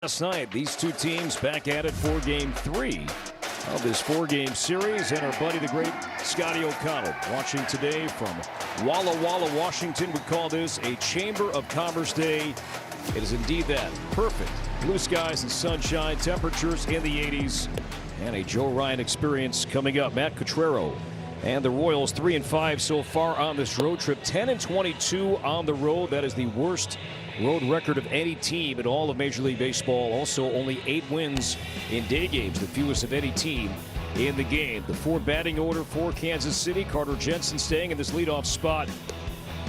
Last night, these two teams back at it for Game 3 of this 4-game series. And our buddy, the great Scotty O'Connell, watching today from Walla Walla, Washington. We call this a Chamber of Commerce Day. It is indeed that. Perfect blue skies and sunshine, temperatures in the 80s, and a Joe Ryan experience coming up. Matt Cotrero and the Royals 3-5 so far on this road trip. 10-22 on the road. That is the worst road record of any team in all of Major League Baseball. Also only 8 wins in day games, the fewest of any team in the game. The 4 batting order for Kansas City. Carter Jensen staying in this leadoff spot.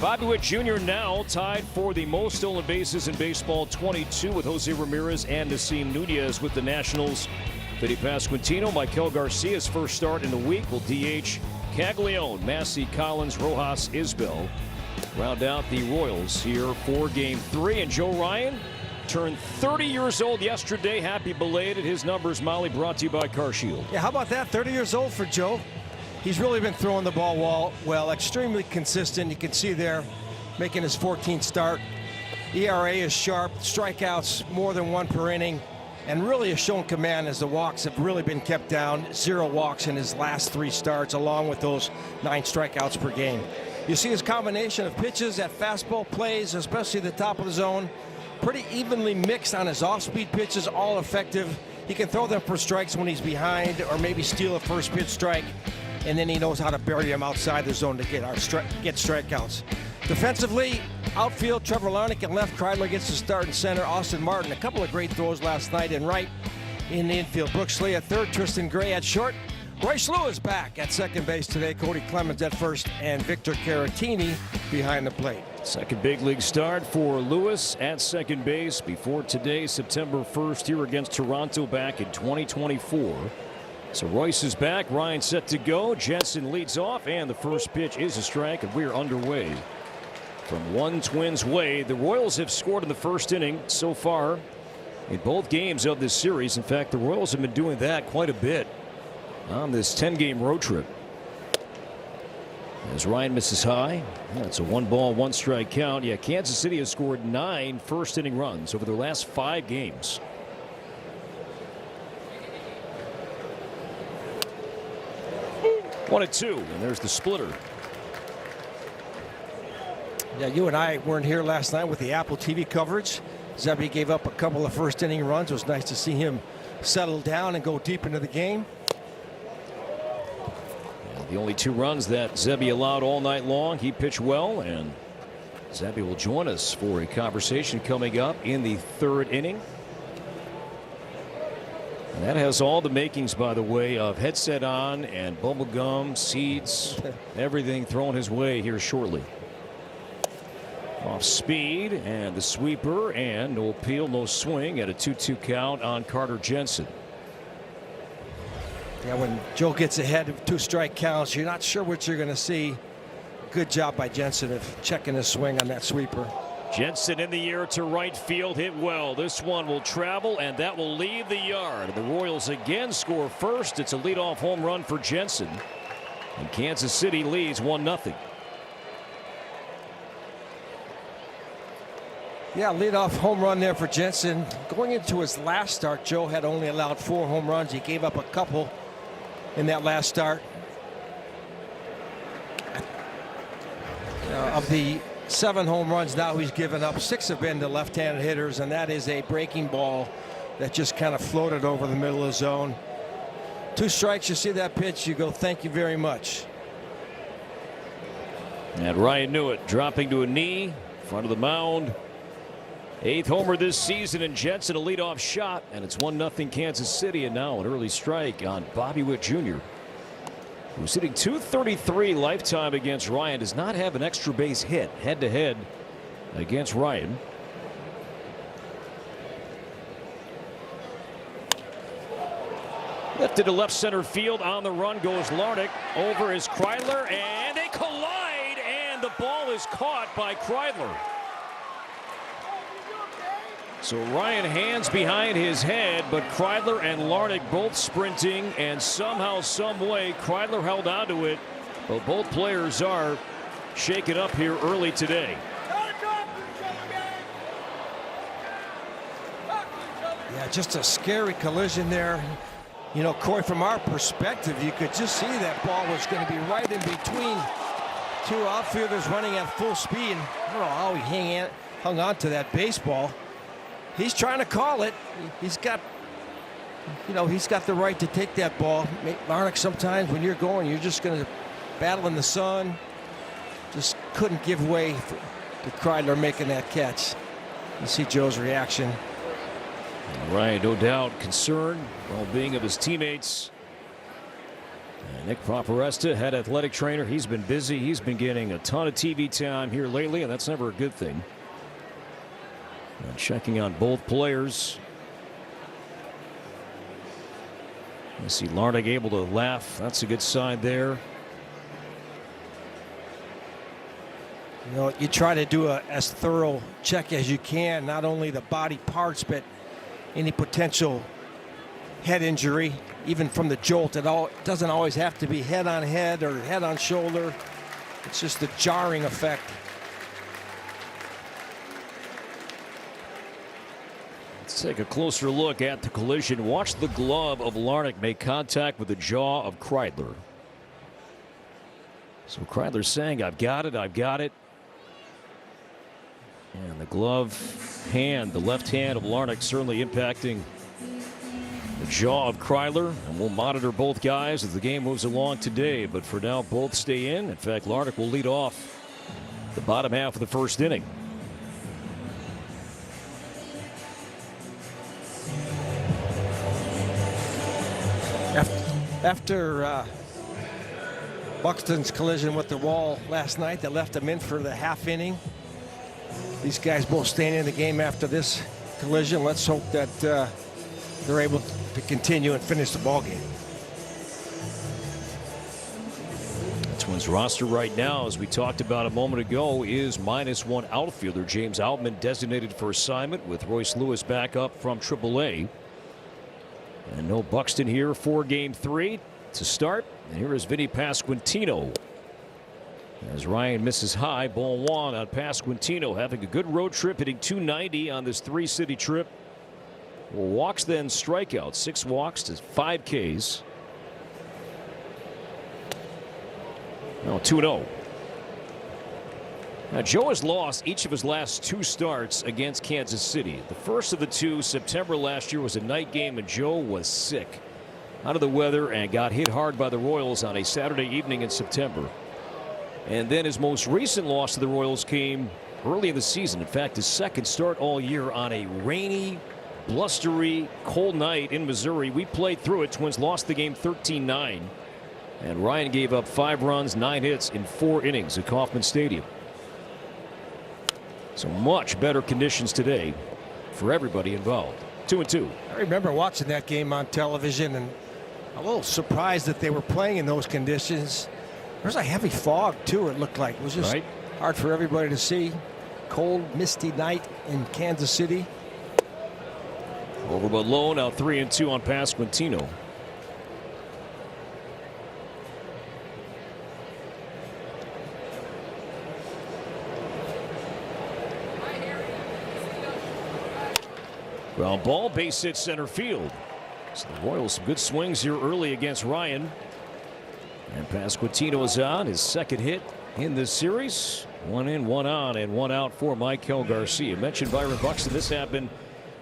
Bobby Witt Jr. now tied for the most stolen bases in baseball, 22, with Jose Ramirez and Nasim Nunez with the Nationals. Fede Pasquantino, Michael Garcia's first start in the week will DH Caglione, Massey, Collins, Rojas, Isbell. Round out the Royals here for Game 3. And Joe Ryan turned 30 years old yesterday. Happy belated. His numbers, Molly, brought to you by CarShield. Yeah, how about that? 30 years old for Joe. He's really been throwing the ball well, extremely consistent. You can see there, making his 14th start. ERA is sharp, strikeouts more than 1 per inning, and really has shown command as the walks have really been kept down. 0 walks in his last 3 starts, along with those 9 strikeouts per game. You see his combination of pitches at fastball plays, especially the top of the zone, pretty evenly mixed on his off-speed pitches, all effective. He can throw them for strikes when he's behind, or maybe steal a first pitch strike, and then he knows how to bury them outside the zone to get strikeouts. Defensively, outfield, Trevor Larnach at left, Kreidler gets the start in center, Austin Martin, a couple of great throws last night in right. In the infield, Brooks Lee at third, Tristan Gray at short. Royce Lewis back at second base today, Cody Clemens at first, and Victor Caratini behind the plate. Second big league start for Lewis at second base before today, September 1st, here against Toronto back in 2024. So Royce is back, Ryan set to go, Jensen leads off, and the first pitch is a strike, and we're underway. From one Twins way, the Royals have scored in the first inning so far in both games of this series. In fact, the Royals have been doing that quite a bit on this 10-game road trip. As Ryan misses high, it's a 1-ball, 1-strike count. Yeah, Kansas City has scored 9 first-inning runs over their last 5 games. One and 2, and there's the splitter. Yeah, you and I weren't here last night with the Apple TV coverage. Zebby gave up a couple of first-inning runs. It was nice to see him settle down and go deep into the game. The only 2 runs that Zebby allowed all night long. He pitched well, and Zebby will join us for a conversation coming up in the 3rd inning. And that has all the makings, by the way, of headset on and bubble gum, seeds, everything thrown his way here shortly. Off speed and the sweeper, and no appeal, no swing at a 2-2 count on Carter Jensen. Yeah, when Joe gets ahead of 2-strike counts, you're not sure what you're going to see. Good job by Jensen of checking his swing on that sweeper. Jensen in the air to right field, hit well. This one will travel, and that will leave the yard. The Royals again score first. It's a leadoff home run for Jensen, and Kansas City leads 1-0. Yeah, leadoff home run there for Jensen. Going into his last start, Joe had only allowed 4 home runs. He gave up a couple in that last start. Of the 7 home runs now he's given up, 6 have been to left-handed hitters, and that is a breaking ball that just kind of floated over the middle of the zone. 2 strikes, you see that pitch, you go, thank you very much. And Ryan Newett dropping to a knee, front of the mound. 8th homer this season, and Jensen a leadoff shot, and it's 1-0 Kansas City. And now an early strike on Bobby Witt Jr., who's hitting .233 lifetime against Ryan. Does not have an extra base hit head-to-head against Ryan. Lifted to left center field. On the run goes Larnach. Over is Kreidler, and they collide, and the ball is caught by Kreidler. So Ryan hands behind his head, but Kreidler and Larnach both sprinting, and somehow, some way, Kreidler held onto it. But both players are shaken up here early today. Yeah, just a scary collision there. You know, Corey, from our perspective, you could just see that ball was going to be right in between two outfielders running at full speed. I don't know how he hung on to that baseball. He's trying to call it. He's got, you know, he's got the right to take that ball. Larnach, sometimes when you're going, you're just going to battle in the sun. Just couldn't give way to Kreidler making that catch. You see Joe's reaction. All right, no doubt concern, well-being of his teammates. And Nick Paparesta, head athletic trainer, he's been busy. He's been getting a ton of TV time here lately, and that's never a good thing. And checking on both players. You see Larnach able to laugh. That's a good sign there. You know, you try to do as thorough check as you can, not only the body parts, but any potential head injury, even from the jolt. It doesn't always have to be head on head or head on shoulder. It's just the jarring effect. Let's take a closer look at the collision. Watch the glove of Larnach make contact with the jaw of Kreidler. So Kreidler's saying, I've got it, I've got it. And the glove hand, the left hand of Larnach, certainly impacting the jaw of Kreidler. And we'll monitor both guys as the game moves along today. But for now, both stay in. In fact, Larnach will lead off the bottom half of the first inning. After Buxton's collision with the wall last night that left him in for the half inning, these guys both staying in the game after this collision. Let's hope that they're able to continue and finish the ball game. Twins roster right now, as we talked about a moment ago, is -1 outfielder. James Outman designated for assignment with Royce Lewis back up from AAA. And no Buxton here for game 3 to start. And here is Vinny Pasquantino. As Ryan misses high, ball 1 on Pasquantino, having a good road trip, hitting .290 on this 3-city trip. Well, walks then strikeouts, 6 walks to 5 Ks. Now 2-0. Now Joe has lost each of his last 2 starts against Kansas City. The first of the 2, September last year, was a night game, and Joe was sick, out of the weather, and got hit hard by the Royals on a Saturday evening in September. And then his most recent loss to the Royals came early in the season. In fact, his second start all year on a rainy, blustery, cold night in Missouri. We played through it. Twins lost the game 13-9. And Ryan gave up 5 runs, 9 hits in 4 innings at Kauffman Stadium. So much better conditions today for everybody involved. 2-2. I remember watching that game on television and a little surprised that they were playing in those conditions. There's a heavy fog too, it looked like. It was just hard for everybody to see. Cold, misty night in Kansas City. Over but low, now 3-2 on Pasquantino. Ground ball, base hit center field. So the Royals, some good swings here early against Ryan. And Pasquantino is on his second hit in this series. 1 in, 1 on, and 1 out for Michael Garcia. Mentioned Byron Buxton. This happened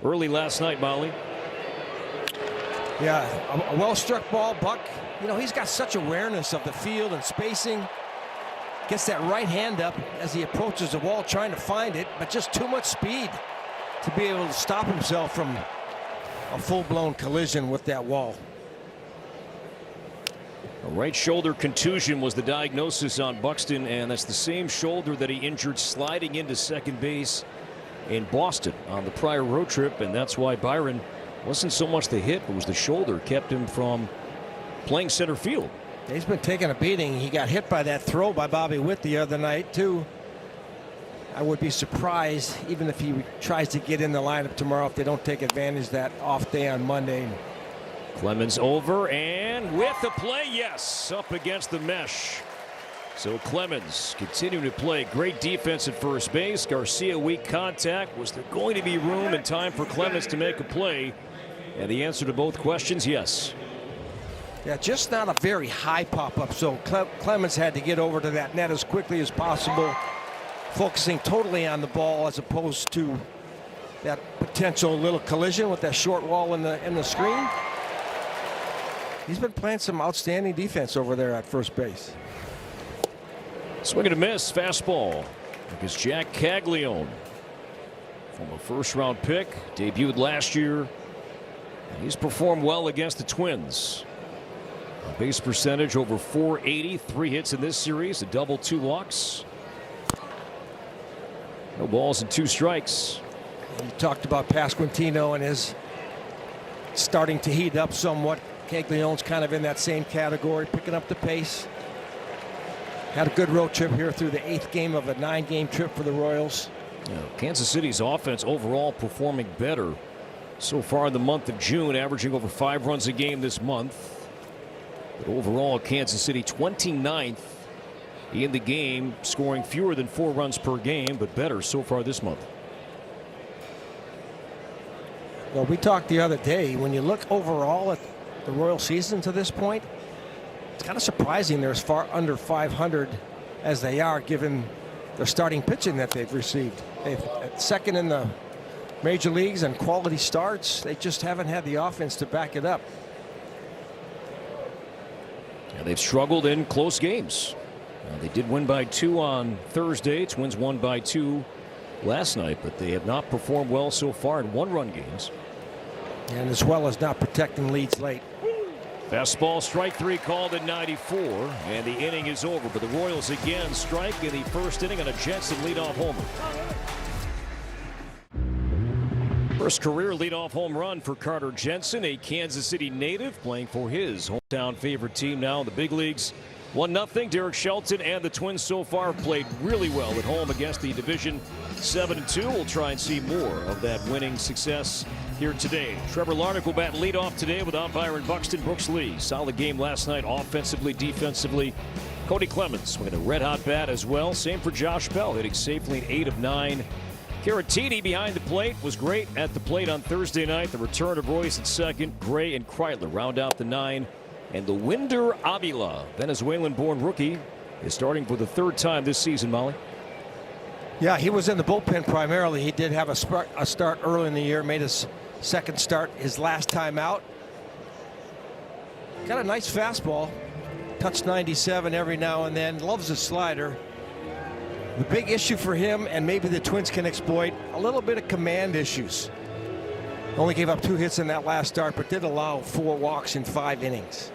early last night, Molly. Yeah, a well-struck ball. Buck, you know, he's got such awareness of the field and spacing. Gets that right hand up as he approaches the wall trying to find it, but just too much speed to be able to stop himself from a full-blown collision with that wall. A right shoulder contusion was the diagnosis on Buxton, and that's the same shoulder that he injured sliding into second base in Boston on the prior road trip, and that's why Byron wasn't so much the hit, but was the shoulder kept him from playing center field. He's been taking a beating. He got hit by that throw by Bobby Witt the other night too. I would be surprised even if he tries to get in the lineup tomorrow if they don't take advantage of that off day on Monday. Clemens over and with the play, yes, up against the mesh. So Clemens continuing to play great defense at first base. Garcia weak contact. Was there going to be room and time for Clemens to make a play? And the answer to both questions, yes. Yeah, just not a very high pop-up, so Clemens had to get over to that net as quickly as possible, focusing totally on the ball as opposed to that potential little collision with that short wall in the screen. He's been playing some outstanding defense over there at first base. Swing and a miss, fastball. Because Jack Caglione, from a first-round pick, debuted last year. And he's performed well against the Twins. A base percentage over .480, 3 hits in this series, a double, 2 walks. No balls and 2 strikes. You talked about Pasquantino and his starting to heat up somewhat. Caglione's kind of in that same category, picking up the pace. Had a good road trip here through the 8th game of a 9-game trip for the Royals. Yeah, Kansas City's offense overall performing better so far in the month of June, averaging over 5 runs a game this month. But overall, Kansas City 29th in the game, scoring fewer than 4 runs per game, but better so far this month. Well, we talked the other day, when you look overall at the Royal season to this point, it's kind of surprising they're as far under 500 as they are, given the starting pitching that they've received. They've second in the major leagues and quality starts. They just haven't had the offense to back it up. And they've struggled in close games. They did win by 2 on Thursday. Twins won by 2 last night, but they have not performed well so far in 1-run games. And as well as not protecting leads late. Fastball, strike 3 called at 94, and the inning is over. But the Royals again strike in the first inning on a Jensen leadoff homer. First career leadoff home run for Carter Jensen, a Kansas City native playing for his hometown favorite team now in the big leagues. 1-0. Derek Shelton and the Twins so far played really well at home against the division 7-2. We'll try and see more of that winning success here today. Trevor Larnach will bat leadoff today without Byron Buxton. Brooks Lee, solid game last night offensively, defensively. Cody Clemens with a red-hot bat as well. Same for Josh Bell, hitting safely in 8 of 9. Caratini behind the plate was great at the plate on Thursday night. The return of Royce at second. Gray and Kreitler round out the 9. And the Winder Avila, Venezuelan-born rookie, is starting for the 3rd time this season, Molly. Yeah, he was in the bullpen primarily. He did have a start early in the year, made his 2nd start his last time out. Got a nice fastball, touch 97 every now and then, loves his slider. The big issue for him, and maybe the Twins can exploit, a little bit of command issues. Only gave up 2 hits in that last start, but did allow 4 walks in 5 innings.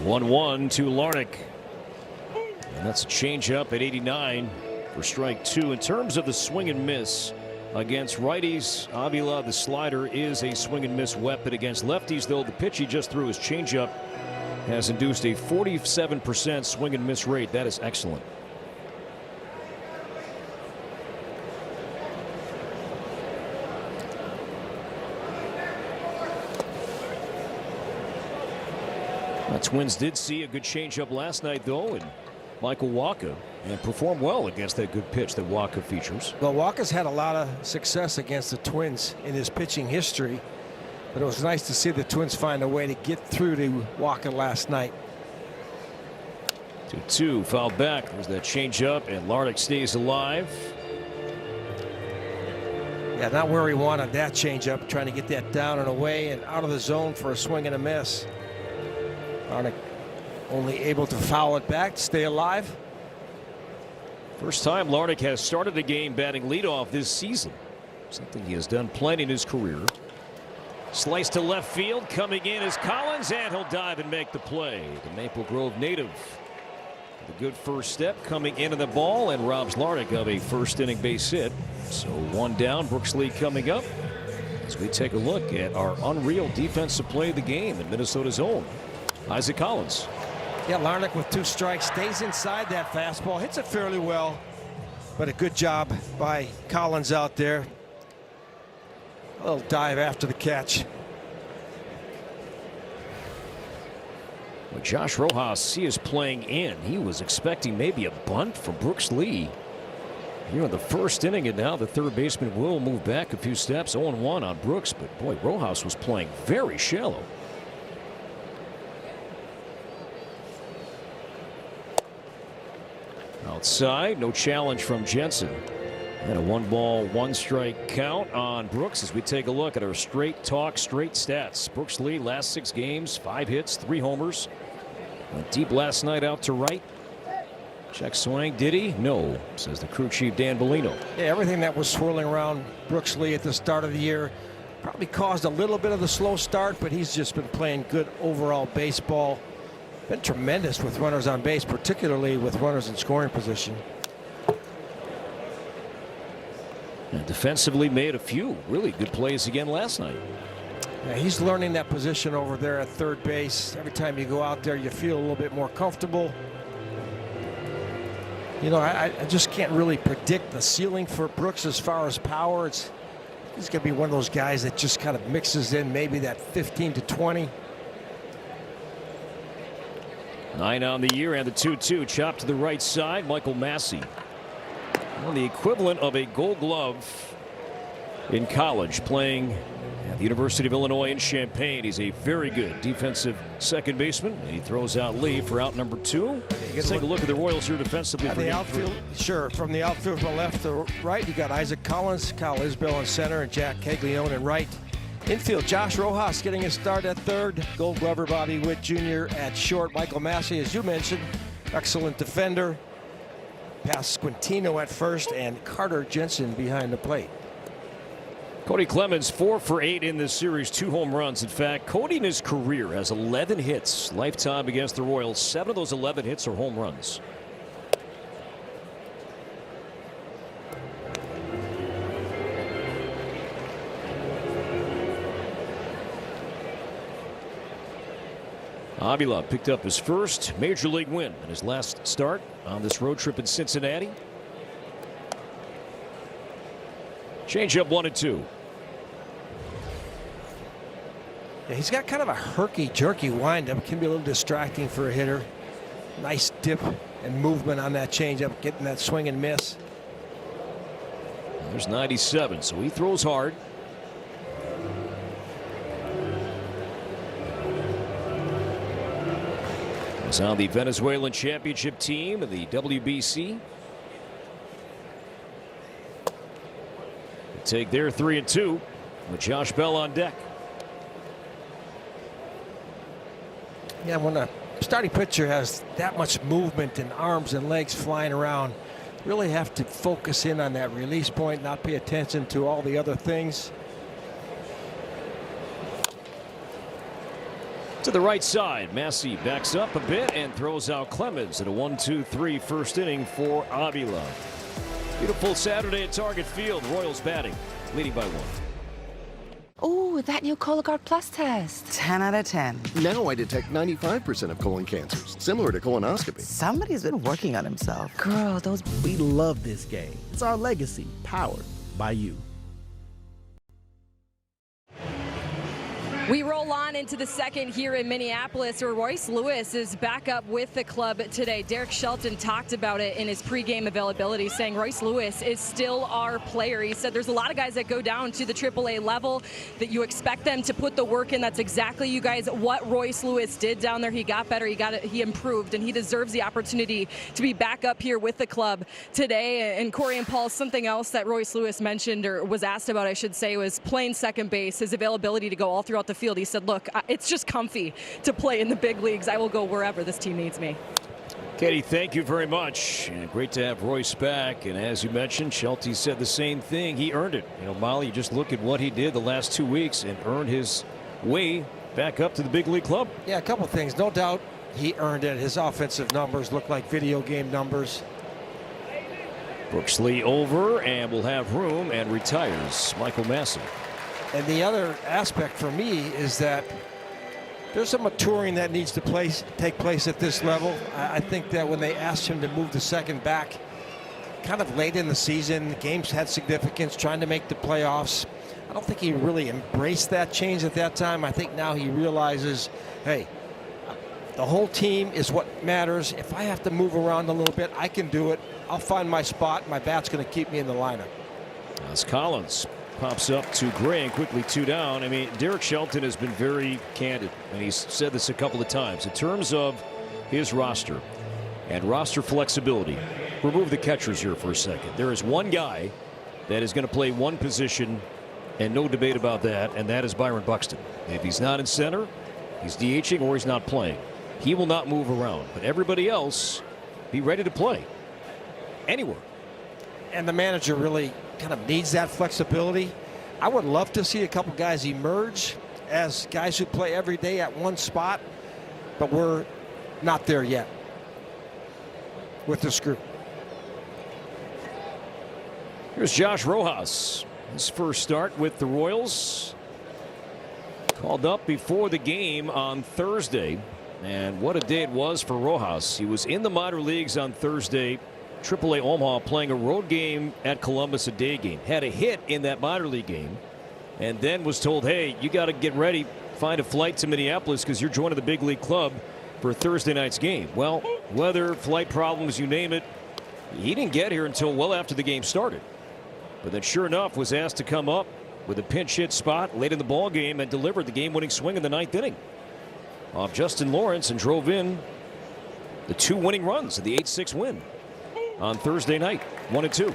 1-1 to Larnach. And that's a changeup at 89 for strike 2. In terms of the swing and miss against righties, Avila, the slider, is a swing and miss weapon. Against lefties, though, the pitch he just threw, his changeup, has induced a 47% swing and miss rate. That is excellent. The Twins did see a good changeup last night, though, and Michael Wacha, and performed well against that good pitch that Wacha features. Well, Wacha's had a lot of success against the Twins in his pitching history, but it was nice to see the Twins find a way to get through to Wacha last night. 2-2, fouled back. There's that changeup, and Larnach stays alive. Yeah, not where he wanted that changeup, trying to get that down and away and out of the zone for a swing and a miss. Larnach only able to foul it back to stay alive. First time Larnach has started a game batting leadoff this season. Something he has done plenty in his career. Slice to left field, coming in is Collins, and he'll dive and make the play. The Maple Grove native. The good first step coming into the ball and robs Larnach of a first inning base hit. So 1 down. Brooks Lee coming up as we take a look at our unreal defensive play of the game in Minnesota's own Isaac Collins. Yeah, Larnach with 2 strikes stays inside that fastball, hits it fairly well, but a good job by Collins out there. A little dive after the catch. But Josh Rojas, he is playing in. He was expecting maybe a bunt from Brooks Lee here in the first inning, and now the third baseman will move back a few steps. 0-1 on Brooks, but boy, Rojas was playing very shallow. Outside, no challenge from Jensen. And a 1-ball, 1-strike count on Brooks as we take a look at our straight talk, straight stats. Brooks Lee, last 6 games, 5 hits, 3 homers. Went deep last night out to right. Check swing, did he? No, says the crew chief Dan Bellino. Yeah, everything that was swirling around Brooks Lee at the start of the year probably caused a little bit of the slow start, but he's just been playing good overall baseball. Been tremendous with runners on base, particularly with runners in scoring position. And defensively made a few really good plays again last night. Yeah, he's learning that position over there at third base. Every time you go out there, you feel a little bit more comfortable. You know, I just can't really predict the ceiling for Brooks as far as power. He's going to be one of those guys that just kind of mixes in maybe that 15 to 20. 9 on the year, and the 2-2 chopped to the right side. Michael Massey, well, the equivalent of a Gold Glove in college, playing at the University of Illinois in Champaign. He's a very good defensive second baseman, and he throws out Lee for out number 2. Let's take a look at the Royals here defensively. The outfield, sure, from the outfield from left to right, you got Isaac Collins, Kyle Isbell in center, and Jack Caglione in right. Infield, Josh Rojas getting a start at third. Gold Glover Bobby Witt Jr. at short. Michael Massey, as you mentioned, excellent defender. Pasquantino at first, and Carter Jensen behind the plate. Cody Clemens 4 for 8 in this series, 2 home runs. In fact, Cody in his career has 11 hits lifetime against the Royals. 7 of those 11 hits are home runs. Avila picked up his first major league win in his last start on this road trip in Cincinnati. Change up 1-2. Yeah, he's got kind of a herky-jerky windup. Can be a little distracting for a hitter. Nice dip and movement on that changeup, getting that swing and miss. There's 97, so he throws hard. He's on the Venezuelan championship team of the WBC. They take their 3-2 with Josh Bell on deck. Yeah, when a starting pitcher has that much movement and arms and legs flying around, really have to focus in on that release point, not pay attention to all the other things. To the right side, Massey backs up a bit and throws out Clemens in a 1-2-3 first inning for Avila. Beautiful Saturday at Target Field. Royals batting, leading by 1. Oh, that new Cologuard Plus test. 10 out of 10. Now I detect 95% of colon cancers, similar to colonoscopy. Somebody's been working on himself. Girl, those... We love this game. It's our legacy, powered by you. We roll on into the second here in Minneapolis, where Royce Lewis is back up with the club today. Derek Shelton talked about it in his pregame availability, saying Royce Lewis is still our player. He said there's a lot of guys that go down to the AAA level that you expect them to put the work in. That's exactly, you guys, what Royce Lewis did down there. He got better, he improved, and he deserves the opportunity to be back up here with the club today. And Corey and Paul, something else that Royce Lewis mentioned, or was asked about, I should say, was playing second base, his availability to go all throughout the field. He said, look, it's just comfy to play in the big leagues. I will go wherever this team needs me. Katie, thank you very much. And great to have Royce back. And as you mentioned, Shelty said the same thing. He earned it. You know, Molly, you just look at what he did the last 2 weeks and earned his way back up to the big league club. Yeah, a couple things. No doubt he earned it. His offensive numbers look like video game numbers. Brooks Lee over and will have room and retires Michael Massey. And the other aspect for me is that there's some maturing that needs to take place at this level. I think that when they asked him to move the second back kind of late in the season, the games had significance, trying to make the playoffs. I don't think he really embraced that change at that time. I think now he realizes, hey, The whole team is what matters. If I have to move around a little bit, I can do it. I'll find my spot. My bat's going to keep me in the lineup. As Collins pops up to Gray and quickly 2 down. I mean, Derek Shelton has been very candid, and he's said this a couple of times. In terms of his roster and roster flexibility, remove the catchers here for a second. There is one guy that is going to play one position, and no debate about that, and that is Byron Buxton. If he's not in center, he's DHing or he's not playing. He will not move around, but everybody else be ready to play anywhere. And the manager really kind of needs that flexibility. I would love to see a couple guys emerge as guys who play every day at one spot, but we're not there yet with this group. Here's Josh Rojas. His first start with the Royals. Called up before the game on Thursday. And what a day it was for Rojas. He was in the minor leagues on Thursday. AAA Omaha playing a road game at Columbus, a day game. Had a hit in that minor league game. And then was told, hey, you got to get ready. Find a flight to Minneapolis because you're joining the big league club for Thursday night's game. Well, weather, flight problems, you name it. He didn't get here until well after the game started. But then sure enough was asked to come up with a pinch hit spot late in the ball game and delivered the game-winning swing in the 9th inning off Justin Lawrence and drove in the 2 winning runs of the 8-6 win on Thursday night, 1-2.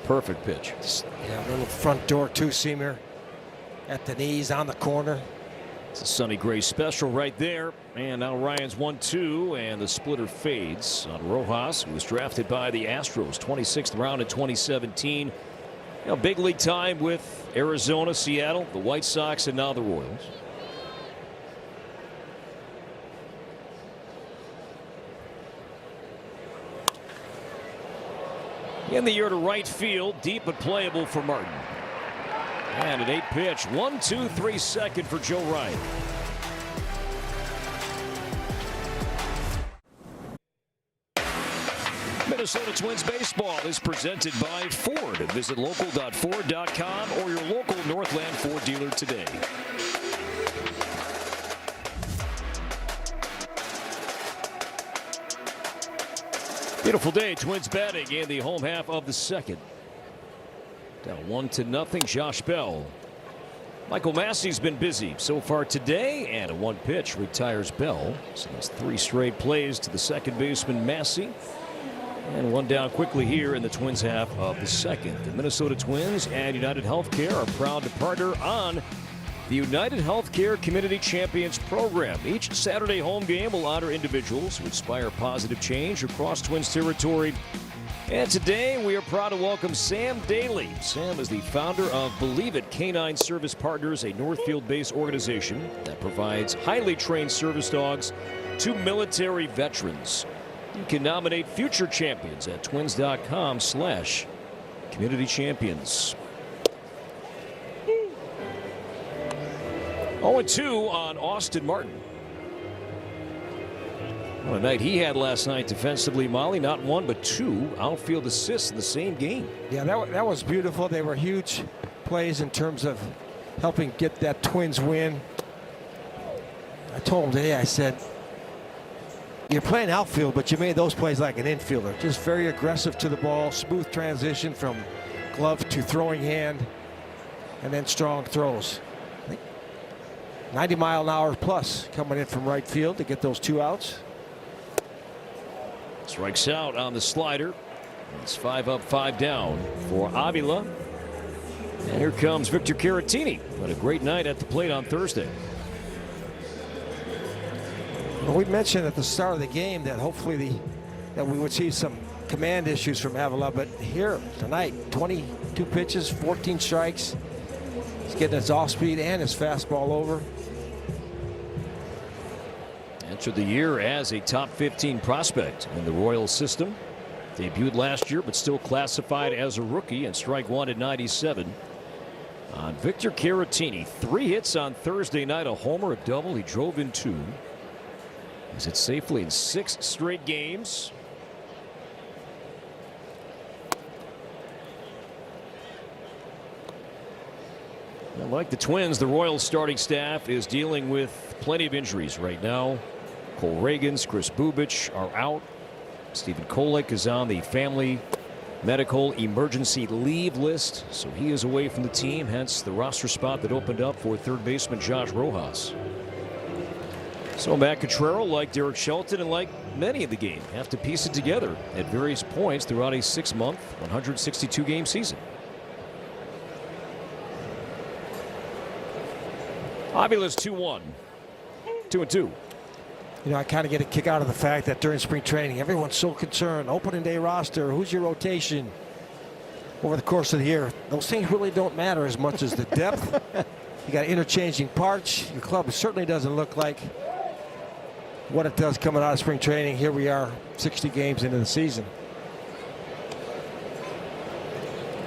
Perfect pitch. Yeah, a little front door two-seamer at the knees on the corner. It's a Sonny Gray special right there. And now Ryan's 1-2 and the splitter fades on Rojas, who was drafted by the Astros 26th round in 2017. You know, big league time with Arizona, Seattle, the White Sox, and now the Royals. In the air to right field, deep but playable for Martin. And an 8-pitch, 1-2-3 second for Joe Ryan. Minnesota Twins baseball is presented by Ford. Visit local.ford.com or your local Northland Ford dealer today. Beautiful day. Twins batting in the home half of the second. Down 1-0. Josh Bell. Michael Massey's been busy so far today, and a 1-pitch retires Bell. So that's 3 straight plays to the second baseman Massey. And 1 down quickly here in the Twins half of the second. The Minnesota Twins and United Healthcare are proud to partner on the United Healthcare Community Champions Program. Each Saturday home game will honor individuals who inspire positive change across Twins territory. And today we are proud to welcome Sam Daly. Sam is the founder of Believe It Canine Service Partners, a Northfield-based organization that provides highly trained service dogs to military veterans. You can nominate future champions at twins.com/community champions. 0-2 on Austin Martin. What a night he had last night defensively, Molly. Not 1 but 2 outfield assists in the same game. Yeah, that was beautiful. They were huge plays in terms of helping get that Twins win. I told him today, I said, you're playing outfield, but you made those plays like an infielder. Just very aggressive to the ball, smooth transition from glove to throwing hand, and then strong throws. I think 90-mile-an-hour plus coming in from right field to get those 2 outs. Strikes out on the slider. It's 5 up, 5 down for Avila. And here comes Victor Caratini. What a great night at the plate on Thursday. Well, we mentioned at the start of the game that hopefully that we would see some command issues from Avila, but here tonight, 22 pitches, 14 strikes. He's getting his off speed and his fastball over. Entered the year as a top 15 prospect in the Royals system. Debuted last year, but still classified as a rookie, and strike 1 at 97. On Victor Caratini, 3 hits on Thursday night, a homer, a double. He drove in 2. He's hit safely in 6 straight games. And like the Twins, the Royals starting staff is dealing with plenty of injuries right now. Cole Reagans, Chris Bubich are out. Stephen Kolek is on the family medical emergency leave list, so he is away from the team, hence the roster spot that opened up for third baseman Josh Rojas. So Matt Cotrero, like Derek Shelton and like many of the game, have to piece it together at various points throughout a 6-month, 162-game season. Avila's 2-1, 2-2. You know, I kind of get a kick out of the fact that during spring training, everyone's so concerned. Opening day roster, who's your rotation? Over the course of the year, those things really don't matter as much as the depth. You got interchanging parts. Your club certainly doesn't look like what it does coming out of spring training. Here we are 60 games into the season.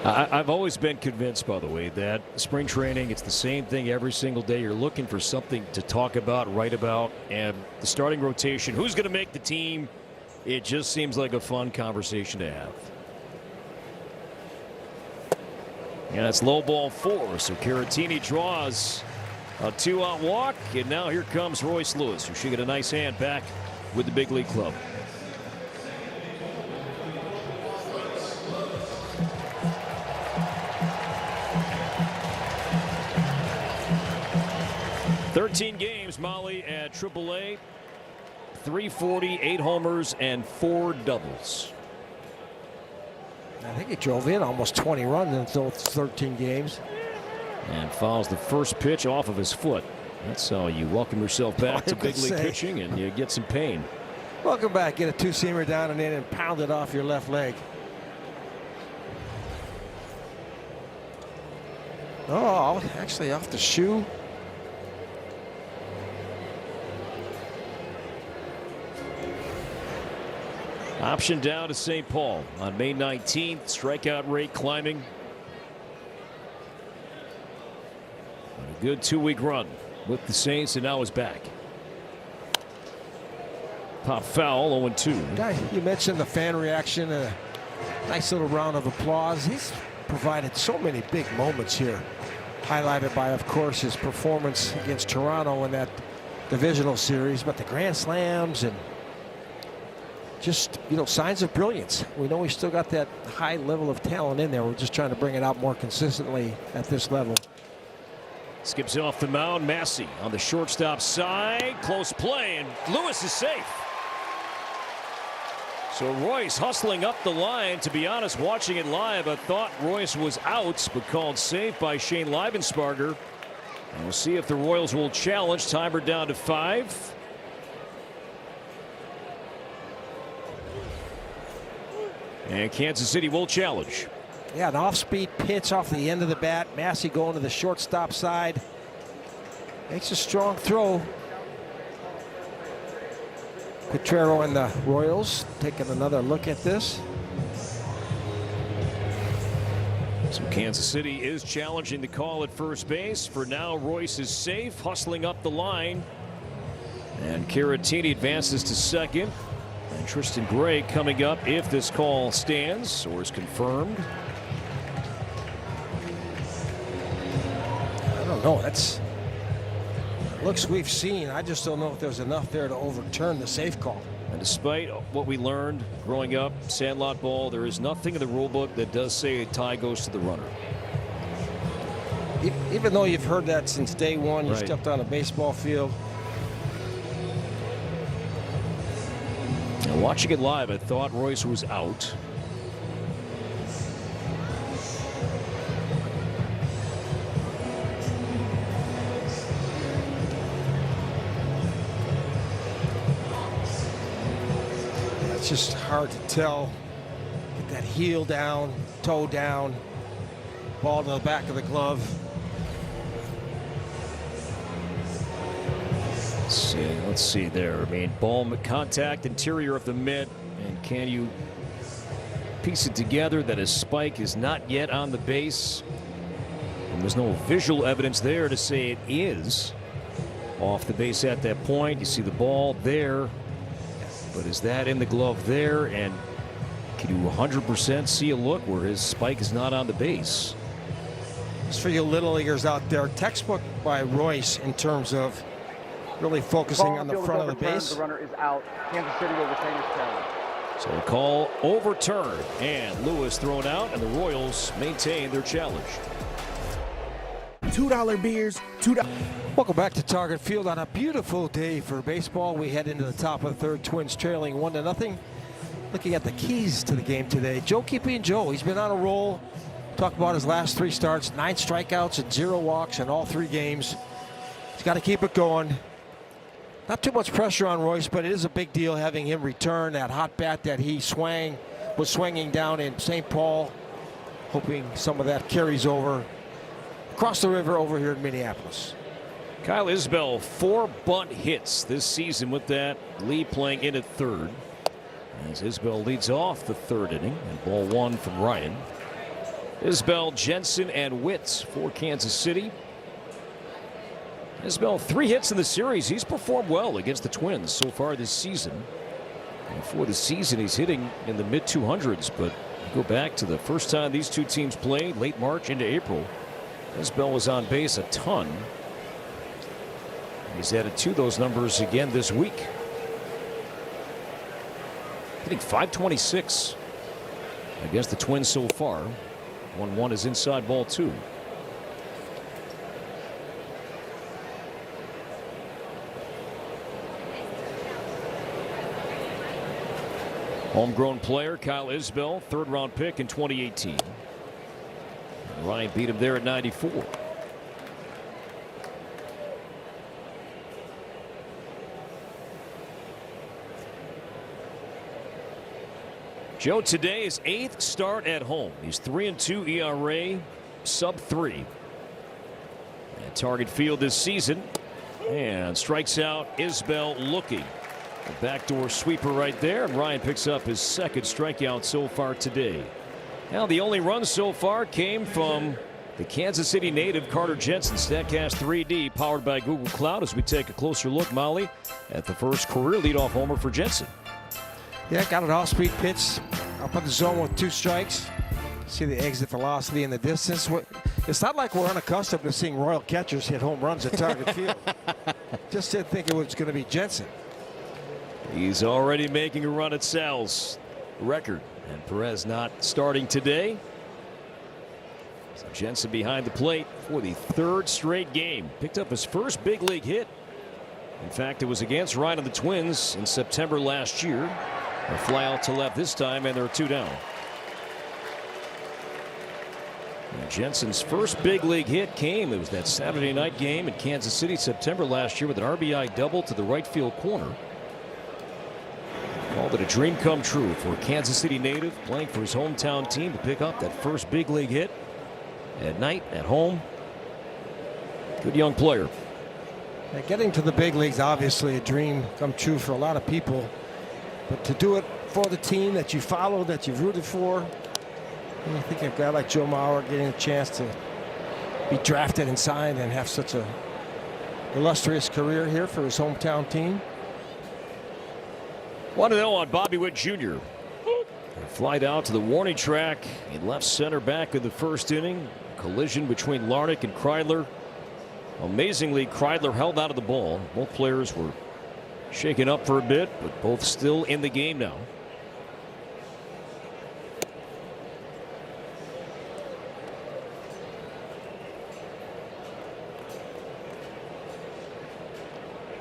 I've always been convinced, by the way, that spring training, it's the same thing every single day. You're looking for something to talk about, write about, and the starting rotation, who's going to make the team, it just seems like a fun conversation to have. And it's low ball 4, so Caratini draws a 2-out walk, and now here comes Royce Lewis, who should get a nice hand back with the big league club. "13 games, Molly, at AAA, 340, 8 homers, and 4 doubles. I think he drove in almost 20 runs in those 13 games. And fouls the first pitch off of his foot. That's how you welcome yourself back to big league pitching, and you get some pain. Welcome back. Get a two-seamer down and in and pound it off your left leg. Oh, actually off the shoe. Option down to St. Paul on May 19th. Strikeout rate climbing. A good 2-week run with the Saints, and now is back. Pop foul, 0-2. Guy, you mentioned the fan reaction. A nice little round of applause. He's provided so many big moments here. Highlighted by, of course, his performance against Toronto in that divisional series, but the grand slams and just, you know, signs of brilliance. We know he's still got that high level of talent in there. We're just trying to bring it out more consistently at this level. Skips off the mound. Massey on the shortstop side. Close play, and Lewis is safe. So Royce hustling up the line. To be honest, watching it live, I thought Royce was out, but called safe by Shane Leibensparger. And we'll see if the Royals will challenge. Timer down to 5. And Kansas City will challenge. Yeah, an off-speed pitch off the end of the bat. Massey going to the shortstop side. Makes a strong throw. Cotrero and the Royals taking another look at this. So Kansas City is challenging the call at first base. For now, Royce is safe, hustling up the line. And Caratini advances to second. And Tristan Gray coming up if this call stands or is confirmed. I don't know. That's looks we've seen. I just don't know if there's enough there to overturn the safe call. And despite what we learned growing up, sandlot ball, there is nothing in the rule book that does say a tie goes to the runner. Even though you've heard that since day one, you Right. stepped on a baseball field. And watching it live, I thought Royce was out. It's just hard to tell. Get that heel down, toe down, ball to the back of the glove. Let's see there. I mean, ball contact, interior of the mitt, and can you piece it together that his spike is not yet on the base? And there's no visual evidence there to say it is off the base at that point. You see the ball there, but is that in the glove there? And can you 100% see a look where his spike is not on the base? Just for you little leaguers out there, textbook by Royce in terms of really focusing on the front of the base. The runner is out. Kansas City will retain his challenge. So a call overturned, and Lewis thrown out, and the Royals maintain their challenge. $2 beers, $2. Welcome back to Target Field on a beautiful day for baseball. We head into the top of the third, Twins trailing 1-0. Looking at the keys to the game today, Joe keeping Joe. He's been on a roll. Talk about his last 3 starts, 9 strikeouts and 0 walks in all 3 games. He's got to keep it going. Not too much pressure on Royce, but it is a big deal having him return that hot bat that he was swinging down in St. Paul. Hoping some of that carries over across the river over here in Minneapolis. Kyle Isbell, 4 bunt hits this season with that. Lee playing in at third. As Isbell leads off the 3rd inning, and ball 1 from Ryan. Isbell, Jensen, and Witts for Kansas City. Isbell, 3 hits in the series. He's performed well against the Twins so far this season. And for the season, he's hitting in the mid-200s. But go back to the first time these 2 teams played, late March into April. Isbell was on base a ton. He's added to those numbers again this week. Hitting .526 against the Twins so far. 1-1 is inside ball 2. Homegrown player Kyle Isbell, 3rd round pick in 2018. Ryan beat him there at 94. Joe today is 8th start at home. He's 3-2 ERA, sub-3. At Target Field this season, and strikes out Isbell looking. A backdoor sweeper right there, and Ryan picks up his 2nd strikeout so far today. Now the only run so far came from the Kansas City native Carter Jensen. Statcast 3D powered by Google Cloud as we take a closer look, Molly, at the first career leadoff homer for Jensen. Yeah, got an off-speed pitch up in the zone with 2 strikes. See the exit velocity in the distance. It's not like we're unaccustomed to seeing Royal catchers hit home runs at Target Field. Just didn't think it was going to be Jensen. He's already making a run at Sal's record, and Perez not starting today. So Jensen behind the plate for the 3rd straight game. Picked up his first big league hit. In fact, it was against Ryan and the Twins in September last year. A fly out to left this time, and there are 2 down. And Jensen's first big league hit came. It was that Saturday night game in Kansas City, September last year, with an RBI double to the right field corner. Called it a dream come true for a Kansas City native playing for his hometown team to pick up that first big league hit at night at home. Good young player. Yeah, getting to the big leagues, obviously a dream come true for a lot of people. But to do it for the team that you follow, that you've rooted for, I think a guy like Joe Mauer getting a chance to be drafted and signed and have such a illustrious career here for his hometown team. 1-0 on Bobby Witt Jr. Flied out to the warning track in left center back in the 1st inning. Collision between Larnach and Kreidler. Amazingly, Kreidler held out of the ball. Both players were shaken up for a bit, but both still in the game now.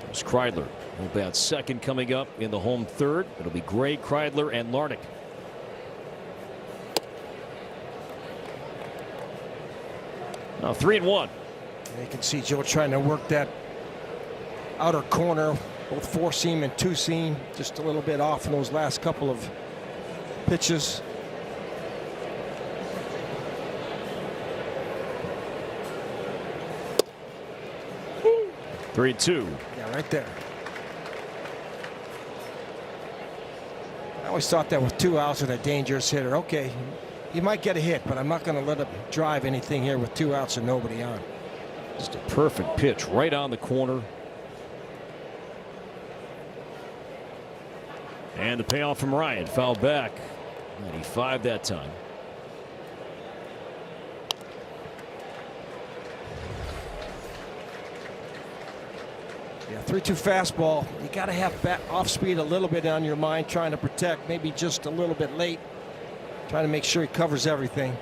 There's Kreidler. We'll be at 2nd coming up in the home 3rd. It'll be Gray, Kreidler, and Larnach. Now 3-1. You can see Joe trying to work that outer corner, both 4-seam and 2-seam, just a little bit off in those last couple of pitches. Woo. 3-2. Yeah, right there. I always thought that with 2 outs with a dangerous hitter, okay, he might get a hit, but I'm not going to let him drive anything here with 2 outs and nobody on. Just a perfect pitch right on the corner. And the payoff from Ryan. Fouled back. 95 that time. Yeah, 3-2 fastball. You got to have off speed a little bit on your mind, trying to protect, maybe just a little bit late, trying to make sure he covers everything.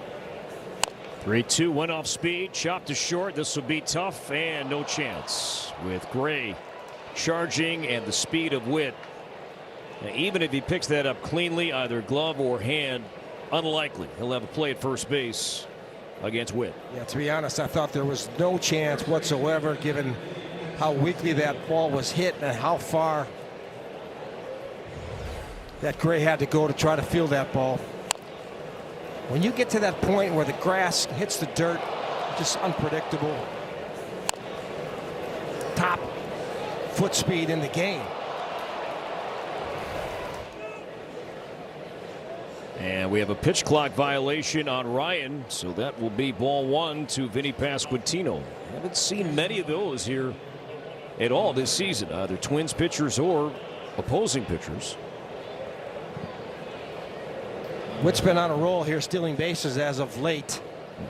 3-2, went off speed, chopped to short. This will be tough and no chance with Gray charging and the speed of Witt. Now, even if he picks that up cleanly, either glove or hand, unlikely he'll have a play at first base against Witt. Yeah, to be honest, I thought there was no chance whatsoever given how weakly that ball was hit and how far that Gray had to go to try to field that ball. When you get to that point where the grass hits the dirt, just unpredictable. Top foot speed in the game. And we have a pitch clock violation on Ryan, so that will be ball one to Vinny Pasquantino. Haven't seen many of those here at all this season, either Twins pitchers or opposing pitchers. Witt's been on a roll here, stealing bases as of late.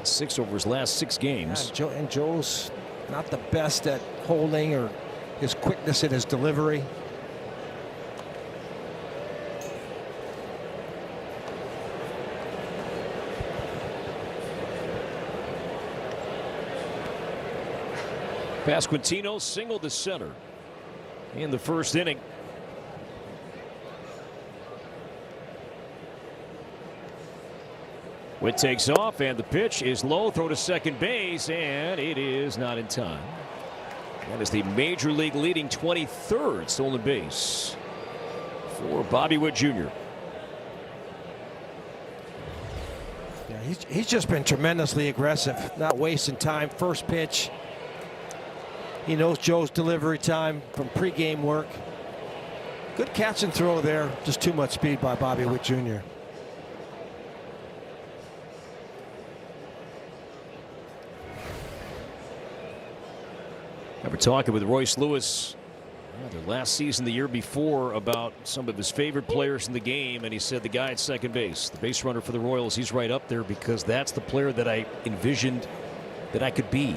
6 over his last 6 games. And Joe's not the best at holding or his quickness in his delivery. Pasquantino singled to center in the first inning. Witt takes off, and the pitch is low. Throw to second base, and it is not in time. That is the major league leading 23rd stolen base for Bobby Witt Jr. Yeah, he's just been tremendously aggressive, not wasting time. First pitch. He knows Joe's delivery time from pregame work. Good catch and throw there. Just too much speed by Bobby Witt Jr. I were talking with Royce Lewis the last season, the year before, about some of his favorite players in the game, and he said the guy at second base, the base runner for the Royals, he's right up there because that's the player that I envisioned that I could be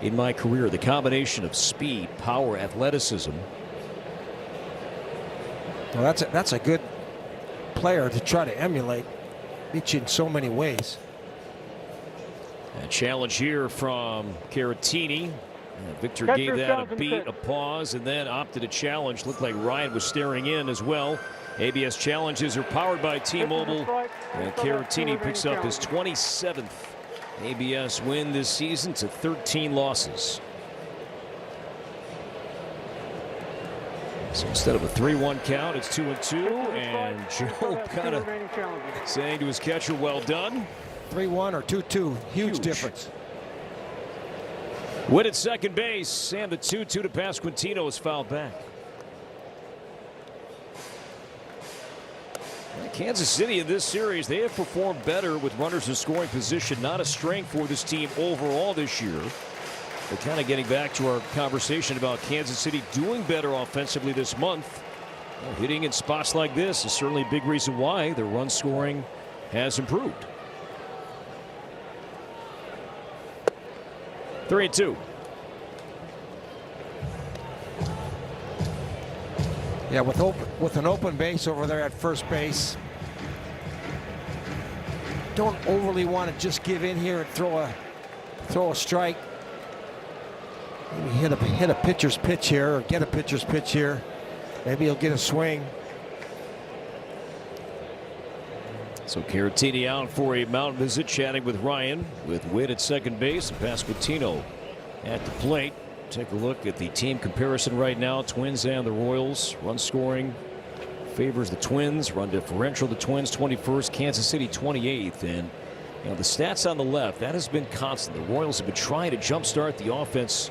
in my career. The combination of speed, power, athleticism. Well, that's a good player to try to emulate. Beats you in so many ways. A challenge here from Caratini. Victor gave that a beat, a pause, and then opted to challenge. Looked like Ryan was staring in as well. ABS challenges are powered by T-Mobile, and Caratini picks up his 27th ABS win this season to 13 losses. So instead of a 3-1 count, it's 2-2, and Joe kind of saying to his catcher, well done. 3-1 or 2-2, huge difference. Witt at second base, and the 2-2 to Pasquantino is fouled back. Kansas City in this series, they have performed better with runners in scoring position. Not a strength for this team overall this year. They're kind of getting back to our conversation about Kansas City doing better offensively this month. Well, hitting in spots like this is certainly a big reason why their run scoring has improved. 3-2. Yeah, with an open base over there at first base. Don't overly want to just give in here and throw a strike. Maybe hit a pitcher's pitch here or get a pitcher's pitch here. Maybe he'll get a swing. So Caratini out for a mound visit, chatting with Ryan, with Witt at second base and Pasquantino at the plate. Take a look at the team comparison right now. Twins and the Royals. Run scoring favors the Twins. Run differential, the Twins 21st, Kansas City 28th. And you know, the stats on the left, that has been constant. The Royals have been trying to jumpstart the offense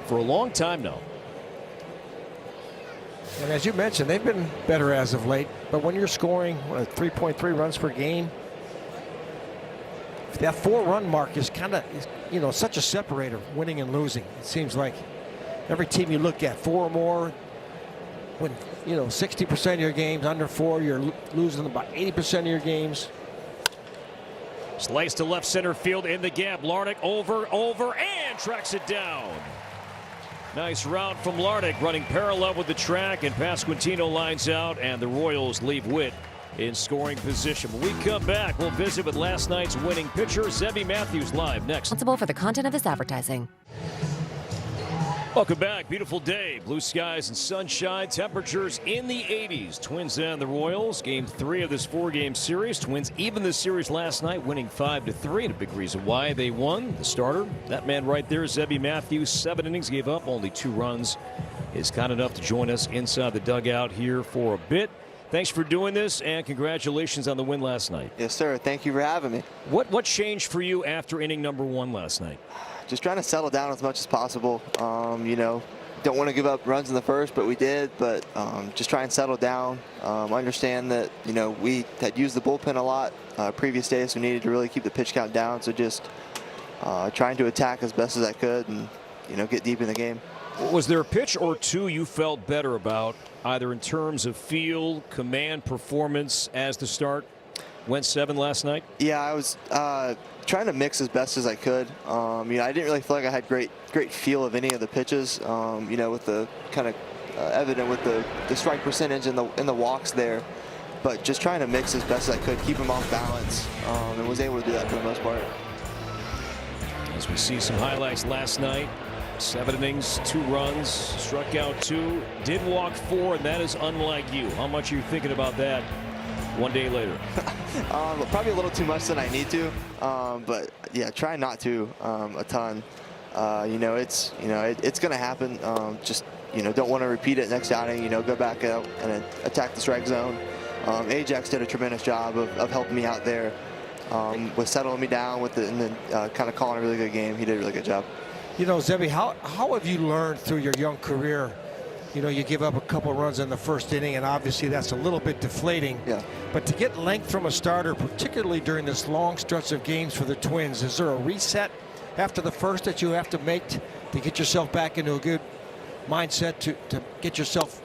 for a long time now. And as you mentioned, they've been better as of late. But when you're scoring 3.3 runs per game, that 4-run mark is kind of, you know, such a separator, winning and losing. It seems like every team you look at, 4 or more, when, you know, 60% of your games, under 4, you're losing about 80% of your games. Slice to left center field in the gap. Larnach over, and tracks it down. Nice route from Lardick, running parallel with the track, and Pasquantino lines out, and the Royals leave Witt in scoring position. When we come back, we'll visit with last night's winning pitcher, Zebby Matthews, live next. Responsible for the content of this advertising. Welcome back. Beautiful day. Blue skies and sunshine. Temperatures in the 80s. Twins and the Royals. Game 3 of this 4-game series. Twins even the series last night, winning 5-3. And a big reason why they won. The starter, that man right there, Zebby Matthews, 7 innings, gave up only 2 runs. Is kind enough to join us inside the dugout here for a bit. Thanks for doing this, and congratulations on the win last night. Yes, sir. Thank you for having me. What changed for you after inning number 1 last night? Just trying to settle down as much as possible. You know, don't want to give up runs in the first, but we did. But just try and settle down. Understand that, you know, we had used the bullpen a lot previous days, so we needed to really keep the pitch count down. So just trying to attack as best as I could and, you know, get deep in the game. Was there a pitch or two you felt better about, either in terms of feel, command, performance as the start went 7 last night? Yeah, I was trying to mix as best as I could. You know, I didn't really feel like I had great feel of any of the pitches. You know, with the kind of evident with the strike percentage and the walks there, but just trying to mix as best as I could, keep them off balance, and was able to do that for the most part. As we see some highlights last night, 7 innings, 2 runs, struck out 2, did walk 4, and that is unlike you. How much are you thinking about that one day later? Probably a little too much than I need to, but yeah, try not to a ton. You know, it's going to happen. Just, you know, don't want to repeat it next outing. You know, go back out and attack the strike zone. Ajax did a tremendous job of helping me out there, with settling me down with and then kind of calling a really good game. He did a really good job. You know, Zebby, how have you learned through your young career? You know, you give up a couple runs in the first inning, and obviously that's a little bit deflating. Yeah. But to get length from a starter, particularly during this long stretch of games for the Twins, is there a reset after the first that you have to make to get yourself back into a good mindset to get yourself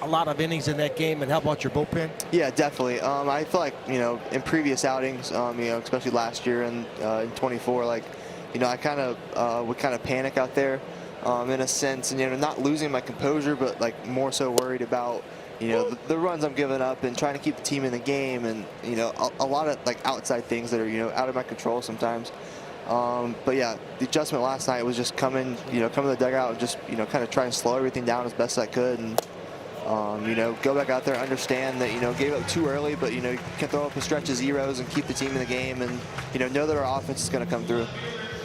a lot of innings in that game and help out your bullpen? Yeah, definitely. I feel like, you know, in previous outings, you know, especially last year and in 24, like, you know, I kind of would kind of panic out there. In a sense, and, you know, not losing my composure, but like more so worried about, you know, the runs I'm giving up and trying to keep the team in the game, and, you know, a lot of like outside things that are, you know, out of my control sometimes. But yeah, the adjustment last night was just come to the dugout and just, you know, kind of try and slow everything down as best I could, and you know, go back out there, understand that, you know, gave up too early, but, you know, you can throw up a stretch of zeros and keep the team in the game, and, you know that our offense is going to come through.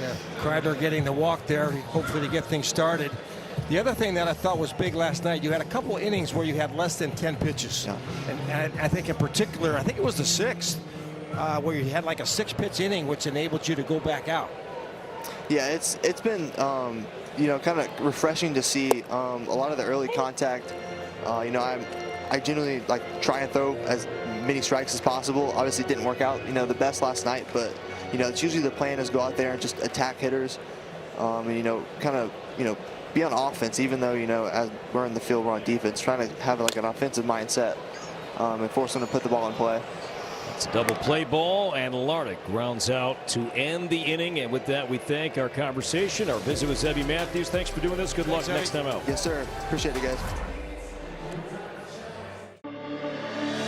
Yeah, Kreidler getting the walk there, hopefully to get things started. The other thing that I thought was big last night, you had a couple innings where you had less than 10 pitches. Yeah. And I think in particular, I think it was the 6th, where you had like a 6-pitch inning, which enabled you to go back out. Yeah, it's been, you know, kind of refreshing to see a lot of the early contact. You know, I generally like try and throw as many strikes as possible. Obviously, it didn't work out, you know, the best last night, but, you know, it's usually the plan is go out there and just attack hitters, and, you know, kind of, you know, be on offense, even though, you know, as we're in the field, we're on defense, trying to have like an offensive mindset, and force them to put the ball in play. It's a double play ball, and Lardick grounds out to end the inning. And with that, we thank our conversation, our visit with Zebby Matthews. Thanks for doing this. Good luck next time out. Yes, sir. Appreciate it, guys.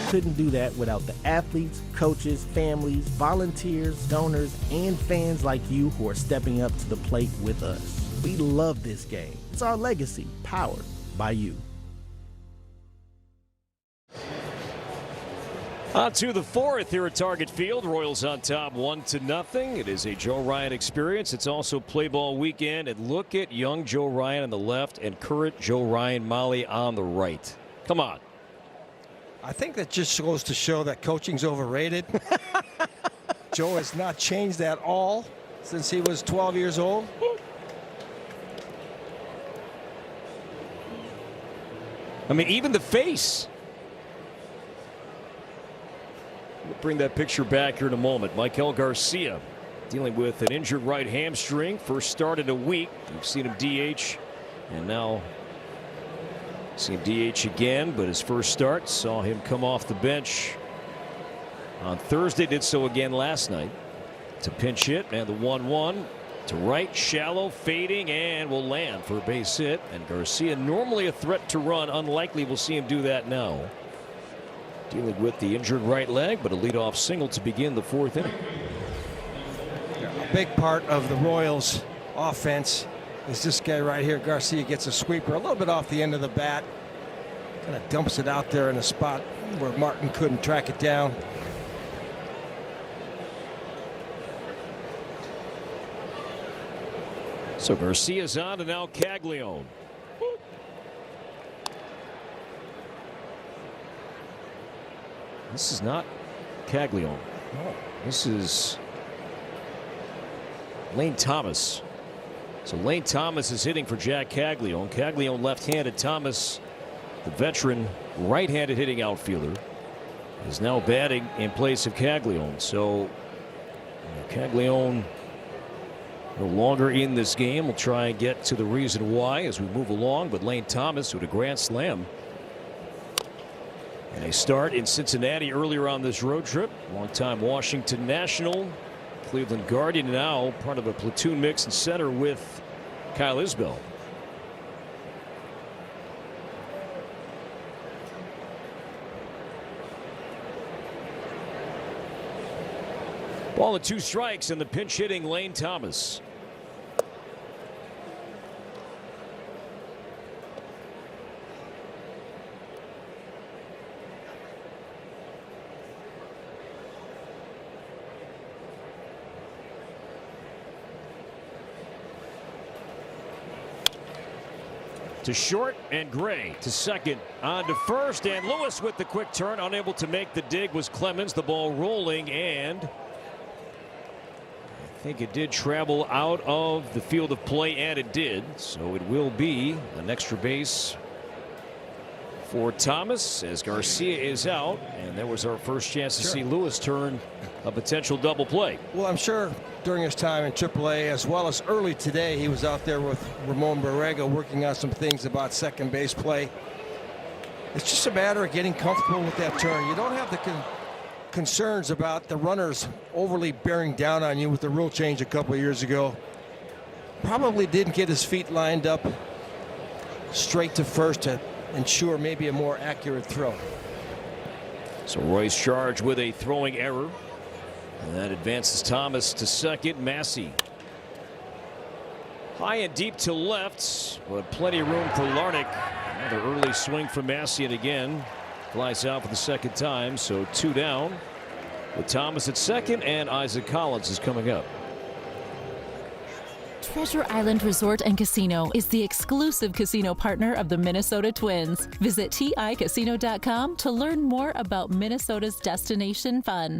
Couldn't do that without the athletes, coaches, families, volunteers, donors, and fans like you who are stepping up to the plate with us. We love this game. It's our legacy, powered by you. On to the 4th here at Target Field. Royals on top 1-0. It is a Joe Ryan experience. It's also play ball weekend. And look at young Joe Ryan on the left and current Joe Ryan Molly on the right. Come on. I think that just goes to show that coaching's overrated. Joe has not changed at all since he was 12 years old. I mean, even the face. We'll bring that picture back here in a moment. Michael Garcia dealing with an injured right hamstring. First start in a week. You've seen him DH, and now see him DH again, but his first start saw him come off the bench on Thursday, did so again last night to pinch hit, and the 1-1 To right, shallow, fading, and will land for a base hit. And Garcia, normally a threat to run, unlikely we'll see him do that now. Dealing with the injured right leg, but a leadoff single to begin the 4th inning. A big part of the Royals' offense is this guy right here. Garcia gets a sweeper a little bit off the end of the bat. Kind of dumps it out there in a spot where Martin couldn't track it down. So Garcia's on, and now Caglione. This is not Caglione. No, this is Lane Thomas. So Lane Thomas is hitting for Jack Caglione. Caglione left-handed. Thomas, the veteran right-handed hitting outfielder, is now batting in place of Caglione. So Caglione no longer in this game. We'll try and get to the reason why as we move along. But Lane Thomas with a grand slam. And a start in Cincinnati earlier on this road trip. Longtime Washington National, Cleveland Guardian, now part of a platoon mix in center with Kyle Isbell. Ball and 2 strikes, and the pinch hitting Lane Thomas. To short, and Gray to second, on to first, and Lewis with the quick turn, unable to make the dig was Clemens. The ball rolling, and I think it did travel out of the field of play, and it did. So it will be an extra base for Thomas as Garcia is out, and that was our first chance to see Lewis turn a potential double play. Well, I'm sure during his time in AAA, as well as early today, he was out there with Ramon Barrega working on some things about second base play. It's just a matter of getting comfortable with that turn. You don't have the concerns about the runners overly bearing down on you with the rule change a couple of years ago. Probably didn't get his feet lined up straight to first to ensure maybe a more accurate throw. So Roy's charged with a throwing error, and that advances Thomas to second. Massey high and deep to left, but plenty of room for Larnach. Another early swing from Massey, and again flies out for the second time. So 2 down with Thomas at second, and Isaac Collins is coming up. Treasure Island Resort and Casino is the exclusive casino partner of the Minnesota Twins. Visit TICasino.com to learn more about Minnesota's destination fun.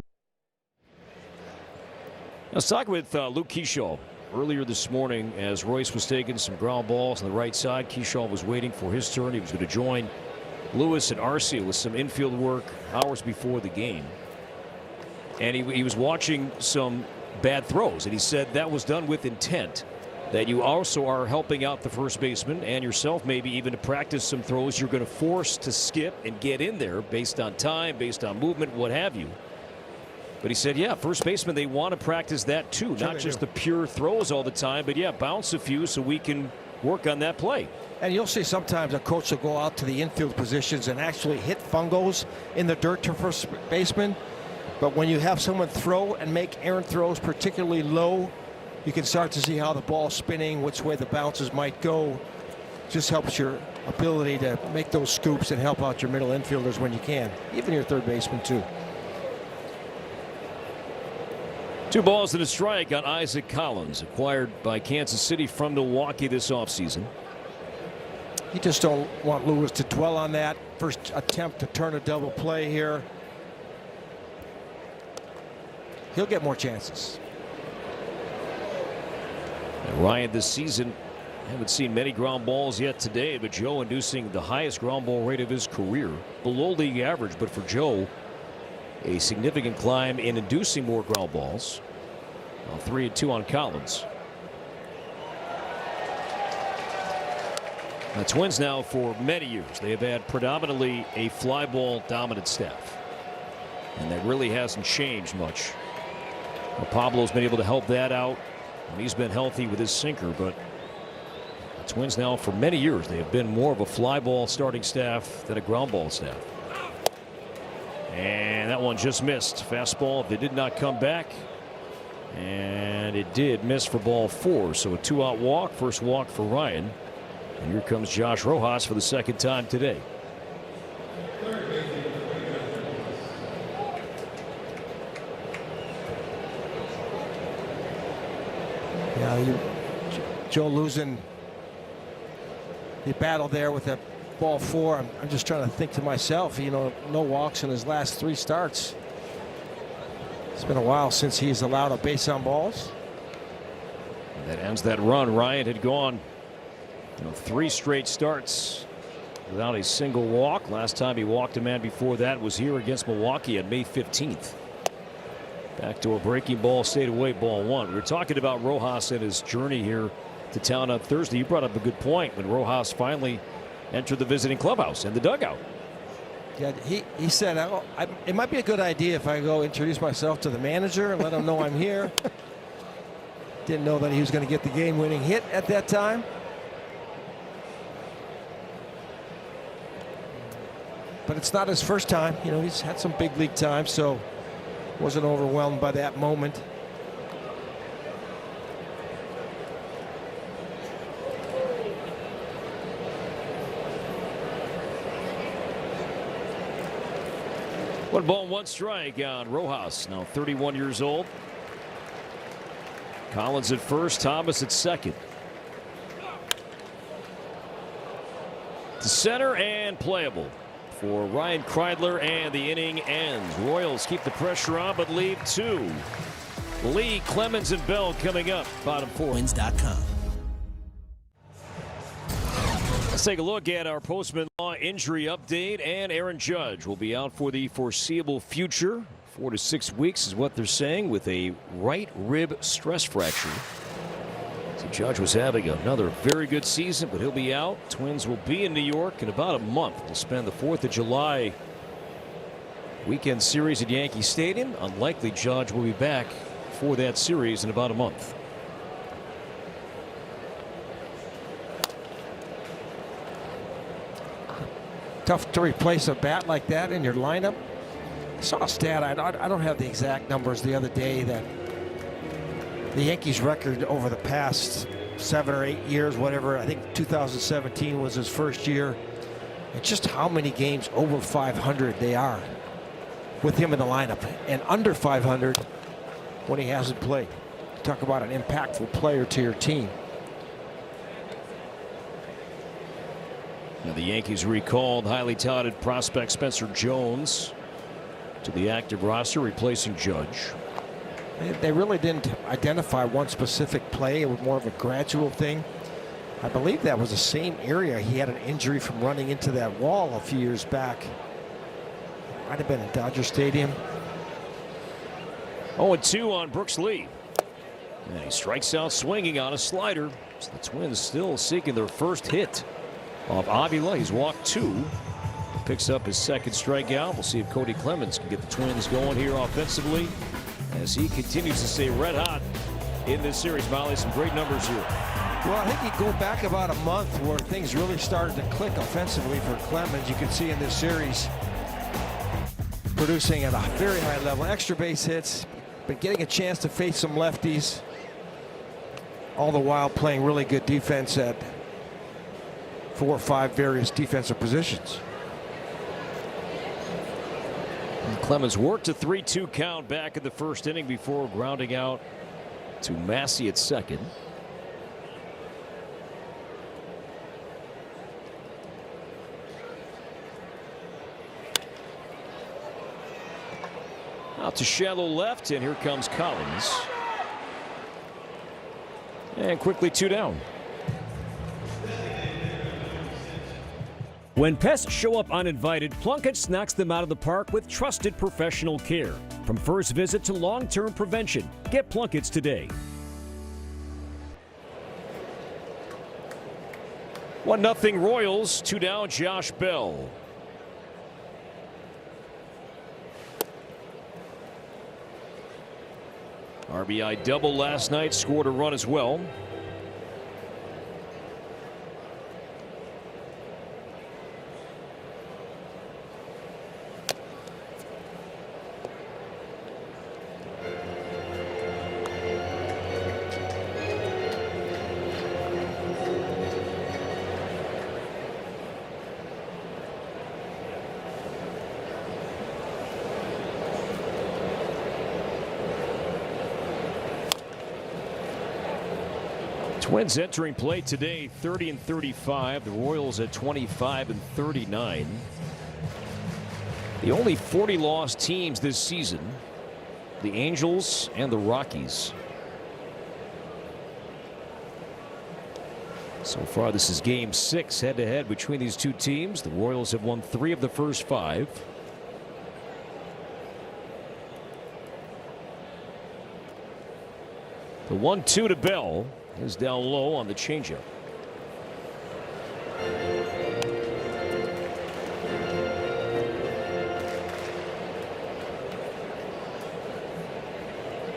Let's talk with Luke Kershaw earlier this morning as Royce was taking some ground balls on the right side. Kershaw was waiting for his turn. He was going to join Lewis and Arcia with some infield work hours before the game. And he was watching some bad throws, and he said that was done with intent. That you also are helping out the first baseman and yourself, maybe even to practice some throws you're going to force to skip and get in there based on time, based on movement, what have you. But he said, yeah, first baseman, they want to practice that too, not just the pure throws all the time, but yeah, bounce a few so we can work on that play. And you'll see sometimes a coach will go out to the infield positions and actually hit fungos in the dirt to first baseman. But when you have someone throw and make errant throws, particularly low, you can start to see how the ball's spinning, which way the bounces might go. Just helps your ability to make those scoops and help out your middle infielders when you can, even your third baseman too. 2 balls and a strike on Isaac Collins, acquired by Kansas City from Milwaukee this offseason. You just don't want Lewis to dwell on that. First attempt to turn a double play here. He'll get more chances. And Ryan this season haven't seen many ground balls yet today, but Joe inducing the highest ground ball rate of his career, below league average, but for Joe a significant climb in inducing more ground balls. 3-2 on Collins. The Twins now for many years they have had predominantly a fly ball dominant staff, and that really hasn't changed much. Pablo's been able to help that out when he's been healthy with his sinker. But the Twins now, for many years, they have been more of a fly ball starting staff than a ground ball staff. And that one just missed. Fastball that did not come back. And it did miss for ball 4. So a 2-out walk. First walk for Ryan. And here comes Josh Rojas for the second time today. Yeah, Joe losing the battle there with that ball 4. I'm just trying to think to myself, you know, no walks in his last 3 starts. It's been a while since he's allowed a base on balls. That ends that run. Ryan had gone 3 straight starts without a single walk. Last time he walked a man before that was here against Milwaukee on May 15th. Back to a breaking ball, stayed away, ball 1. We were talking about Rojas and his journey here to town on Thursday. You brought up a good point when Rojas finally entered the visiting clubhouse and the dugout. Yeah, he said, it might be a good idea if I go introduce myself to the manager and let him know I'm here. Didn't know that he was going to get the game-winning hit at that time. But it's not his first time. You know, he's had some big league time, so wasn't overwhelmed by that moment. One ball, 1 strike on Rojas, now 31 years old. Collins at first, Thomas at second. To center and playable for Ryan Kreidler, and the inning ends. Royals keep the pressure on but leave 2. Lee, Clemens, and Bell coming up. Bottom 4. Twins.com. Let's take a look at our Postman Law injury update, and Aaron Judge will be out for the foreseeable future. 4 to 6 weeks is what they're saying, with a right rib stress fracture. So Judge was having another very good season, but he'll be out. Twins will be in New York in about a month. They'll spend the 4th of July weekend series at Yankee Stadium. Unlikely Judge will be back for that series in about a month. Tough to replace a bat like that in your lineup. I saw a stat, I don't have the exact numbers, the other day, that the Yankees record over the past 7 or 8 years, whatever, I think 2017 was his first year, and just how many games over 500 they are with him in the lineup, and under 500 when he hasn't played. Talk about an impactful player to your team. Now the Yankees recalled highly touted prospect Spencer Jones to the active roster, replacing Judge. They really didn't identify one specific play. It was more of a gradual thing. I believe that was the same area he had an injury from running into that wall a few years back. Might have been in Dodger Stadium. 0-2 on Brooks Lee. And he strikes out swinging on a slider. So the Twins still seeking their first hit off Avila. He's walked 2. Picks up his 2nd strikeout. We'll see if Cody Clemens can get the Twins going here offensively as he continues to stay red hot in this series. Molly, some great numbers here. Well, I think you go back about a month where things really started to click offensively for Clemens. You can see in this series producing at a very high level. Extra base hits, but getting a chance to face some lefties, all the while playing really good defense at 4 or 5 various defensive positions. Clemens worked a 3-2 count back in the first inning before grounding out to Massey at second. Out to shallow left, and here comes Collins. And quickly 2 down. When pests show up uninvited, Plunkett's knocks them out of the park with trusted professional care. From first visit to long-term prevention, get Plunkett's today. 1-0 Royals, 2 down, Josh Bell. RBI double last night, scored a run as well. Twins entering play today 30-35. The Royals at 25-39. The only 40 loss teams this season, the Angels and the Rockies. So far this is game 6 head-to-head between these two teams. The Royals have won 3 of the first 5. The 1-2 to Bell is down low on the changeup.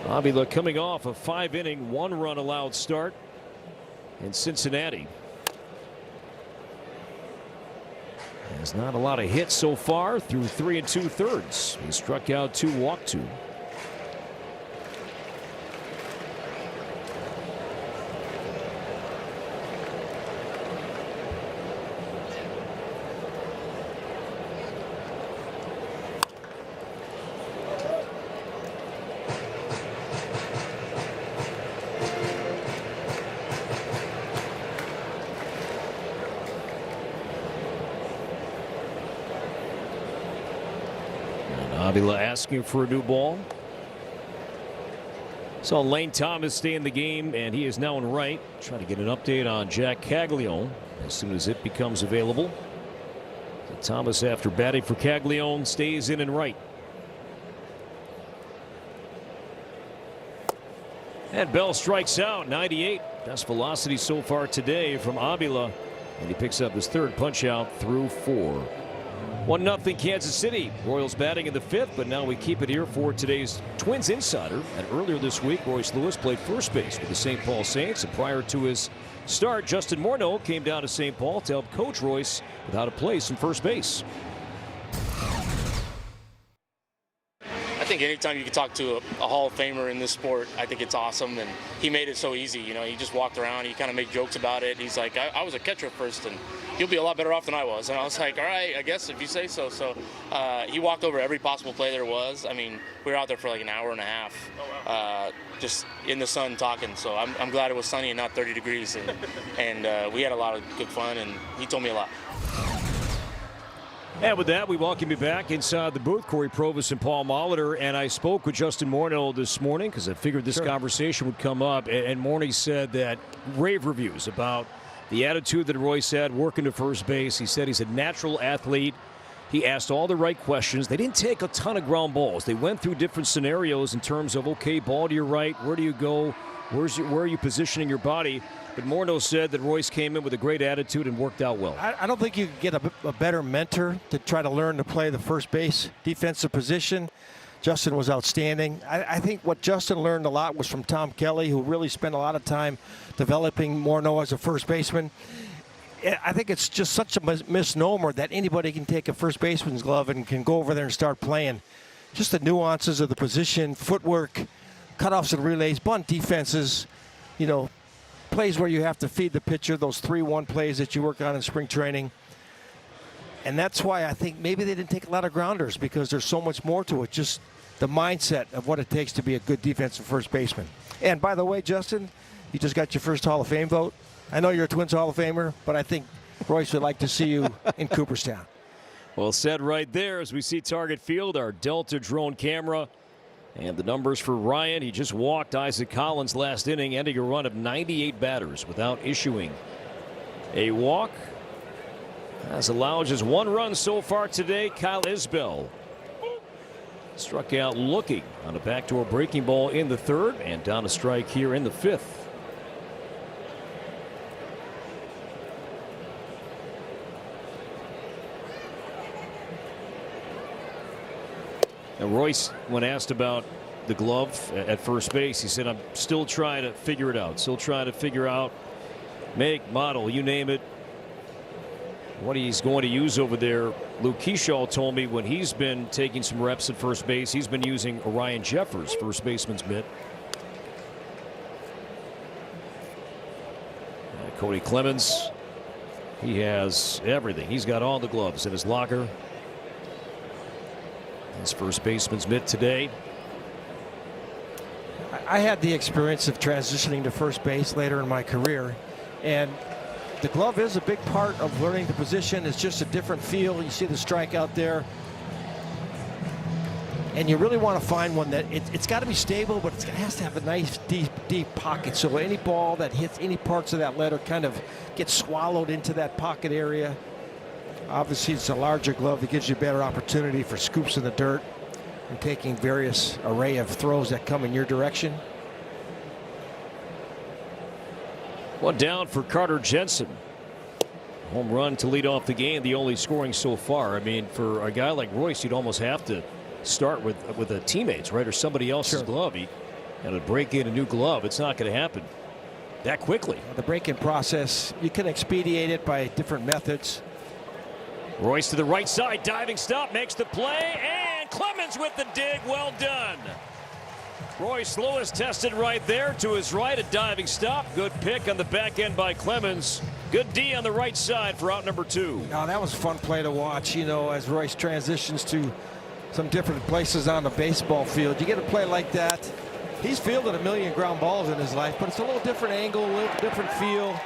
Avila coming off a 5-inning 1-run allowed start in Cincinnati. There's not a lot of hits so far through 3 2/3. He struck out 2, walked 2. Avila asking for a new ball. Saw Lane Thomas stay in the game, and he is now in right. Trying to get an update on Jack Caglione as soon as it becomes available. So Thomas, after batting for Caglione, stays in and right. And Bell strikes out. 98. Best velocity so far today from Avila. And he picks up his 3rd punch out through 4. 1-0 Kansas City. Royals batting in the 5th, but now we keep it here for today's Twins Insider. And earlier this week, Royce Lewis played first base with the St. Paul Saints. And prior to his start, Justin Morneau came down to St. Paul to help coach Royce with how to place in first base. I think anytime you can talk to a Hall of Famer in this sport, I think it's awesome. And he made it so easy. You know, he just walked around. He kind of made jokes about it. He's like, I was a catcher at first, and you'll be a lot better off than I was. And I was like, all right, I guess if you say so. So he walked over every possible play there was. I mean, we were out there for like an hour and a half, just in the sun talking. So I'm glad it was sunny and not 30 degrees. And we had a lot of good fun, and he told me a lot. And with that, we welcome you back inside the booth. Corey Provis and Paul Molitor. And I spoke with Justin Morneau this morning because I figured this conversation would come up. And Morney said that rave reviews about the attitude that Royce had working to first base. He said he's a natural athlete. He asked all the right questions. They didn't take a ton of ground balls. They went through different scenarios in terms of, okay, ball to your right, where do you go? Where are you positioning your body? But Morneau said that Royce came in with a great attitude and worked out well. I don't think you could get a better mentor to try to learn to play the first base defensive position. Justin was outstanding. I think what Justin learned a lot was from Tom Kelly, who really spent a lot of time developing Morneau as a first baseman. I think it's just such a misnomer that anybody can take a first baseman's glove and can go over there and start playing. Just the nuances of the position, footwork, cutoffs and relays, bunt defenses, you know, plays where you have to feed the pitcher, those 3-1 plays that you work on in spring training. And that's why I think maybe they didn't take a lot of grounders, because there's so much more to it, just the mindset of what it takes to be a good defensive first baseman. And by the way, Justin, you just got your first Hall of Fame vote. I know you're a Twins Hall of Famer, but I think Royce would like to see you in Cooperstown. Well said right there as we see Target Field, our Delta drone camera. And the numbers for Ryan, he just walked Isaac Collins last inning, ending a run of 98 batters without issuing a walk. Has allowed just 1 run so far today. Kyle Isbell struck out looking on a backdoor breaking ball in the 3rd, and down a strike here in the 5th. And Royce, when asked about the glove at first base. He said, I'm still trying to figure it out. Still trying to figure out make, model, you name it, what he's going to use over there. Luke Keyshaw told me when he's been taking some reps at first base, he's been using Orion Jeffers' first baseman's mitt. Cody Clemens, he has everything. He's got all the gloves in his locker. His first baseman's mitt today. I had the experience of transitioning to first base later in my career, and the glove is a big part of learning the position. It's just a different feel. You see the strikeout there, and you really want to find one that it's got to be stable, but it has to have a nice deep pocket, so any ball that hits any parts of that letter kind of gets swallowed into that pocket area. Obviously, it's a larger glove that gives you a better opportunity for scoops in the dirt and taking various array of throws that come in your direction. One down for Carter Jensen. Home run to lead off the game, the only scoring so far. I mean, for a guy like Royce, you'd almost have to start with the teammates, right, or somebody else's glove. He had to break in a new glove. It's not going to happen that quickly. The break-in process, you can expedite it by different methods. Royce to the right side, diving stop, makes the play, and Clemens with the dig. Well done. Royce Lewis tested right there to his right, a diving stop. Good pick on the back end by Clemens. Good D on the right side for out number 2. Now that was a fun play to watch, you know, as Royce transitions to some different places on the baseball field. You get a play like that. He's fielded a million ground balls in his life, but it's a little different angle, a little different feel.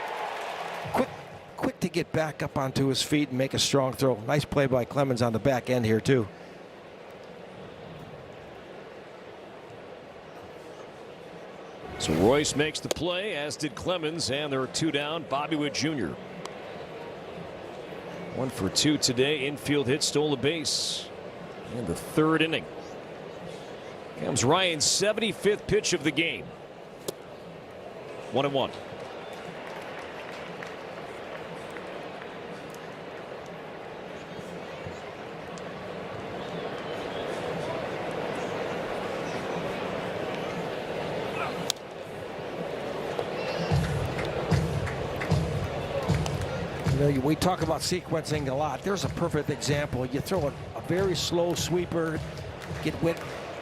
Quick to get back up onto his feet and make a strong throw. Nice play by Clemens on the back end here too. So Royce makes the play, as did Clemens, and there are 2 down. Bobby Witt Jr. 1 for 2 today. Infield hit, stole a base in the 3rd inning. Comes Ryan's 75th pitch of the game. 1-1. We talk about sequencing a lot. There's a perfect example. You throw a very slow sweeper, get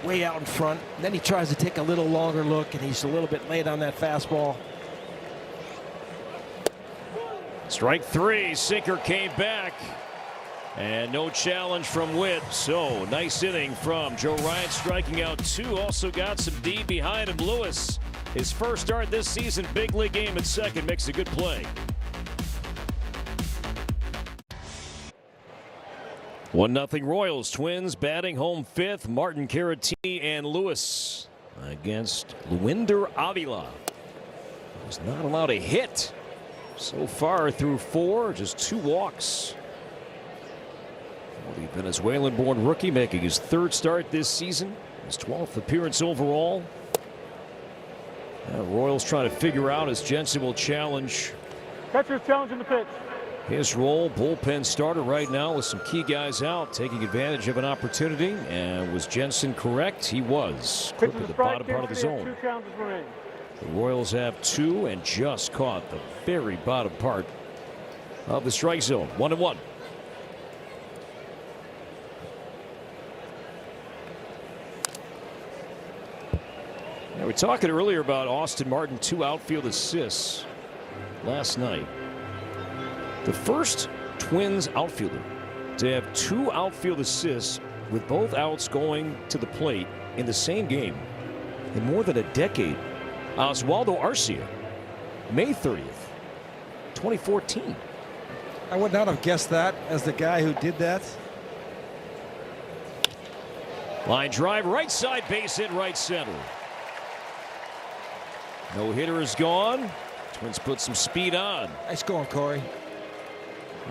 way out in front, and then he tries to take a little longer look, and he's a little bit late on that fastball. Strike 3, sinker came back, and no challenge from Witt. So nice inning from Joe Ryan, striking out 2. Also got some D behind him. Lewis, his first start this season, big league game at second, makes a good play. 1-0 Royals. Twins batting home 5th. Martin Caratini and Lewis against Luinder Avila. He's not allowed a hit so far through 4, just 2 walks. The Venezuelan-born rookie making his 3rd start this season, his 12th appearance overall. Royals trying to figure out as Jensen will challenge. Catcher's challenging the pitch. His role, bullpen starter right now with some key guys out, taking advantage of an opportunity. And was Jensen correct? He was. Clip at the bottom part of the zone. The Royals have 2 and just caught the very bottom part of the strike zone. 1-1. Now, we were talking earlier about Austin Martin, 2 outfield assists last night. The first Twins outfielder to have 2 outfield assists with both outs going to the plate in the same game in more than a decade. Oswaldo Arcia, May 30th, 2014. I would not have guessed that as the guy who did that. Line drive, right side, base hit, right center. No hitter is gone. Twins put some speed on. Nice going, Corey.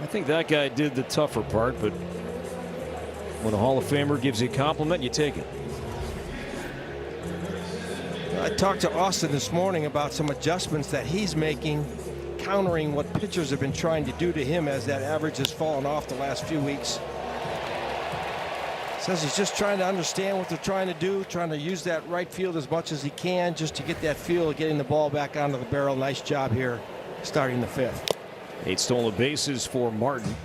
I think that guy did the tougher part, but when a Hall of Famer gives you a compliment, you take it. I talked to Austin this morning about some adjustments that he's making, countering what pitchers have been trying to do to him as that average has fallen off the last few weeks. Says he's just trying to understand what they're trying to do, trying to use that right field as much as he can just to get that feel of getting the ball back onto the barrel. Nice job here starting the 5th. 8 stolen bases for Martin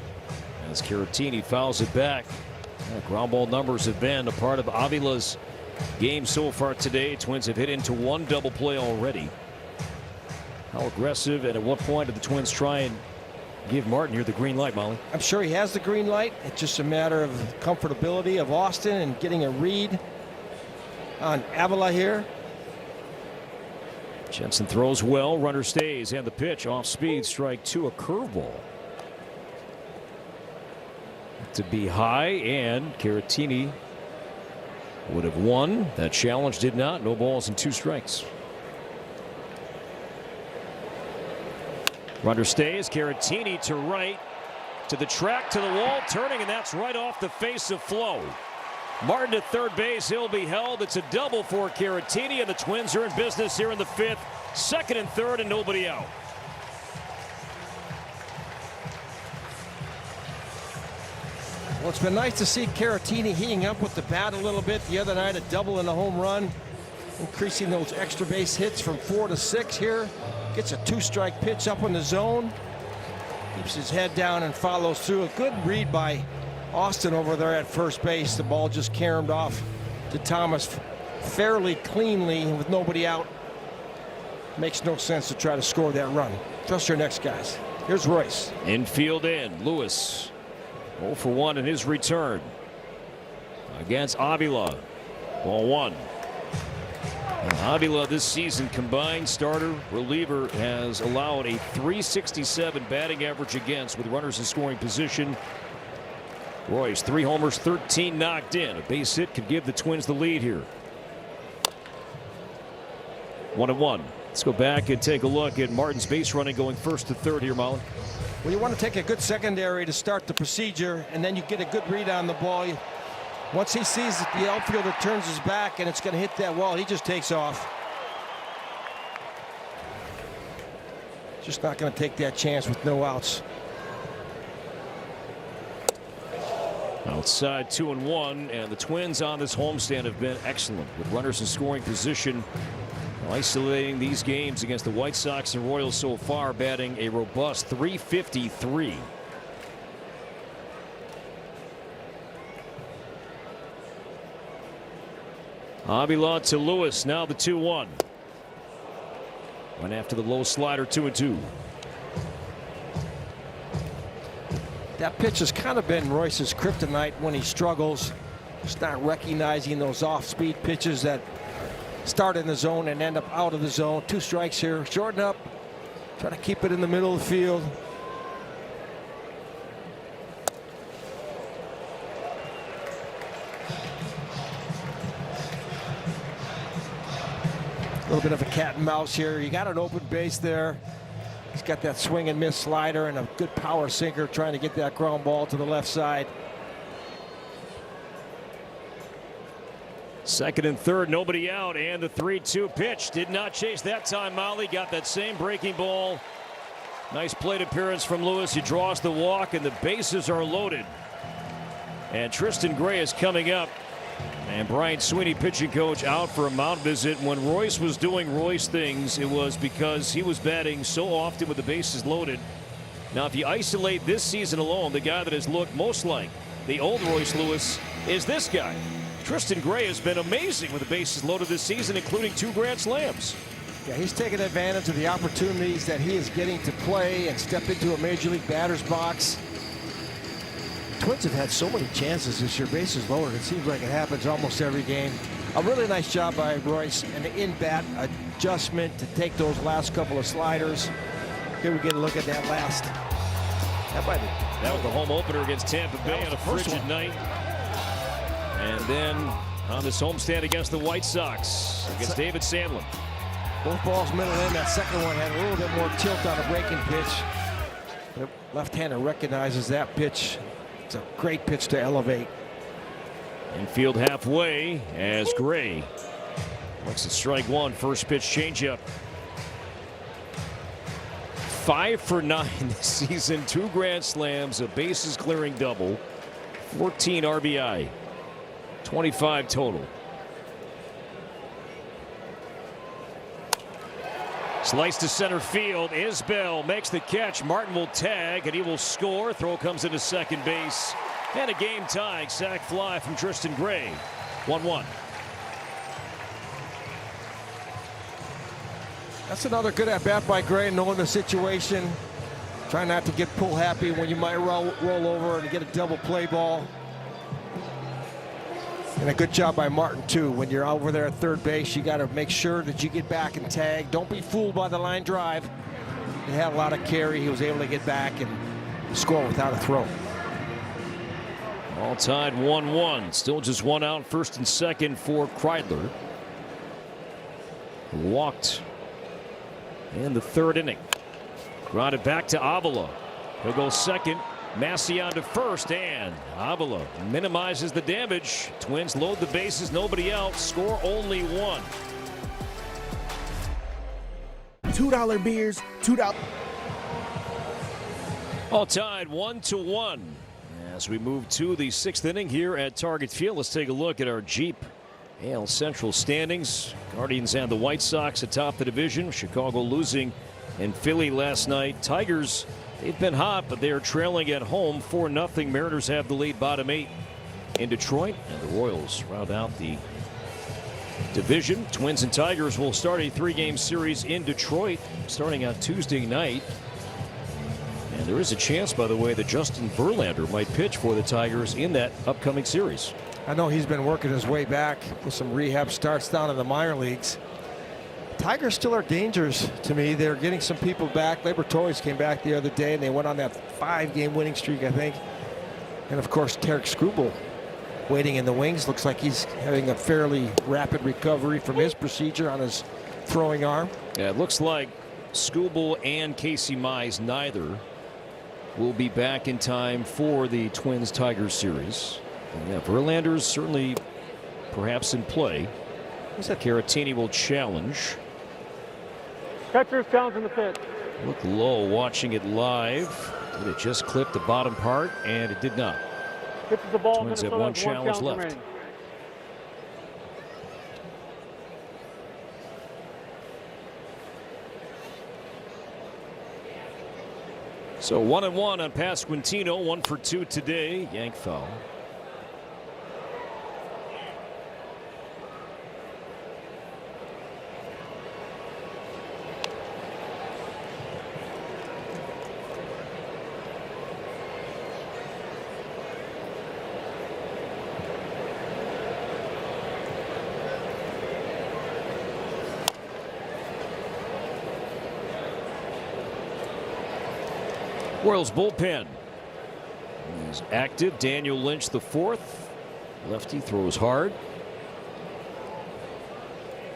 as Caratini fouls it back. Ground ball numbers have been a part of Avila's game so far today. Twins have hit into 1 double play already. How aggressive and at what point did the Twins try and give Martin here the green light, Molly? I'm sure he has the green light. It's just a matter of comfortability of Austin and getting a read on Avila here. Jensen throws well, runner stays, and the pitch off speed, strike 2, a curveball. To be high, and Caratini would have won. That challenge did not. No balls and 2 strikes. Runner stays. Caratini to right, to the track, to the wall, turning, and that's right off the face of Flo. Martin at third base. He'll be held. It's a double for Caratini, and the Twins are in business here in the 5th. 2nd and 3rd, and nobody out. Well, it's been nice to see Caratini heating up with the bat a little bit. The other night, a double and a home run, increasing those extra base hits from 4 to 6 here. Gets a 2-strike pitch up in the zone. Keeps his head down and follows through. A good read by Austin over there at first base. The ball just caromed off to Thomas fairly cleanly with nobody out. Makes no sense to try to score that run. Trust your next guys. Here's Royce. Infield in. Lewis 0 for 1 in his return against Avila. Ball 1. Avila this season, combined starter reliever, has allowed a .367 batting average against with runners in scoring position. Royce 3 homers, 13 knocked in. A base hit could give the Twins the lead here. 1-1. Let's go back and take a look at Martin's base running going 1st to 3rd here, Molly. Well, you want to take a good secondary to start the procedure, and then you get a good read on the ball. Once he sees that the outfielder turns his back and it's going to hit that wall, he just takes off. Just not going to take that chance with no outs. Outside 2-1, and the Twins on this homestand have been excellent with runners in scoring position, isolating these games against the White Sox and Royals so far, batting a robust .353. Avila to Lewis, now the 2-1. Went after the low slider, 2-2. That pitch has kind of been Royce's kryptonite when he struggles. Just not recognizing those off-speed pitches that start in the zone and end up out of the zone. 2 strikes here. Shorten up. Try to keep it in the middle of the field. A little bit of a cat and mouse here. You got an open base there. He's got that swing and miss slider and a good power sinker trying to get that ground ball to the left side. 2nd and 3rd, nobody out, and the 3-2 pitch. Did not chase that time. Molly got that same breaking ball. Nice plate appearance from Lewis. He draws the walk, and the bases are loaded. And Tristan Gray is coming up. And Brian Sweeney, pitching coach, out for a mound visit. When Royce was doing Royce things, it was because he was batting so often with the bases loaded. Now, if you isolate this season alone, the guy that has looked most like the old Royce Lewis is this guy. Tristan Gray has been amazing with the bases loaded this season, including 2 grand slams. Yeah, he's taking advantage of the opportunities that he is getting to play and step into a major league batter's box. Twins have had so many chances this year, bases loaded. It seems like it happens almost every game. A really nice job by Royce and the in-bat adjustment to take those last couple of sliders. Here we get a look at that last. That was the home opener against Tampa Bay on a frigid night. And then on this homestand against the White Sox against David Sandlin. Both balls middle in. That second one had a little bit more tilt on a breaking pitch. The left-hander recognizes that pitch. It's a great pitch to elevate. Infield halfway as Gray looks at strike 1. First pitch changeup. 5 for 9 this season. 2 grand slams, a bases clearing double, 14 RBI. 25 total. Slice to center field. Isbell makes the catch. Martin will tag, and he will score. Throw comes into second base. And a game-tying sac fly from Tristan Gray. 1-1. That's another good at-bat by Gray, knowing the situation. Try not to get pull happy when you might roll over and get a double play ball. And a good job by Martin, too. When you're over there at third base, you got to make sure that you get back and tag. Don't be fooled by the line drive. He had a lot of carry. He was able to get back and score without a throw. All tied 1-1. Still just one out, first and second for Kreidler, who walked in the third inning. Grounded back to Avila. He'll go second. Massey on to first, and Avila minimizes the damage. Twins load the bases, nobody out. Score only one. $2 beers, $2. All tied 1-1. As we move to the sixth inning here at Target Field, let's take a look at our Jeep AL Central standings. Guardians and the White Sox atop the division. Chicago losing in Philly last night. Tigers, they've been hot, but they are trailing at home 4-0. Mariners have the lead, bottom 8 in Detroit, and the Royals round out the division. Twins and Tigers will start a 3-game series in Detroit starting on Tuesday night. And there is a chance, by the way, that Justin Verlander might pitch for the Tigers in that upcoming series. I know he's been working his way back with some rehab starts down in the minor leagues. Tigers still are dangerous to me. They're getting some people back. Liberatores came back the other day, and they went on that 5-game winning streak, I think. And, of course, Tarek Skubal waiting in the wings. Looks like he's having a fairly rapid recovery from his procedure on his throwing arm. Yeah, it looks like Skubal and Casey Mize, neither, will be back in time for the Twins-Tigers series. And yeah, Verlander's certainly perhaps in play. Caratini will challenge. Catcher's challenge in the pitch. Look low watching it live. Did it just clip the bottom part? And it did not. Pitches the ball. Twins have one challenge left. Remaining. So 1-1 on Pasquantino, 1 for 2 today. Yank foul. Royals bullpen is active. Daniel Lynch the fourth. Lefty throws hard.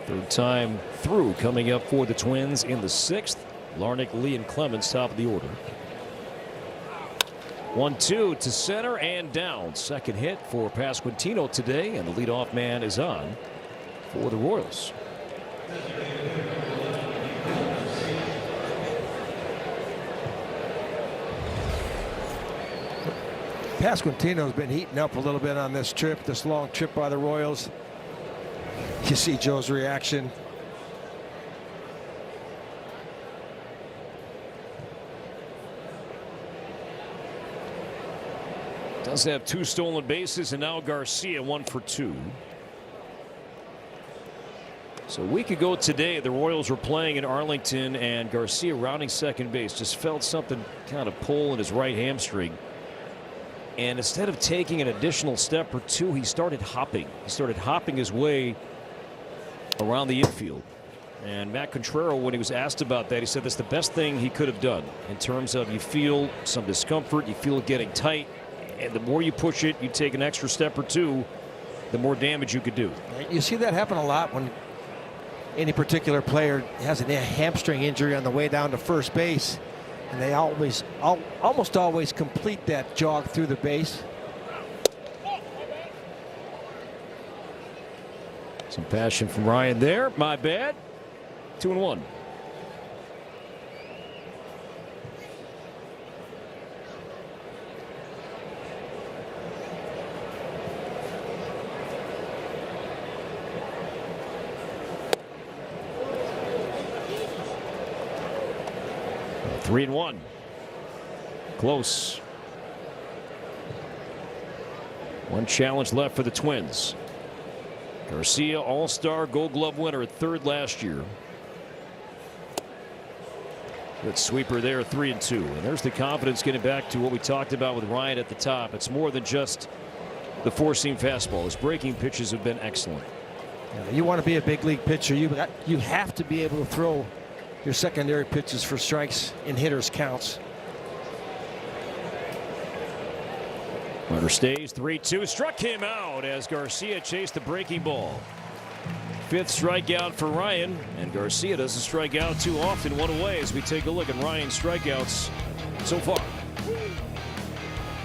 Third time through coming up for the Twins in the sixth. Larnach, Lee, and Clemens top of the order. 1-2 to center and down. Second hit for Pasquantino today, and the leadoff man is on for the Royals. Pasquantino's been heating up a little bit on this trip, this long trip by the Royals. You see Joe's reaction. Does have 2 stolen bases, and now Garcia 1 for 2. So a week ago today, the Royals were playing in Arlington, and Garcia rounding second base just felt something kind of pull in his right hamstring. And instead of taking an additional step or two, he started hopping. He started hopping his way around the infield. And Matt Contrero, when he was asked about that, he said that's the best thing he could have done in terms of you feel some discomfort, you feel it getting tight, and the more you push it, you take an extra step or two, the more damage you could do. You see that happen a lot when any particular player has a hamstring injury on the way down to first base. And they almost always complete that jog through the base. Some passion from Ryan there. My bad. 2-1. 3-1. Close. One challenge left for the Twins. Garcia, All-Star Gold Glove winner at third last year. Good sweeper there, 3-2. And there's the confidence getting back to what we talked about with Ryan at the top. It's more than just the four-seam fastball. His breaking pitches have been excellent. You want to be a big league pitcher, you have to be able to throw your secondary pitches for strikes and hitters counts. Runner stays, 3-2. Struck him out as Garcia chased the breaking ball. Fifth strikeout for Ryan, and Garcia doesn't strike out too often. One away as we take a look at Ryan's strikeouts so far.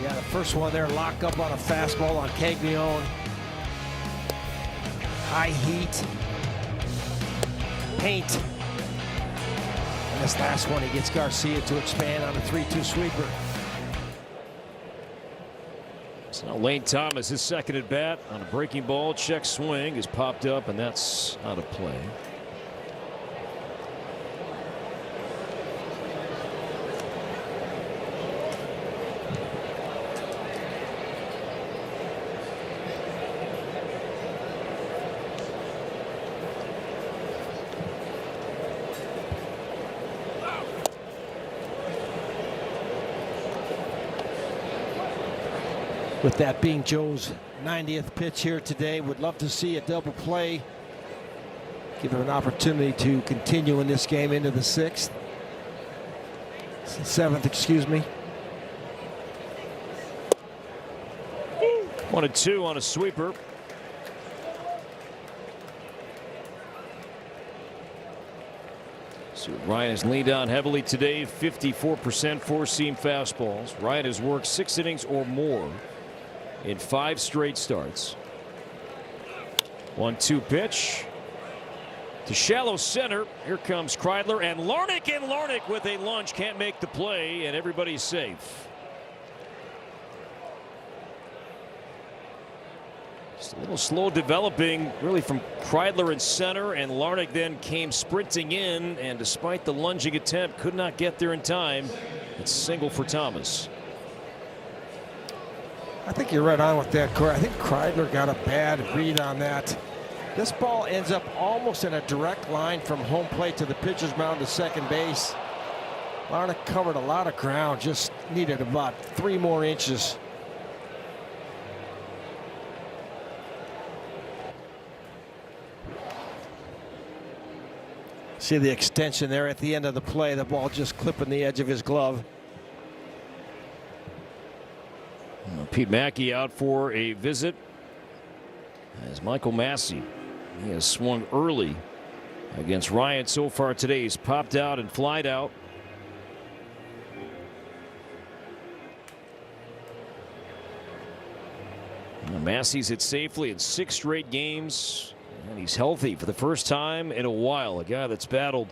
Yeah, the first one there, lock up on a fastball on Caglione. High heat. Paint. And this last one, he gets Garcia to expand on a 3-2 sweeper. So now Lane Thomas, his second at bat on a breaking ball. Check swing is popped up, and that's out of play. With that being Joe's 90th pitch here today, would love to see a double play. Give him an opportunity to continue in this game into the seventh, excuse me. 1-2 on a sweeper. So Ryan has leaned on heavily today. 54% four-seam fastballs. Ryan has worked 6 innings or more in 5 straight starts. 1-2 pitch to shallow center. Here comes Kreidler and Larnach with a lunge can't make the play, and everybody's safe. Just a little slow developing really from Kreidler in center, and Larnach then came sprinting in, and despite the lunging attempt could not get there in time. It's single for Thomas. I think you're right on with that, Corey. I think Kreidler got a bad read on that. This ball ends up almost in a direct line from home plate to the pitcher's mound to second base. Larnach covered a lot of ground, just needed about 3 more inches. See the extension there at the end of the play, the ball just clipping the edge of his glove. Pete Mackey out for a visit as Michael Massey. He has swung early against Ryan so far today. He's popped out and flied out. Massey's hit safely in 6 straight games, and he's healthy for the first time in a while. A guy that's battled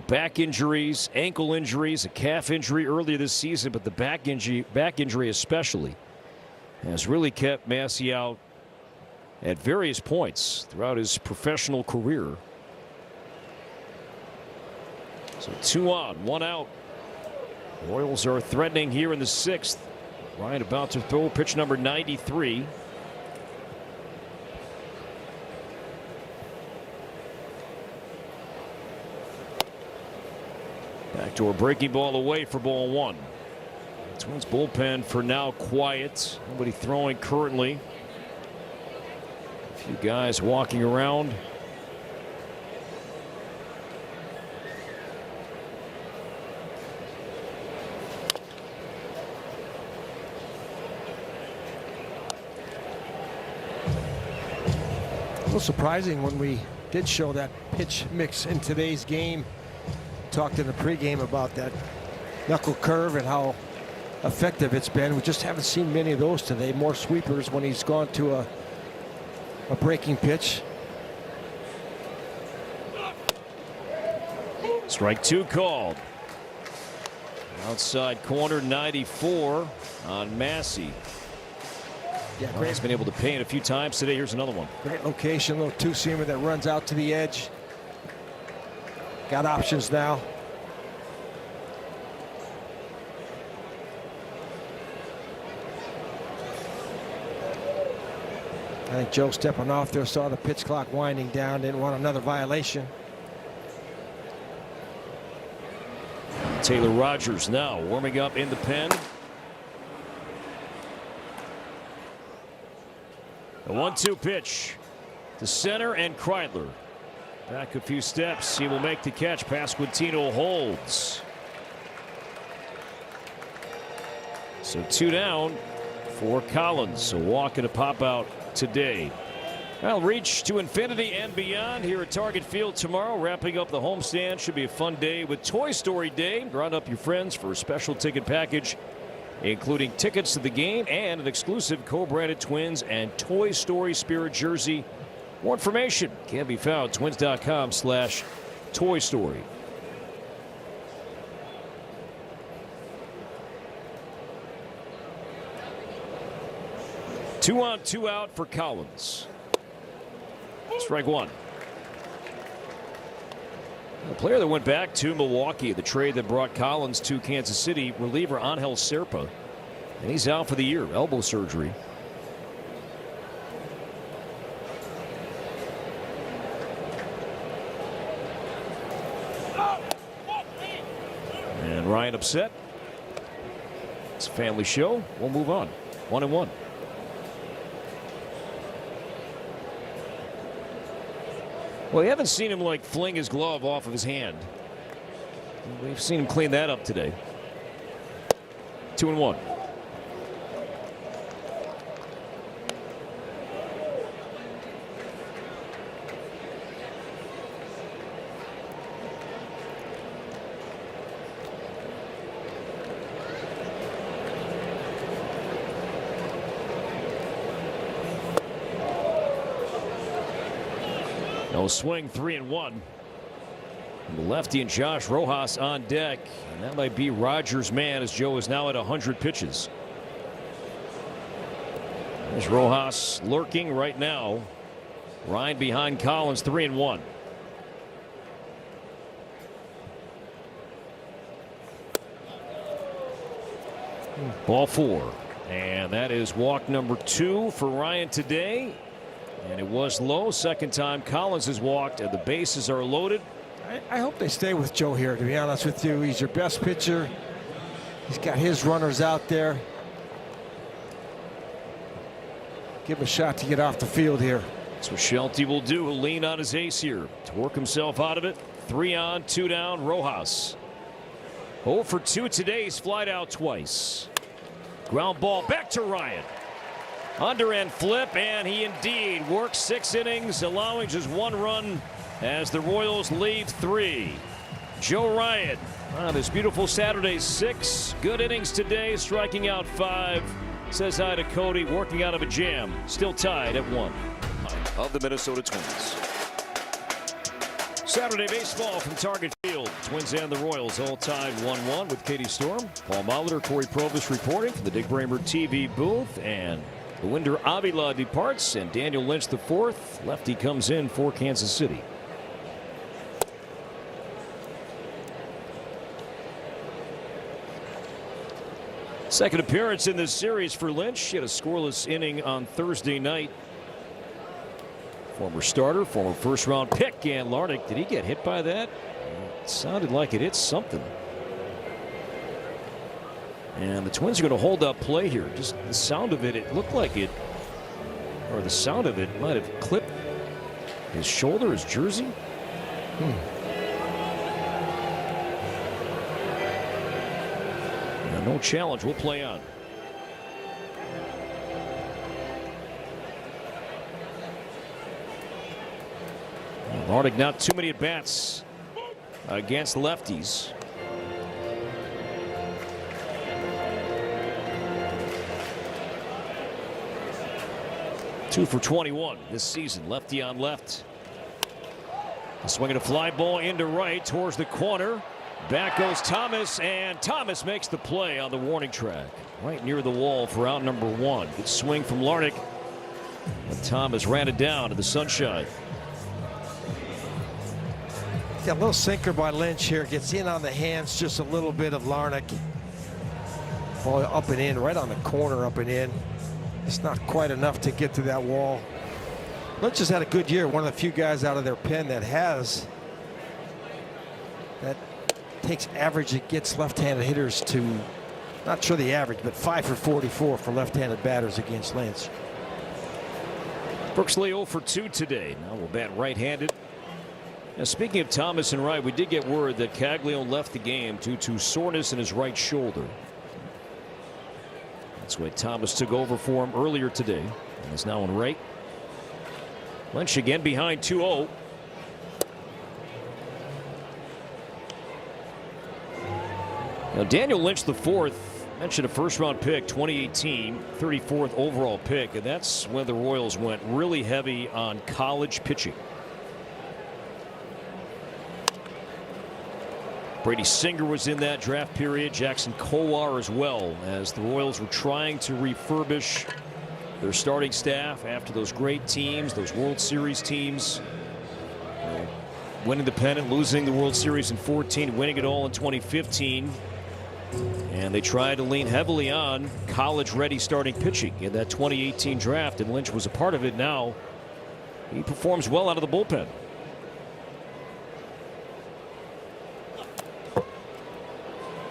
back injuries, ankle injuries, a calf injury earlier this season, but the back injury especially has really kept Massey out at various points throughout his professional career. So 2 on, 1 out. Royals are threatening here in the 6th. Ryan about to throw pitch number 93. Backdoor breaking ball away for ball 1. Twins bullpen for now quiet. Nobody throwing currently. A few guys walking around. A little surprising when we did show that pitch mix in today's game. Talked in the pregame about that knuckle curve and how effective it's been. We just haven't seen many of those today. More sweepers when he's gone to a breaking pitch. Strike 2 called. Outside corner, 94 on Massey. Yeah, great. He's been able to paint a few times today. Here's another one. Great location, little 2-seamer that runs out to the edge. Got options now. think Joe stepping off there, saw the pitch clock winding down, didn't want another violation. Taylor Rogers now warming up in the pen. The 1-2 pitch to center, and Kreidler back a few steps. He will make the catch. Pasquantino holds. So 2 down for Collins. A walk and a pop out today. I'll reach to infinity and beyond here at Target Field tomorrow. Wrapping up the homestand. Should be a fun day with Toy Story Day. Round up your friends for a special ticket package, including tickets to the game and an exclusive co-branded Twins and Toy Story Spirit jersey. More information can be found twins.com/Toy Story. Two on, two out for Collins. Strike one. The player that went back to Milwaukee, the trade that brought Collins to Kansas City, reliever Angel Serpa. And he's out for the year, elbow surgery. And Ryan upset. It's a family show. We'll move on. 1-1. Well, you haven't seen him like fling his glove off of his hand. We've seen him clean that up today. 2-1. No swing, 3-1. And the lefty and Josh Rojas on deck. And that might be Rogers' man, as Joe is now at 100 pitches. There's Rojas lurking right now. Ryan behind Collins, 3-1. Ball 4. And that is walk number 2 for Ryan today. And it was low. Second time Collins has walked, and the bases are loaded. I hope they stay with Joe here, to be honest with you. He's your best pitcher. He's got his runners out there. Give him a shot to get off the field here. That's what Shelty will do. He'll lean on his ace here to work himself out of it. 3 on, 2 down, Rojas. 0 for 2 today. He's flied out twice. Ground ball back to Ryan. Underhand flip, and he indeed works 6 innings, allowing just 1 run as the Royals lead 3. Joe Ryan on this beautiful Saturday, 6 good innings today, striking out 5. Says hi to Cody, working out of a jam, still tied at 1. Of the Minnesota Twins. Saturday baseball from Target Field. Twins and the Royals all tied 1-1 with Katie Storm, Paul Molitor, Corey Provis reporting from the Dick Bramer TV booth, and Winder Avila departs, and Daniel Lynch the 4th. Lefty comes in for Kansas City. Second appearance in this series for Lynch. He had a scoreless inning on Thursday night. Former starter, former first-round pick, and Larnach, did he get hit by that? It sounded like it hit something. And the Twins are going to hold up play here. Just the sound of it, it looked like it, or the sound of it might have clipped his shoulder, his jersey. Now, no challenge. We'll play on. Larnach not too many at-bats against lefties. Two for 21 this season. Lefty on left. Swinging a fly ball into right towards the corner. Back goes Thomas, and Thomas makes the play on the warning track. Right near the wall for out number 1. Good swing from Larnach. And Thomas ran it down to the sunshine. Yeah, a little sinker by Lynch here. Gets in on the hands just a little bit of Larnach. Ball up and in, right on the corner, up and in. It's not quite enough to get to that wall. Lynch has had a good year. One of the few guys out of their pen that takes average. It gets left-handed hitters to, not sure the average, but 5 for 44 for left-handed batters against Lynch. Brooks Lee 0 for 2 today. Now we'll bat right-handed. Now, speaking of Thomas and Wright, we did get word that Caglione left the game due to soreness in his right shoulder. That's why Thomas took over for him earlier today and is now on right. Lynch again behind 2-0. Now Daniel Lynch the fourth, mentioned a first-round pick, 2018, 34th overall pick, and that's when the Royals went really heavy on college pitching. Brady Singer was in that draft period. Jackson Kowar as well, as the Royals were trying to refurbish their starting staff after those great teams, those World Series teams. Winning the pennant, losing the World Series in 14, winning it all in 2015. And they tried to lean heavily on college-ready starting pitching in that 2018 draft, and Lynch was a part of it. Now he performs well out of the bullpen.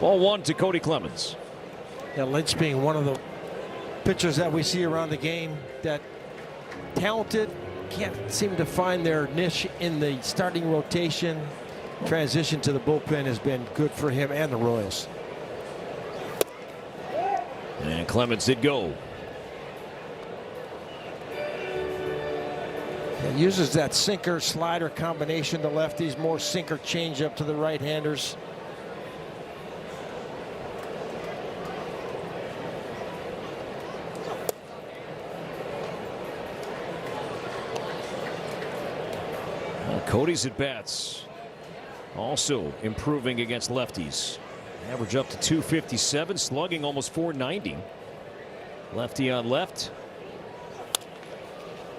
Ball 1 to Cody Clemens. Yeah, Lynch being one of the pitchers that we see around the game that talented, can't seem to find their niche in the starting rotation. Transition to the bullpen has been good for him and the Royals. And Clemens did go. He uses that sinker slider combination to lefties, more sinker changeup to the right-handers. Cody's at bats also improving against lefties. Average up to 257, slugging almost 490. Lefty on left.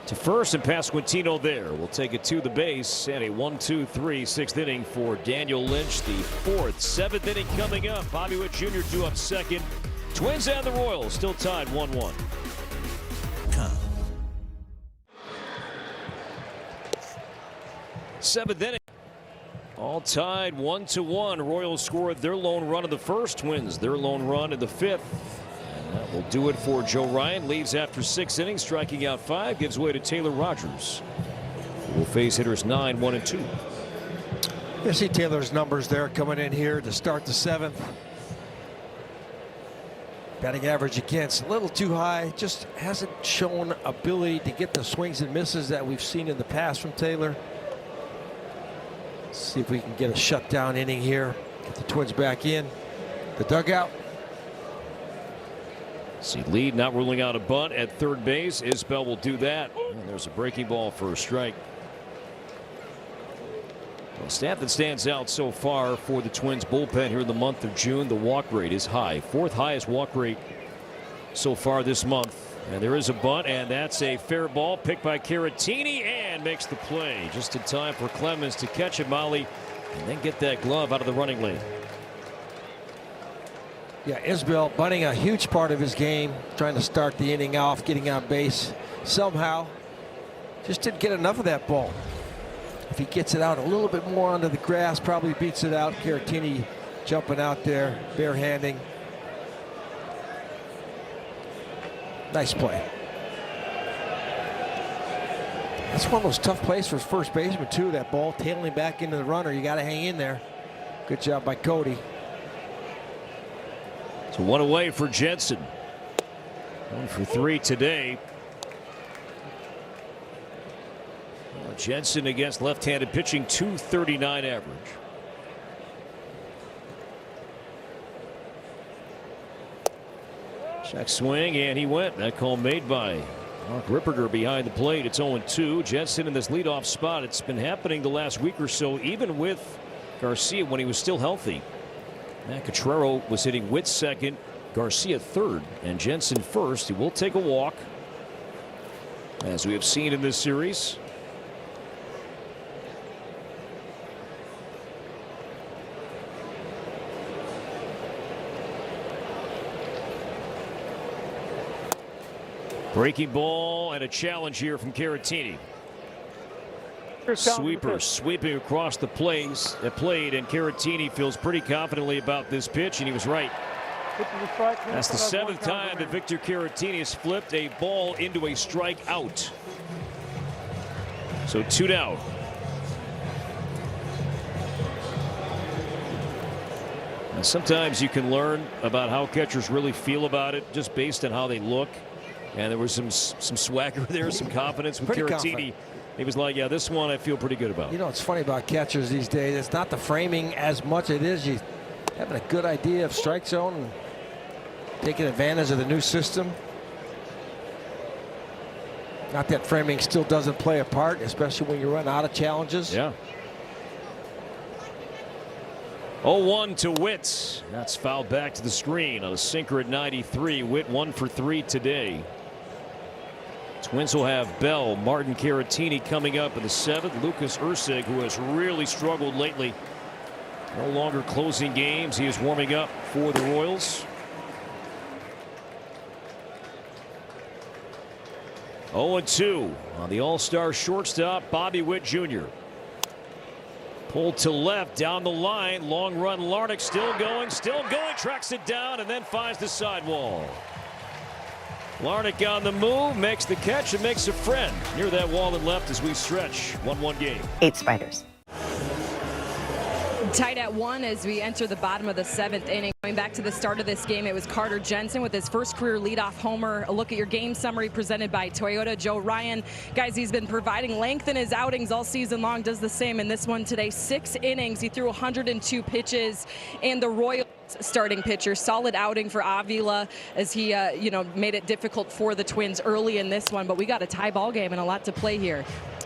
To first, and Pasquantino there will take it to the base, and a 1-2-3 6th inning for Daniel Lynch. The 4th, 7th inning coming up. Bobby Witt Jr. due up second. Twins and the Royals still tied 1-1. 7th inning. All tied 1-1. Royals scored their lone run of the first. Twins their lone run in the 5th. And that will do it for Joe Ryan. Leaves after 6 innings, striking out 5. Gives way to Taylor Rogers, who will face hitters 9, 1, and 2. You see Taylor's numbers there coming in here to start the 7th. Batting average against a little too high. Just hasn't shown ability to get the swings and misses that we've seen in the past from Taylor. See if we can get a shutdown inning here. Get the Twins back in the dugout. See lead not ruling out a bunt at third base. Isbell will do that. And there's a breaking ball for a strike. Well, stat that stands out so far for the Twins bullpen here in the month of June. The walk rate is high. 4th highest walk rate so far this month. And there is a bunt, and that's a fair ball picked by Caratini and makes the play just in time for Clemens to catch it, Molly, and then get that glove out of the running lane. Yeah, Isbell bunting a huge part of his game, trying to start the inning off, getting on base. Somehow just didn't get enough of that ball. If he gets it out a little bit more onto the grass, probably beats it out. Caratini jumping out there, barehanding. Nice play. That's one of those tough plays for first baseman too. That ball tailing back into the runner. You got to hang in there. Good job by Cody. So 1 away for Jensen. 1 for 3 today. Jensen against left-handed pitching, 239 average. Check swing, and he went. That call made by Mark Ripperger behind the plate. It's 0-2. Jensen in this leadoff spot. It's been happening the last week or so, even with Garcia when he was still healthy. Matt Cotrero was hitting Witt second, Garcia third, and Jensen first. He will take a walk, as we have seen in this series. Breaking ball and a challenge here from Caratini. Sweeper sweeping across the plate, and Caratini feels pretty confidently about this pitch, and he was right. That's the 7th time that Victor Caratini has flipped a ball into a strikeout. So 2 down. And sometimes you can learn about how catchers really feel about it just based on how they look. And there was some swagger there, some confidence with Caratini. Confident. He was like, yeah, this one I feel pretty good about. You know, it's funny about catchers these days. It's not the framing as much as it is you having a good idea of strike zone and taking advantage of the new system. Not that framing still doesn't play a part, especially when you run out of challenges. Yeah. 0-1 to Witt. That's fouled back to the screen on a sinker at 93. Witt 1 for 3 today. Twins will have Bell, Martin Caratini coming up in the 7th. Lucas Ursig, who has really struggled lately, no longer closing games. He is warming up for the Royals. 0-2 on the all-star shortstop, Bobby Witt Jr. Pulled to left down the line. Long run. Larnach still going, tracks it down, and then finds the sidewall. Larnach on the move, makes the catch, and makes a friend near that wall and left as we stretch. 1-1 game. 8 Spiders. Tied at 1 as we enter the bottom of the 7th inning. Going back to the start of this game, it was Carter Jensen with his first career leadoff homer. A look at your game summary presented by Toyota. Joe Ryan, guys, he's been providing length in his outings all season long. Does the same in this one today. 6 innings. He threw 102 pitches, and the Royals starting pitcher, solid outing for Avila as he made it difficult for the Twins early in this one. But we got a tie ball game and a lot to play here.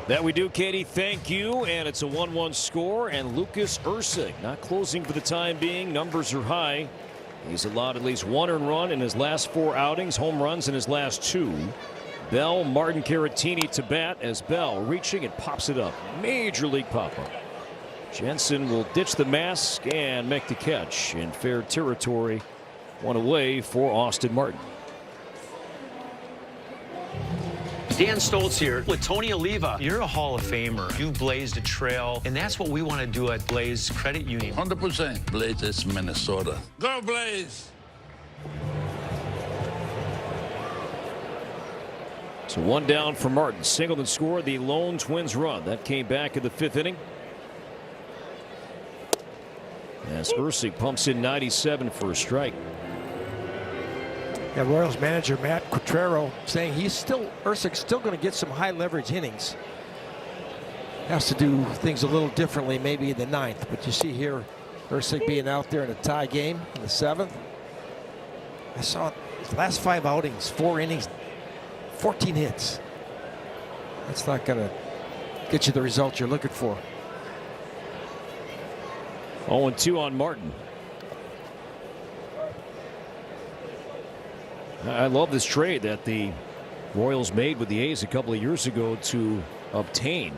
That we do, Katie. Thank you. And it's a 1-1 score. And Lucas Ursig not closing for the time being. Numbers are high. He's allowed at least 1 earned run in his last 4 outings. Home runs in his last 2. Bell, Martin Caratini to bat as Bell reaching and pops it up. Major league pop-up. Jensen will ditch the mask and make the catch in fair territory. 1 away for Austin Martin. Dan Stoltz here with Tony Oliva. You're a Hall of Famer. You blazed a trail, and that's what we want to do at Blaze Credit Union. 100%. Blaze is Minnesota. Go Blaze! So 1 down for Martin. Singleton scored the lone Twins run. That came back in the 5th inning. As Ursig pumps in 97 for a strike. Yeah, Royals manager Matt Quatrero saying Ursig's still going to get some high leverage innings. Has to do things a little differently maybe in the 9th, but you see here Ursig being out there in a tie game in the 7th. I saw his last 5 outings, 4 innings, 14 hits. That's not going to get you the result you're looking for. 0-2 on Martin. I love this trade that the Royals made with the A's a couple of years ago to obtain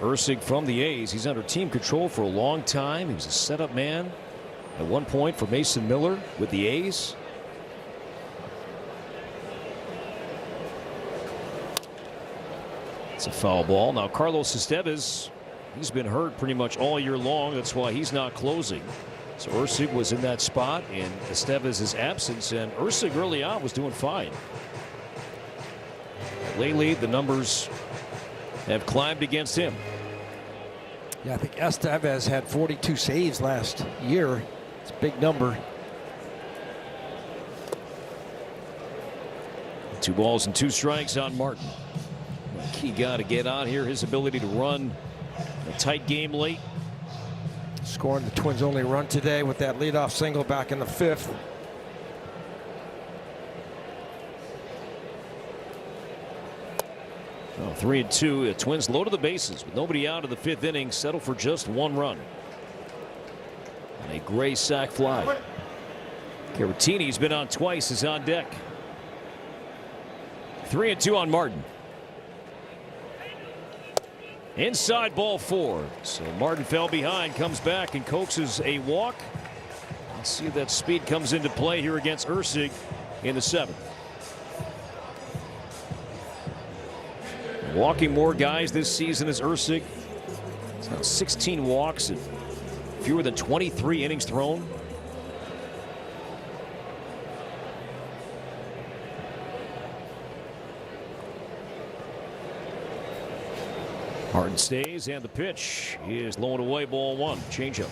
Ursig from the A's. He's under team control for a long time. He was a setup man at one point for Mason Miller with the A's. It's a foul ball. Now Carlos Estevez, he's been hurt pretty much all year long. That's why he's not closing. So Ursig was in that spot in Estevez's absence, and Ursig early on was doing fine. Lately, the numbers have climbed against him. Yeah, I think Estevez had 42 saves last year. It's a big number. 2 balls and 2 strikes on Martin. Key guy to get on here. His ability to run a tight game late. Scoring the Twins' only run today with that leadoff single back in the 5th. Oh, 3-2. The Twins loaded the bases with nobody out of the 5th inning. Settle for just 1 run. And a gray sac fly. Caratini's been on twice. Is on deck. 3-2 on Martin. Inside ball 4. So Martin fell behind, comes back and coaxes a walk. Let's see if that speed comes into play here against Ursig in the 7th. Walking more guys this season as Ursig. It's now 16 walks and fewer than 23 innings thrown. Martin stays, and the pitch is low and away, ball one. Changeup.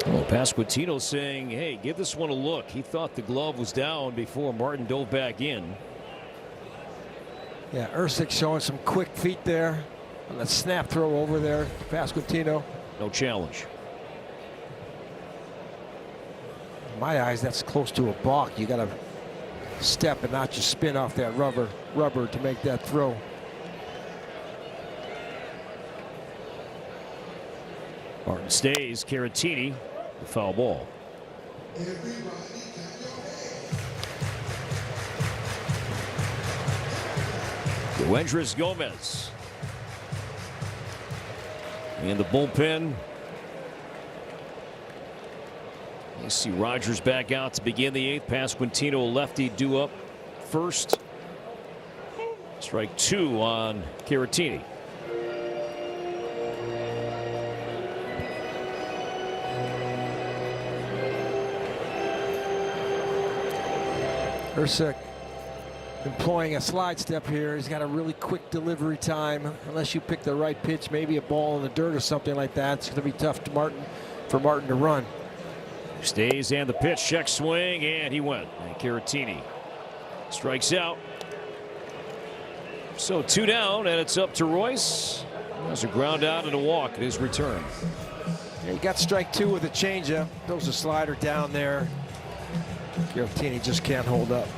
Well, Pasquantino saying, hey, give this one a look. He thought the glove was down before Martin dove back in. Yeah, Ursig showing some quick feet there on the snap throw over there. Pasquantino. No challenge. In my eyes, that's close to a balk. You got to step and not just spin off that rubber to make that throw. Martin stays. Caratini, the foul ball. Yoendris Gomez in the bullpen. You see Rogers back out to begin the eighth. Pasquantino, lefty, due up first. Strike two on Caratini. Ursig employing a slide step here. He's got a really quick delivery time. Unless you pick the right pitch, maybe a ball in the dirt or something like that, it's going to be tough to for Martin to run. Stays, and the pitch, check swing, and he went. And Caratini strikes out. So two down, and it's up to Royce. There's a ground out and a walk at his return. Yeah, he got strike two with a changeup. Throws a slider down there. Caratini just can't hold up.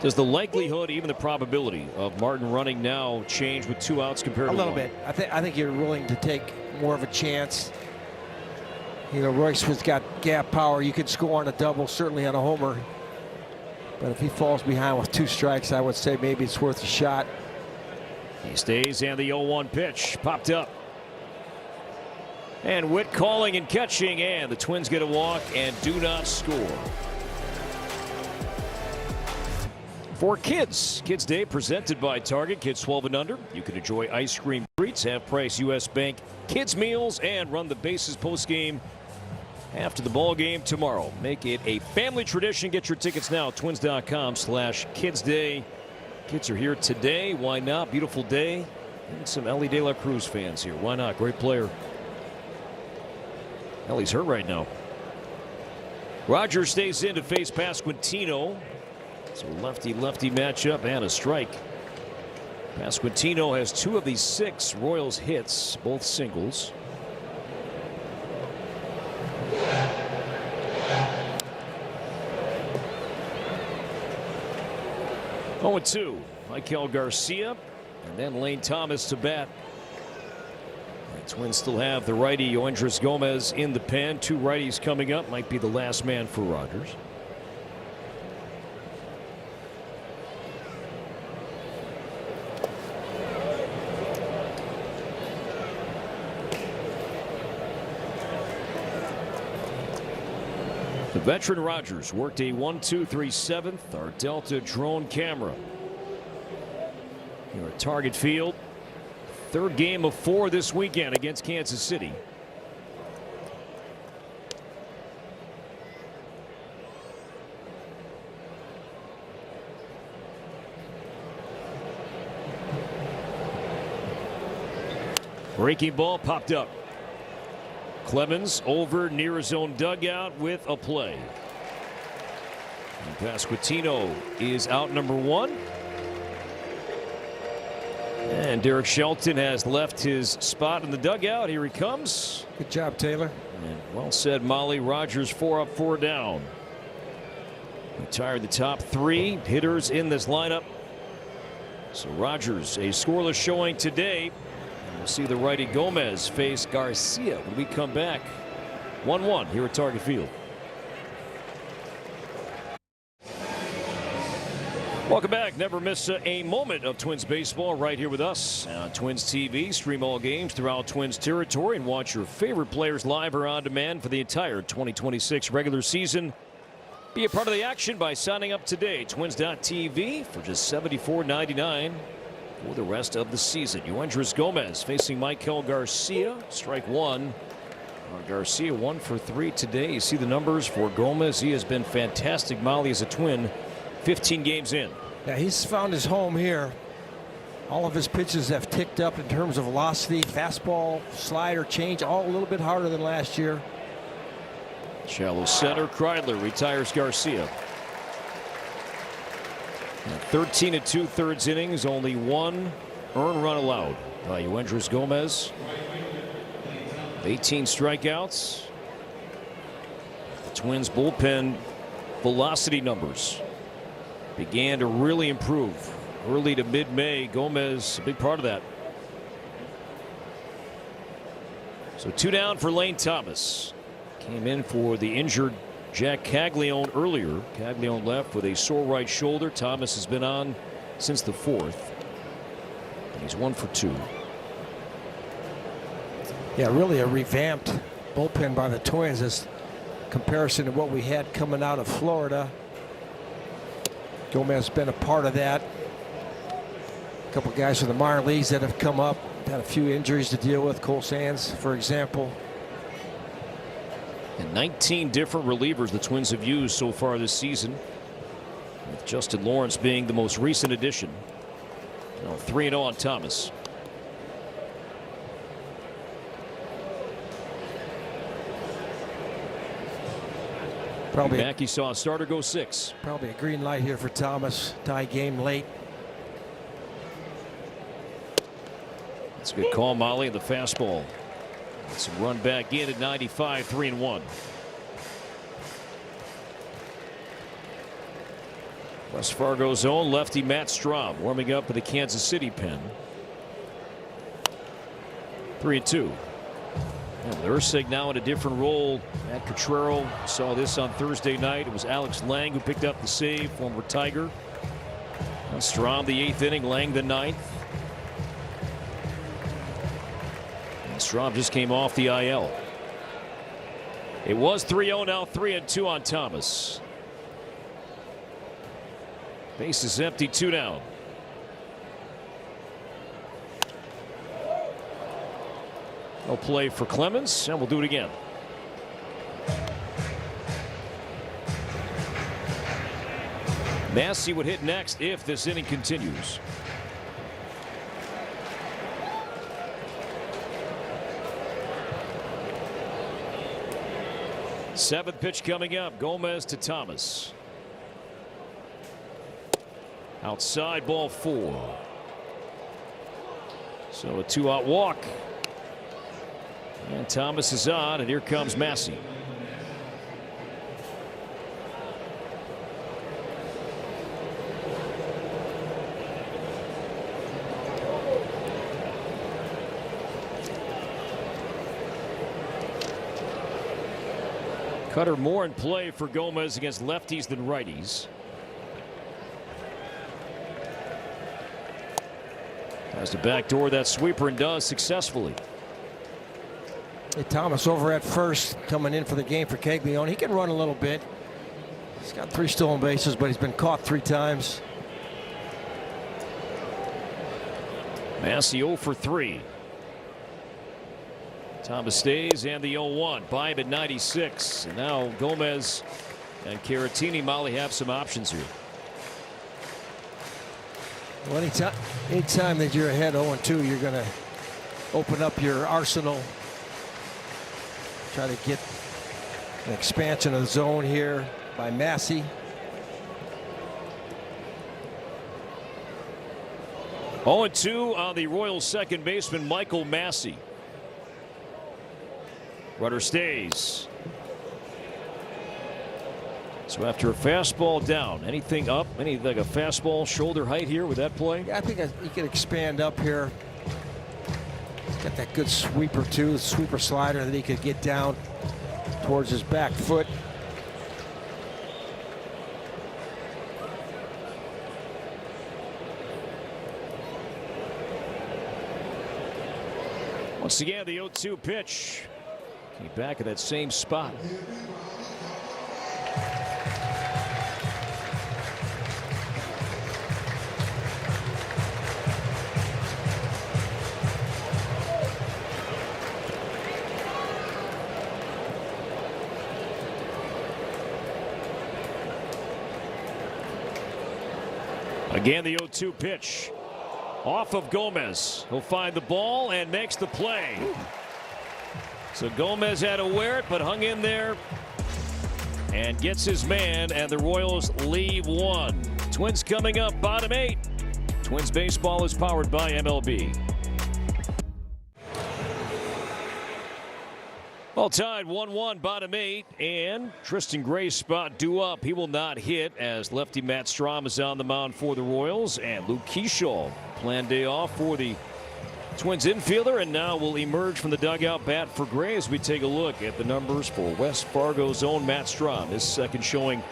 Does the likelihood, even the probability, of Martin running now change with 2 outs compared to a little one? bit? I think you're willing to take more of a chance. You know, Royce has got gap power. You could score on a double, certainly on a homer. But if he falls behind with 2 strikes, I would say maybe it's worth a shot. He stays, and the 0-1 pitch popped up. And Witt calling and catching, and the Twins get a walk and do not score. For Kids Day presented by Target. Kids 12 and under. You can enjoy ice cream treats, half-price U.S. Bank kids meals, and run the bases postgame after the ball game tomorrow. Make it a family tradition. Get your tickets now at twins.com/kidsday. Kids are here today. Why not? Beautiful day. And some Ellie De La Cruz fans here. Why not? Great player. Ellie's hurt right now. Rogers stays in to face Pasquantino. So lefty-lefty matchup and a strike. Pasquantino has 2 of these 6 Royals hits, both singles. Oh, 2. Michael Garcia, and then Lane Thomas to bat. The Twins still have the righty Yoendris Gomez in the pen. 2 righties coming up. Might be the last man for Rogers. The veteran Rogers worked a 1-2-3-7, our Delta drone camera. Here at Target Field. 3rd game of 4 this weekend against Kansas City. Breaking ball popped up. Clemens over near his own dugout with a play. And Pasquantino is out number 1. And Derek Shelton has left his spot in the dugout. Here he comes. Good job, Taylor. And well said, Molly. Rogers 4 up, 4 down. Retired the top 3 hitters in this lineup. So Rogers, a scoreless showing today. We'll see the righty Gomez face Garcia when we come back. 1-1 here at Target Field. Welcome back. Never miss a moment of Twins baseball right here with us on Twins TV. Stream all games throughout Twins territory and watch your favorite players live or on demand for the entire 2026 regular season. Be a part of the action by signing up today. Twins.tv for just $74.99 for the rest of the season. Yoendris Gomez facing Michael Garcia. Strike one. Garcia 1 for 3 today. You see the numbers for Gomez. He has been fantastic, Molly, as a Twin. 15 games in. Yeah, he's found his home here. All of his pitches have ticked up in terms of velocity, fastball, slider, change, all a little bit harder than last year. Shallow center. Kreidler retires Garcia. 13 2/3 innings, only one earned run allowed by Yoendris Gomez. 18 strikeouts. The Twins bullpen velocity numbers began to really improve early to mid-May. Gomez, a big part of that. So 2 down for Lane Thomas. Came in for the injured Jack Caglione earlier. Caglione left with a sore right shoulder. Thomas has been on since the 4th. And he's 1 for 2. Yeah, really a revamped bullpen by the Twins as comparison to what we had coming out of Florida. Gomez has been a part of that. A couple guys from the minor leagues that have come up, had a few injuries to deal with. Cole Sands, for example. And 19 different relievers the Twins have used so far this season, with Justin Lawrence being the most recent addition. 3-0 on Thomas. Probably Mackey saw a starter go 6. Probably a green light here for Thomas. Tie game late. That's a good call, Molly. The fastball. Let's run back in at 95, 3-1. West Fargo's own lefty Matt Strahm warming up for the Kansas City pen. 3-2. And Ursig now in a different role. Matt Cottrero saw this on Thursday night. It was Alex Lang who picked up the save, former Tiger. And Strahm the 8th inning, Lang the 9th. And Strahm just came off the IL. It was 3-0, now 3-2 on Thomas. Base is empty, 2 down. No play for Clemens, and we'll do it again. Massey would hit next if this inning continues. Seventh pitch coming up. Gomez to Thomas. Outside, ball 4. So a 2-out walk. And Thomas is on, and here comes Massey. Cutter more in play for Gomez against lefties than righties. Has to backdoor that sweeper and does successfully. Hey, Thomas over at first, coming in for the game for Caglione. He can run a little bit. He's got 3 stolen bases, but he's been caught 3 times. Massey 0 for 3. Thomas stays, and the 0-1. Bibe at 96. And now Gomez and Caratini, Molly, have some options here. Well, anytime that you're ahead 0-2, you're going to open up your arsenal. Try to get an expansion of the zone here by Massey. Oh, 2 on the Royals second baseman Michael Massey. Runner stays. So after a fastball down, anything up, anything like a fastball shoulder height here with that play? Yeah, I think he could expand up here. Got that good sweeper too, sweeper slider that he could get down towards his back foot. Once again, the 0-2 pitch. He's back at that same spot. Again, the 0-2 pitch. Off of Gomez. He'll find the ball and makes the play. So Gomez had to wear it, but hung in there and gets his man, and the Royals leave one. Twins coming up, bottom 8. Twins baseball is powered by MLB. All tied 1-1, bottom 8, and Tristan Gray's spot due up. He will not hit as lefty Matt Strahm is on the mound for the Royals, and Luke Keyshaw planned day off for the Twins infielder, and now will emerge from the dugout bat for Gray as we take a look at the numbers for West Fargo's own Matt Strahm. His second showing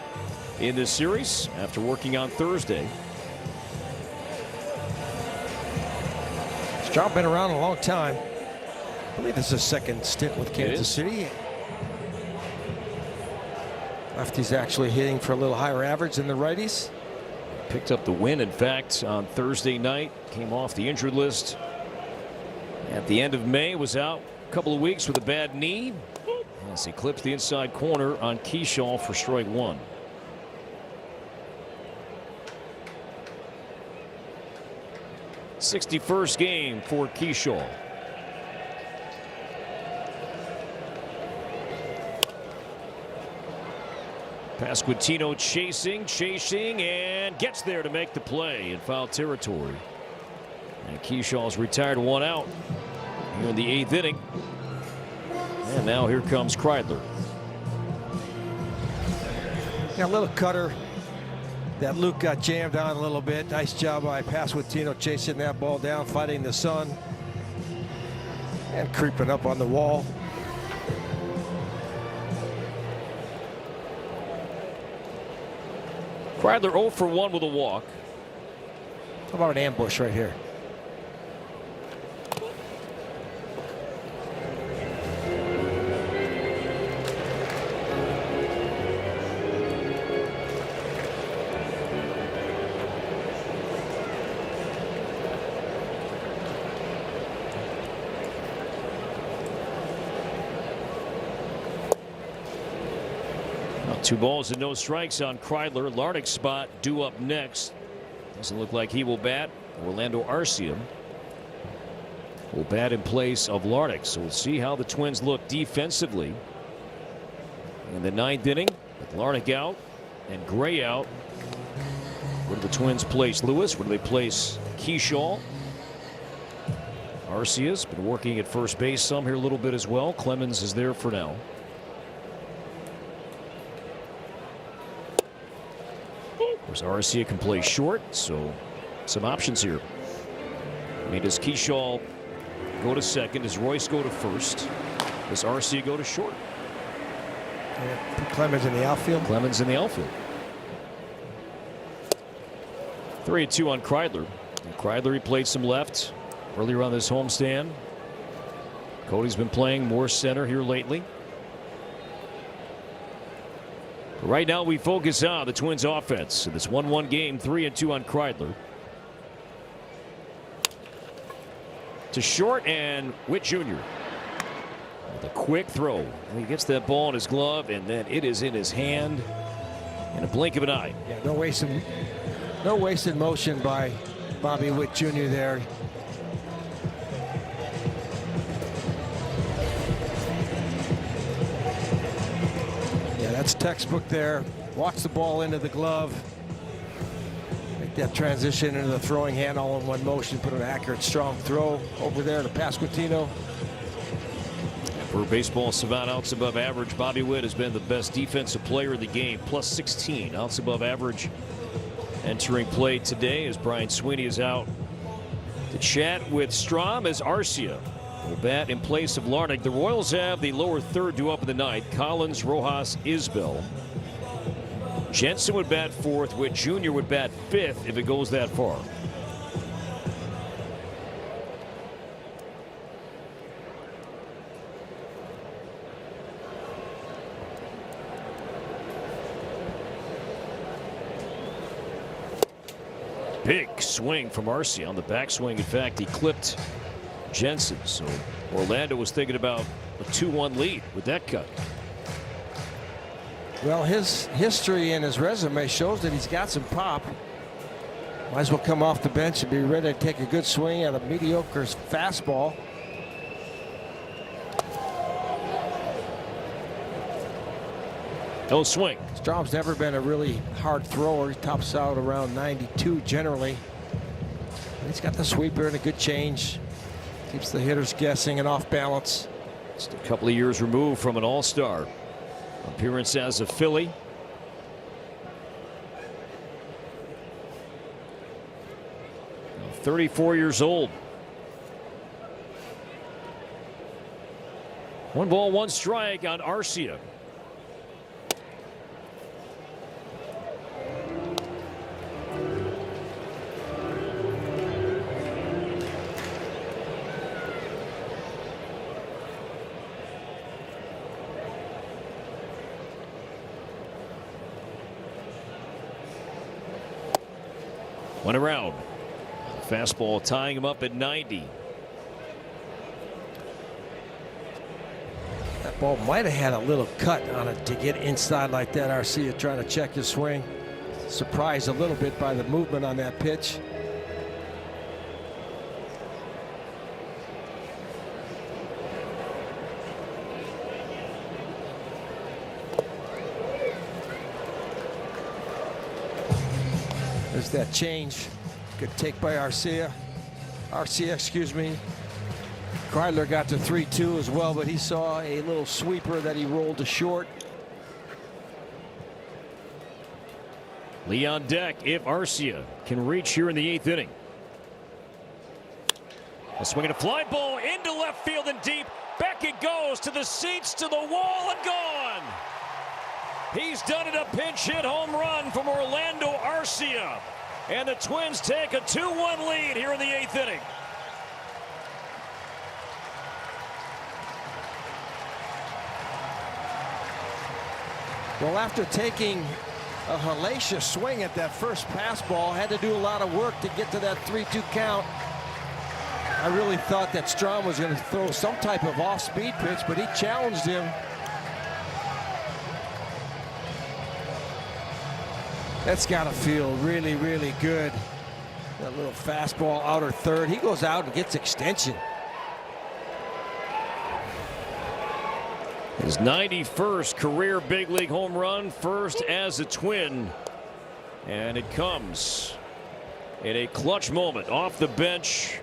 in this series after working on Thursday. Strahm been around a long time. I believe this is his second stint with Kansas City. Lefties actually hitting for a little higher average than the righties. Picked up the win, in fact, on Thursday night. Came off the injured list at the end of May. Was out a couple of weeks with a bad knee as he clips the inside corner on Keyshaw for strike one. '61st game for Keyshaw. Pasquantino chasing, and gets there to make the play in foul territory. And Keyshaw's retired one out here in the 8th inning. And now here comes Kreidler. Got a little cutter that Luke got jammed on a little bit. Nice job by Pasquantino chasing that ball down, fighting the sun, and creeping up on the wall. Kreidler 0 for 1 with a walk. How about an ambush right here? Two balls and no strikes on Kreidler. Larnach's spot due up next. Doesn't look like he will bat. Orlando Arcia will bat in place of Larnach. So we'll see how the Twins look defensively in the 9th inning with Larnach out and Gray out. Where do the Twins place Lewis? Where do they place Keyshaw? Arcia's been working at first base some here a little bit as well. Clemens is there for now. Arcia can play short, so some options here. I mean, does Keyshaw go to second? Does Royce go to first? Does Arcia go to short? Put Clemens in the outfield. Clemens in the outfield. 3-2 on Kreidler. And Kreidler, he played some left earlier on this homestand. Cody's been playing more center here lately. Right now we focus on the Twins offense in this 1-1 game. 3-2 on Kreidler. To short, and Witt Jr. with a quick throw. And he gets that ball in his glove, and then it is in his hand in a blink of an eye. Yeah, no wasted motion by Bobby Witt Jr. there. That's textbook there. Watch the ball into the glove. Make that transition into the throwing hand all in one motion. Put an accurate, strong throw over there to Pasquantino. For baseball savant, outs above average, Bobby Witt has been the best defensive player in the game. Plus 16 outs above average. Entering play today as Brian Sweeney is out to chat with Strahm as Arcia will bat in place of Larnach. The Royals have the lower third due up in the ninth. Collins, Rojas, Isbell. Jensen would bat fourth. Witt Jr. would bat fifth if it goes that far. Big swing from Arcia on the backswing. In fact, he clipped Jensen. So Orlando was thinking about a 2-1 lead with that cut. Well, his history and his resume shows that he's got some pop. Might as well come off the bench and be ready to take a good swing at a mediocre fastball. No swing. Strom's never been a really hard thrower. He tops out around 92 generally. He's got the sweeper and a good change. Keeps the hitters guessing and off balance. Just a couple of years removed from an all-star appearance as a Philly. Now 34 years old. 1 ball, 1 strike on Arcia. Went around. Fastball tying him up at 90. That ball might have had a little cut on it to get inside like that. Arcia trying to check his swing. Surprised a little bit by the movement on that pitch. There's that change. Good take by Arcia. Excuse me. Kreidler got to 3-2 as well, but he saw a little sweeper that he rolled to short. Lee on deck if Arcia can reach here in the 8th inning. A swing and a fly ball into left field and deep. Back it goes to the seats, to the wall, and gone. He's done it, a pinch hit home run from Orlando Arcia. And the Twins take a 2-1 lead here in the 8th inning. Well, after taking a hellacious swing at that first pass ball, had to do a lot of work to get to that 3-2 count. I really thought that Strom was going to throw some type of off-speed pitch, but he challenged him. That's got to feel really, really good. That little fastball outer third. He goes out and gets extension. His 91st career big league home run, first as a Twin. And it comes in a clutch moment off the bench.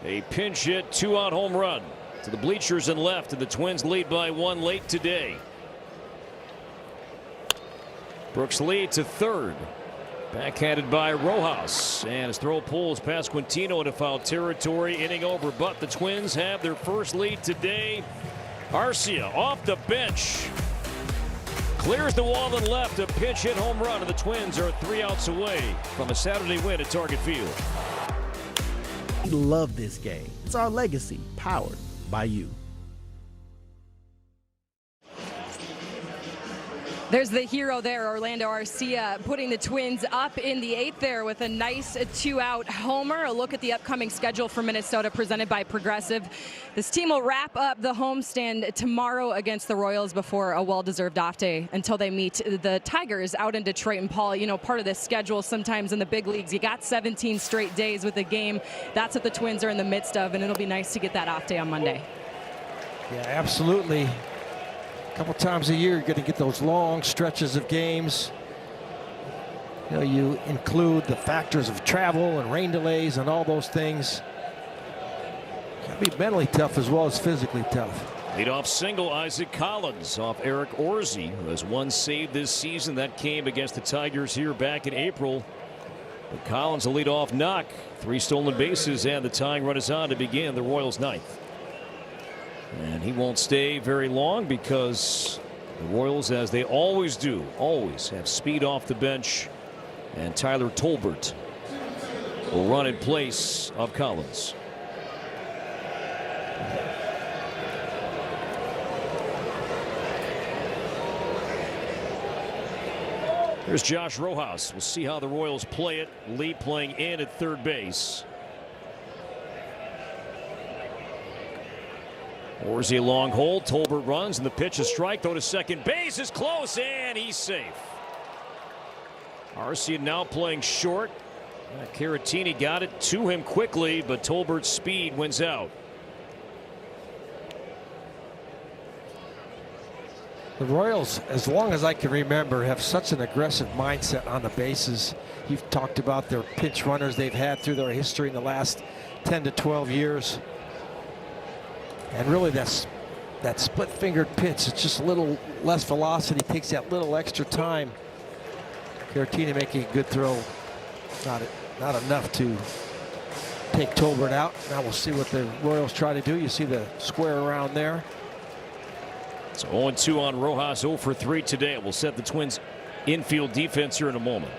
A pinch hit, 2-out home run to the bleachers and left, and the Twins lead by 1 late today. Brooks lead to third. Backhanded by Rojas, and his throw pulls past Quintino into foul territory. Inning over, but the Twins have their first lead today. Arcia off the bench clears the wall and left, a pinch hit home run, and the Twins are 3 outs away from a Saturday win at Target Field. We love this game. It's our legacy, powered by you. There's the hero there, Orlando Arcia, putting the Twins up in the 8th there with a nice 2-out homer. A look at the upcoming schedule for Minnesota presented by Progressive. This team will wrap up the homestand tomorrow against the Royals before a well-deserved off day until they meet the Tigers out in Detroit. And Paul, you know, part of this schedule sometimes in the big leagues, you got 17 straight days with a game. That's what the Twins are in the midst of, and it'll be nice to get that off day on Monday. Yeah, absolutely. A couple times a year, you're going to get those long stretches of games. You know, you include the factors of travel and rain delays and all those things. Got to be mentally tough as well as physically tough. Leadoff single, Isaac Collins off Eric Orsi, who has 1 save this season. That came against the Tigers here back in April. But Collins a leadoff knock. 3 stolen bases, and the tying run is on to begin the Royals' 9th. And he won't stay very long because the Royals, as they always do, always have speed off the bench. And Tyler Tolbert will run in place of Collins. Here's Josh Rojas. We'll see how the Royals play it. Lee playing in at third base. Orsi a long hold. Tolbert runs, and the pitch is strike. Though to second base is close, and he's safe. Arcia now playing short. Caratini got it to him quickly, but Tolbert's speed wins out. The Royals, as long as I can remember, have such an aggressive mindset on the bases. You've talked about their pinch runners they've had through their history in the last 10 to 12 years. And really that split-fingered pitch, it's just a little less velocity, takes that little extra time. Caratini making a good throw. Not enough to take Tolbert out. Now we'll see what the Royals try to do. You see the square around there. So 0-2 on Rojas, 0 for 3 today. We'll set the Twins infield defense here in a moment.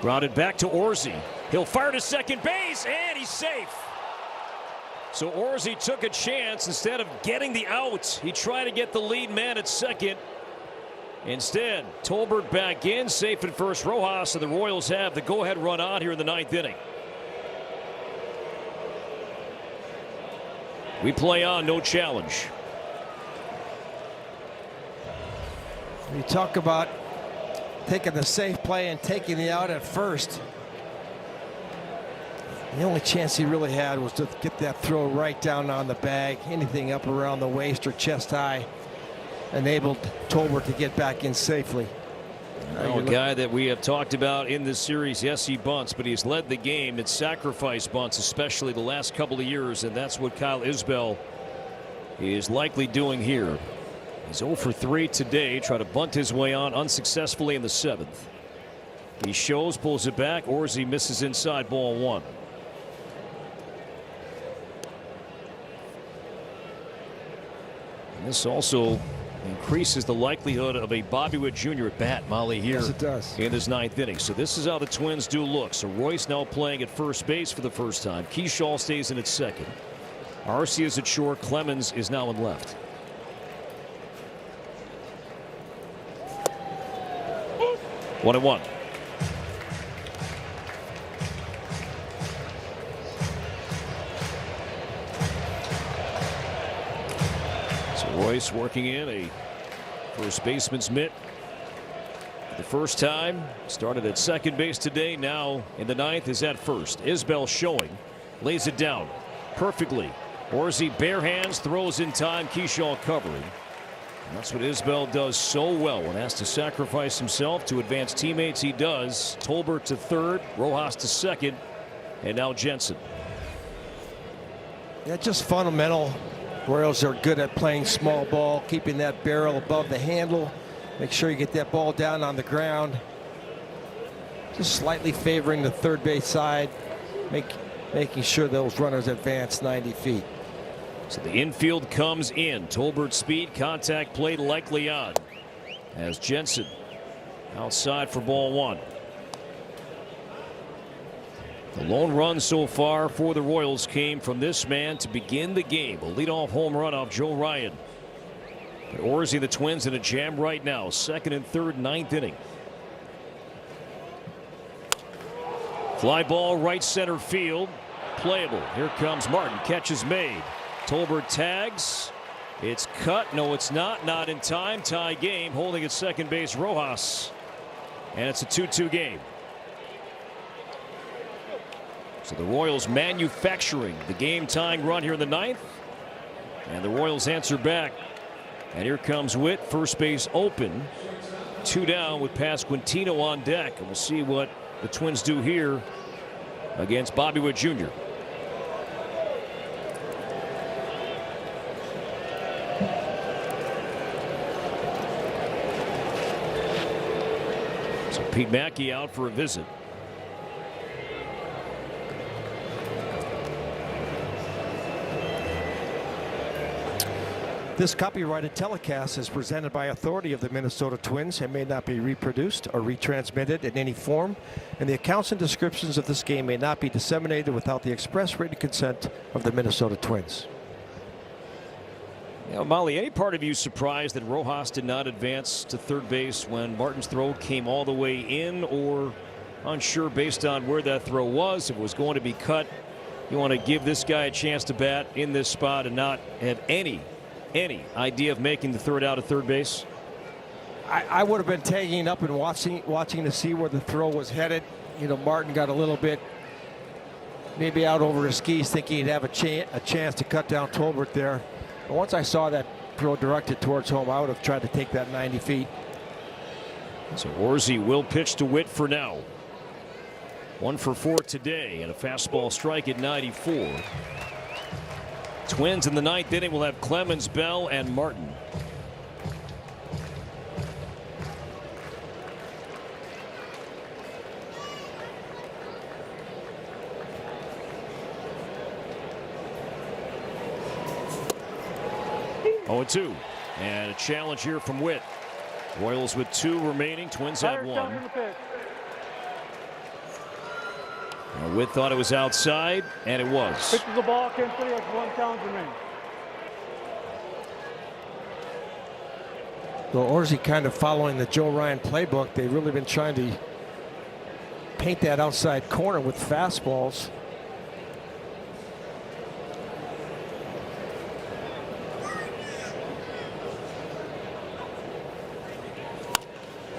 Grounded back to Orsi. He'll fire to second base, and he's safe. So Orsi took a chance. Instead of getting the out, he tried to get the lead man at second. Instead, Tolbert back in, safe at first. Rojas, and the Royals have the go-ahead run on here in the 9th inning. We play on, no challenge. You talk about taking the safe play and taking the out at first. The only chance he really had was to get that throw right down on the bag. Anything up around the waist or chest high enabled Tolbert to get back in safely. A guy that we have talked about in this series, yes, he bunts, but he's led the game in sacrifice bunts, especially the last couple of years, and that's what Kyle Isbell is likely doing here. He's 0 for 3 today, try to bunt his way on unsuccessfully in the 7th. He shows, pulls it back, Orsi misses inside, ball 1. And this also increases the likelihood of a Bobby Witt Jr. at bat, Molly, here. Yes, it does. In this 9th inning. So this is how the Twins do look. So Royce now playing at first base for the first time. Keyshaw stays in at second. Arcia is at short. Clemens is now in left. One and one. Royce working in a first baseman's mitt for the first time. Started at second base today. Now in the 9th is at first. Isbell showing. Lays it down perfectly. Orsi bare hands, throws in time. Keyshaw covering. And that's what Isbell does so well when asked to sacrifice himself to advance teammates. He does. Tolbert to third. Rojas to second. And now Jensen. Yeah, just fundamental. Royals are good at playing small ball, keeping that barrel above the handle. Make sure you get that ball down on the ground. Just slightly favoring the third base side, making sure those runners advance 90 feet. So the infield comes in. Tolbert speed, contact play likely on. As Jensen outside for ball 1. The lone run so far for the Royals came from this man to begin the game. A leadoff home run off Joe Ryan. But Orsi, the Twins in a jam right now. Second and third, 9th inning. Fly ball right center field. Playable. Here comes Martin. Catch is made. Tolbert tags. It's cut. No, it's not. Not in time. Tie game. Holding at second base, Rojas. And it's a 2-2 game. So the Royals manufacturing the game tying run here in the 9th. And the Royals answer back. And here comes Witt, first base open. 2 down with Pasquantino on deck. And we'll see what the Twins do here against Bobby Witt Jr. Pete Mackey out for a visit. This copyrighted telecast is presented by authority of the Minnesota Twins and may not be reproduced or retransmitted in any form, and the accounts and descriptions of this game may not be disseminated without the express written consent of the Minnesota Twins. You know, Molly, any part of you surprised that Rojas did not advance to third base when Martin's throw came all the way in, or unsure based on where that throw was, if it was going to be cut? You want to give this guy a chance to bat in this spot and not have any idea of making the third out at third base? I would have been tagging up and watching to see where the throw was headed. You know, Martin got a little bit maybe out over his skis, thinking he'd have a chance to cut down Tolbert there. But once I saw that throw directed towards home, I would have tried to take that 90 feet. So Orzy will pitch to Witt for now. 1 for 4 today and a fastball strike at 94. Twins in the ninth inning will have Clemens, Bell, and Martin. Oh, 2 and a challenge here from Witt. Royals with 2 remaining. Twins have 1. Witt thought it was outside, and it was. Pitches the ball, Kansas City has 1 challenge remaining. Well, Orzy kind of following the Joe Ryan playbook. They've really been trying to paint that outside corner with fastballs.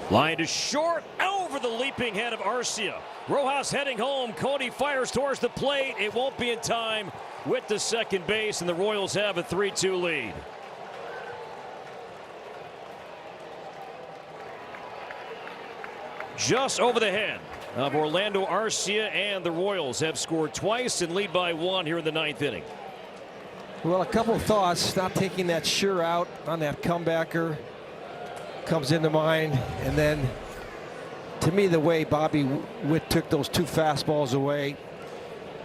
Line to short, over the leaping head of Arcia. Rojas heading home. Cody fires towards the plate. It won't be in time with the second base, and the Royals have a 3-2 lead. Just over the head of Orlando Arcia, and the Royals have scored twice and lead by 1 here in the ninth inning. Well, a couple of thoughts. Not taking that sure out on that comebacker comes into mind, and then to me, the way Bobby Witt took those 2 fastballs away,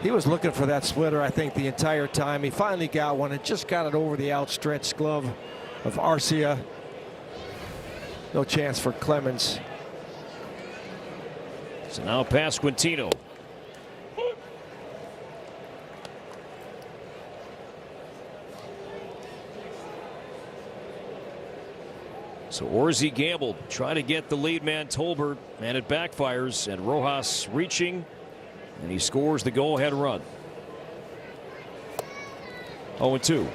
he was looking for that splitter, I think, the entire time. He finally got one and just got it over the outstretched glove of Arcia. No chance for Clemens. So now Pasquantino. So Orzy gambled, trying to get the lead man Tolbert, and it backfires, and Rojas reaching, and he scores the go-ahead run. 0-2.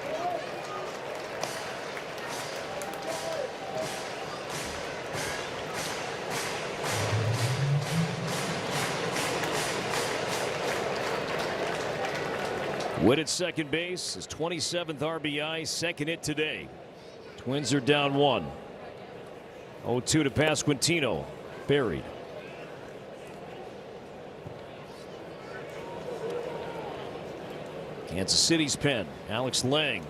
Witt at second base, his 27th RBI, second hit today. Twins are down 1. 0-2 to Pasquantino. Buried. Kansas City's pen. Alex Lang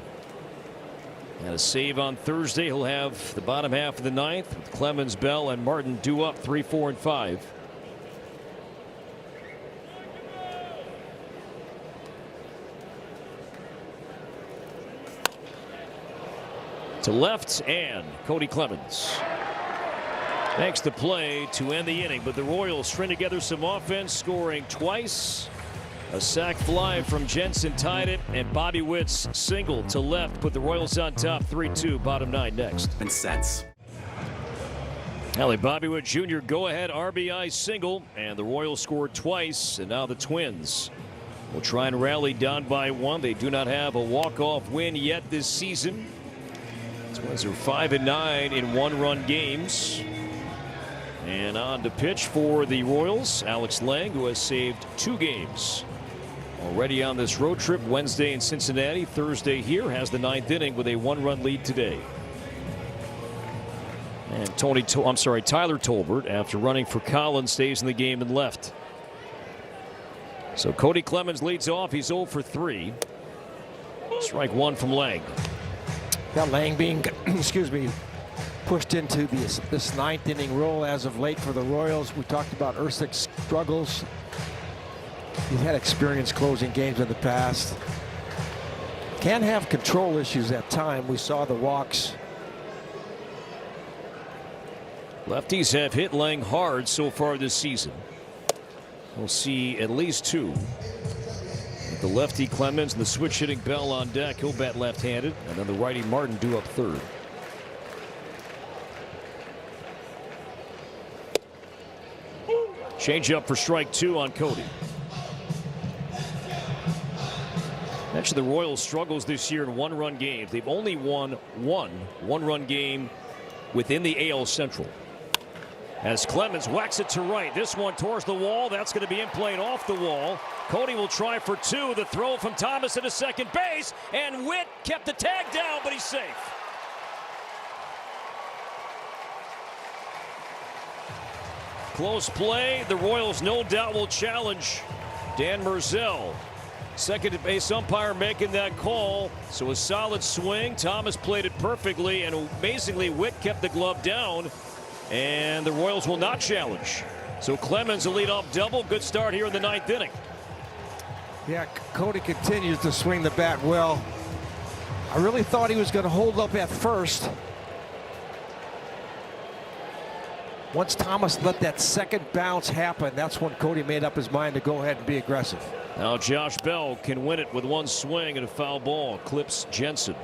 had a save on Thursday. He'll have the bottom half of the ninth with Clemens, Bell, and Martin due up 3, 4, and 5. To left, and Cody Clemens makes the play to end the inning, but the Royals string together some offense, scoring twice. A sac fly from Jensen tied it, and Bobby Witt's single to left put the Royals on top 3-2, bottom 9 next. And sets. Bobby Witt Jr. go-ahead RBI single, and the Royals scored twice, and now the Twins will try and rally down by 1. They do not have a walk-off win yet this season. Twins are 5-9 in one-run games. And on to pitch for the Royals, Alex Lang, who has saved 2 games already on this road trip. Wednesday in Cincinnati, Thursday here, has the 9th inning with a 1-run lead today. And Tyler Tolbert, after running for Collins, stays in the game and left. So Cody Clemens leads off. He's 0 for 3. Strike 1 from Lang. Got Lang being, excuse me, pushed into this ninth inning role as of late for the Royals. We talked about Ursic's struggles. He's had experience closing games in the past. Can have control issues at times. We saw the walks. Lefties have hit Lang hard so far this season. We'll see at least 2. With the lefty Clemens and the switch hitting Bell on deck, he'll bat left-handed, and then the righty Martin due up third. Change up for strike 2 on Cody. Actually, the Royals' struggles this year in one-run games. They've only won one-run game within the AL Central. As Clemens whacks it to right. This one towards the wall. That's going to be in play and off the wall. Cody will try for 2. The throw from Thomas into second base. And Witt kept the tag down, but he's safe. Close play. The Royals no doubt will challenge Dan Merzel. Second base umpire making that call. So a solid swing. Thomas played it perfectly, and amazingly Witt kept the glove down. And the Royals will not challenge. So Clemens a leadoff double. Good start here in the 9th inning. Yeah, Cody continues to swing the bat well. I really thought he was going to hold up at first. Once Thomas let that second bounce happen, that's when Cody made up his mind to go ahead and be aggressive. Now Josh Bell can win it with one swing and a foul ball. Clips Jensen.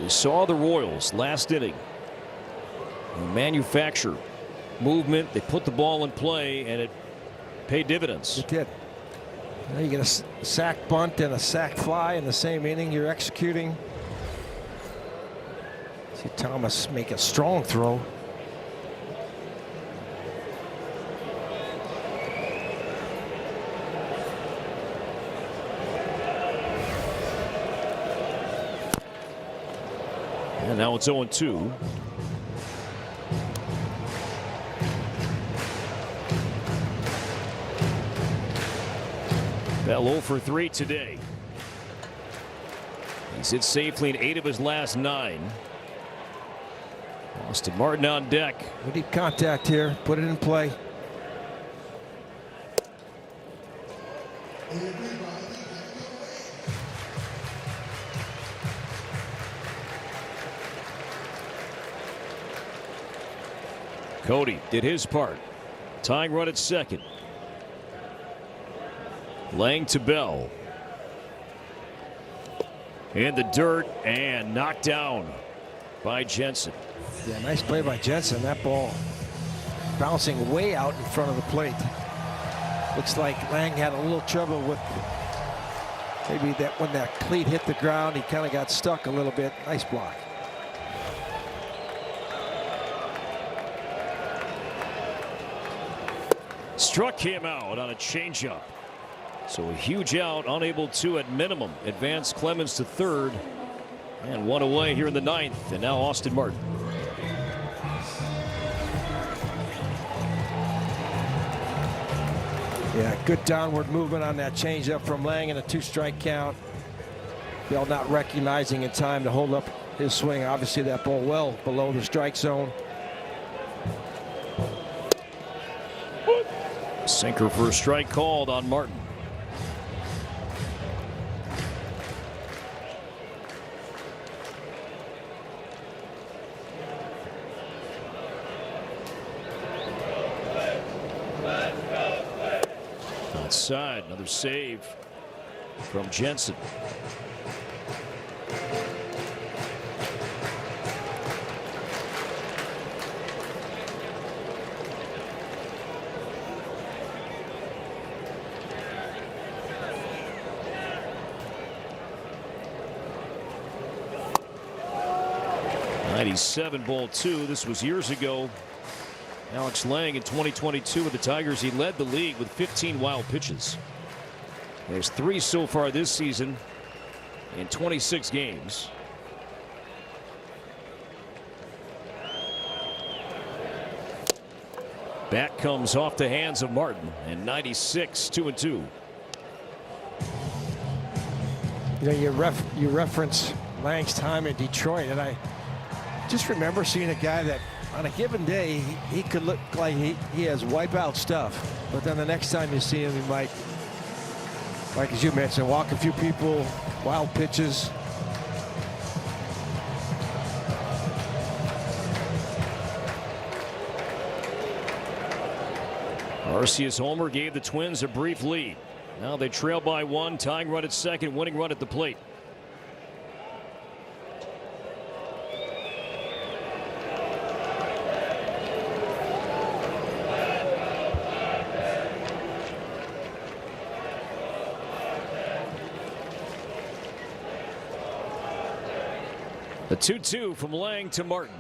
We saw the Royals last inning. They manufacture movement. They put the ball in play, and it paid dividends. It did. Now you get a sack bunt and a sack fly in the same inning. You're executing. See Thomas make a strong throw. And now it's 0-2. Bell 0 for 3 today. He's hit safely in 8 of his last 9. Austin Martin on deck. We need contact here. Put it in play. Cody did his part. Tying run at second. Lang to Bell. In the dirt and knocked down by Jensen. Yeah, nice play by Jensen. That ball bouncing way out in front of the plate. Looks like Lang had a little trouble with maybe that when that cleat hit the ground, he kind of got stuck a little bit. Nice block. Struck him out on a changeup. So a huge out, unable to at minimum advance Clemens to third. And one away here in the 9th. And now Austin Martin. Yeah, good downward movement on that changeup from Lang and a 2-strike count. Bell not recognizing in time to hold up his swing. Obviously that ball well below the strike zone. Sinker for a strike called on Martin. Outside, another save from Jensen. Ball 2. This was years ago. Alex Lang in 2022 with the Tigers. He led the league with 15 wild pitches. There's 3 so far this season in 26 games. Bat comes off the hands of Martin, and 96, 2-2. You know, you reference Lang's time in Detroit, and I just remember seeing a guy that on a given day he could look like he has wipeout stuff, but then the next time you see him, he might, like as you mentioned, walk a few people, wild pitches. Arceus homer gave the Twins a brief lead. Now they trail by 1, tying run at second, winning run at the plate. The 2-2 from Lang to Martin.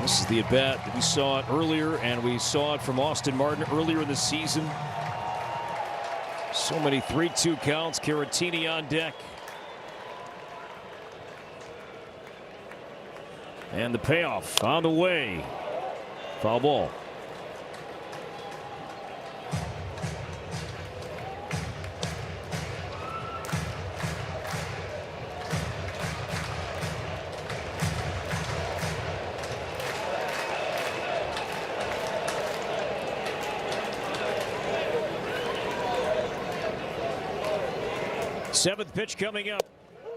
This is the at-bat that we saw it earlier, and we saw it from Austin Martin earlier in the season. So many 3-2 counts. Caratini on deck. And the payoff on the way. Foul ball. Seventh pitch coming up,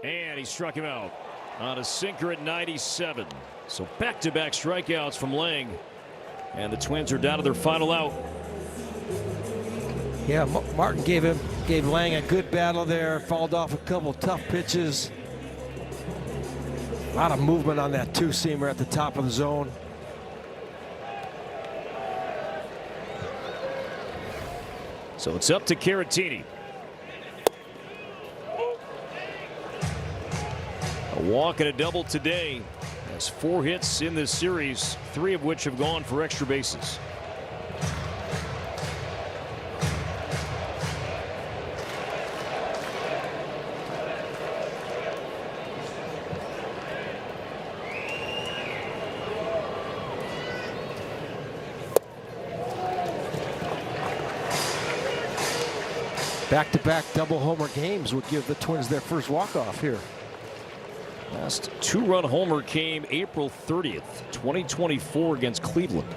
and he struck him out on a sinker at 97. So back-to-back strikeouts from Lang, and the Twins are down to their final out. Yeah, Martin gave Lang a good battle there, fouled off a couple tough pitches. A lot of movement on that two-seamer at the top of the zone. So it's up to Caratini. A walk and a double today. Has 4 hits in this series, 3 of which have gone for extra bases. Back-to-back double homer games would give the Twins their first walk-off here. Last 2-run homer came April 30th, 2024 against Cleveland.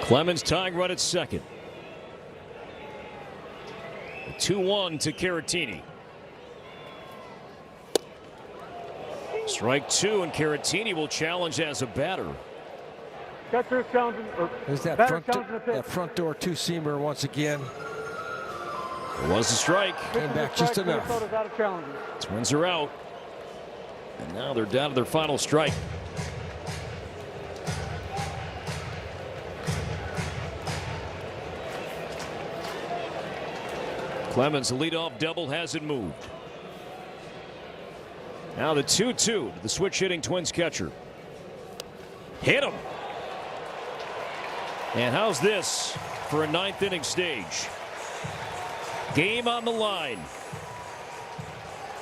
Clemens tying run at second. 2-1 to Caratini. Strike 2, and Caratini will challenge as a batter. Catcher challenging. There's that front door two-seamer once again. It was a strike. Came back just enough. Twins are out. And now they're down to their final strike. Clemens, the leadoff double, hasn't moved. Now the 2-2, the switch hitting Twins catcher. Hit him. And how's this for a 9th inning stage? Game on the line.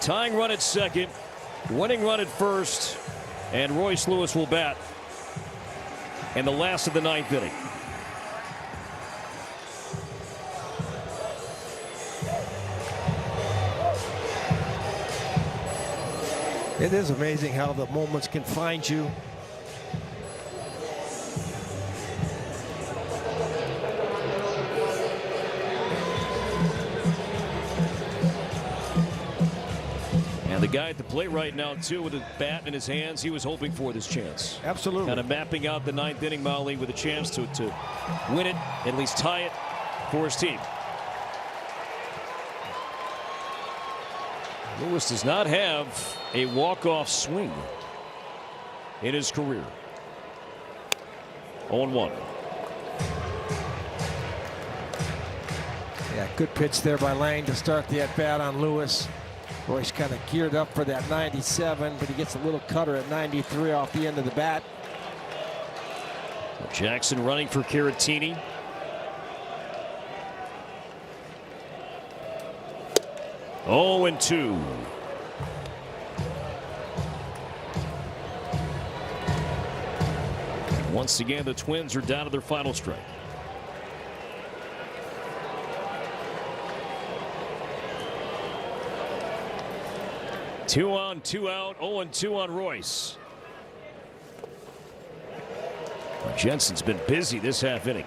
Tying run at second, winning run at first, and Royce Lewis will bat in the last of the 9th inning. It is amazing how the moments can find you. And the guy at the plate right now, too, with a bat in his hands, he was hoping for this chance. Absolutely. Kind of mapping out the 9th inning, Molly, with a chance to win it, at least tie it for his team. Lewis does not have a walk-off swing in his career. 0-1. Yeah, good pitch there by Lane to start the at-bat on Lewis. Royce kind of geared up for that 97, but he gets a little cutter at 93 off the end of the bat. Jackson running for Caratini. Oh, and 2. Once again, the Twins are down to their final strike. Two on, 2 out, 0-2 on Royce. Jensen's been busy this half inning.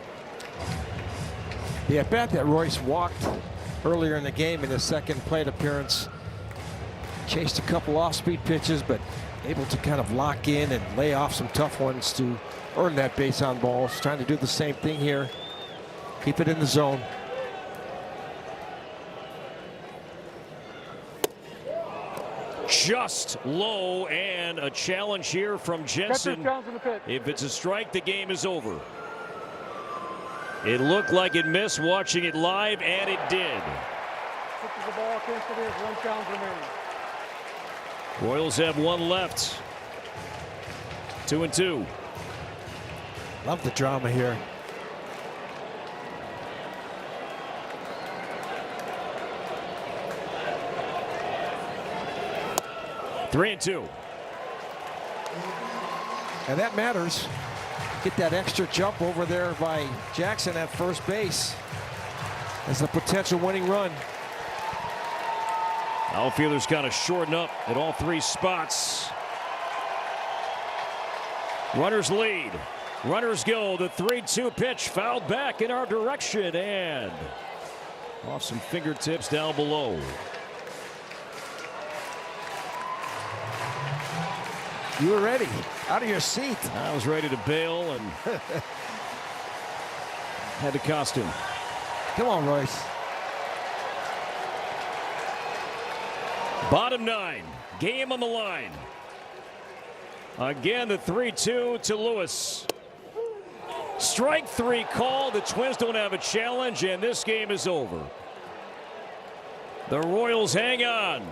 The at bat that Royce walked earlier in the game in his second plate appearance, chased a couple off-speed pitches, but able to kind of lock in and lay off some tough ones to earn that base on balls. Trying to do the same thing here. Keep it in the zone. Just low, and a challenge here from Jensen. If it's a strike, the game is over. It looked like it missed watching it live, and it did. The ball against it is 1 challenge remaining. Royals have 1 left. 2-2. Love the drama here. Three and 2. And that matters. Get that extra jump over there by Jackson at first base as a potential winning run. Outfielders kind of shorten up at all 3 spots. Runners lead. Runners go. The 3-2 pitch fouled back in our direction and off some fingertips down below. You were ready, out of your seat. I was ready to bail and had to cost him. Come on, Royce. Bottom 9, game on the line. Again, the 3-2 to Lewis. Strike 3 call. The Twins don't have a challenge, and this game is over. The Royals hang on.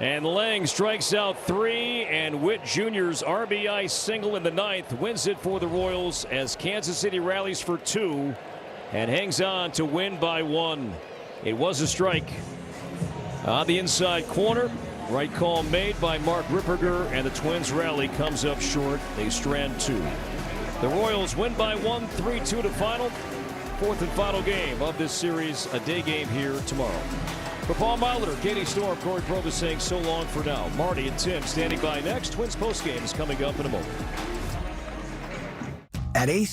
And Lang strikes out 3, and Witt Jr.'s RBI single in the 9th wins it for the Royals as Kansas City rallies for 2 and hangs on to win by 1. It was a strike. On the inside corner, right call made by Mark Ripperger, and the Twins rally comes up short. They strand 2. The Royals win by 1, 3-2 to final. 4th and final game of this series, a day game here tomorrow. For Paul Molitor, Katie Storm, Corey Probus saying so long for now. Marty and Tim standing by next. Twins postgame is coming up in a moment. At Ace.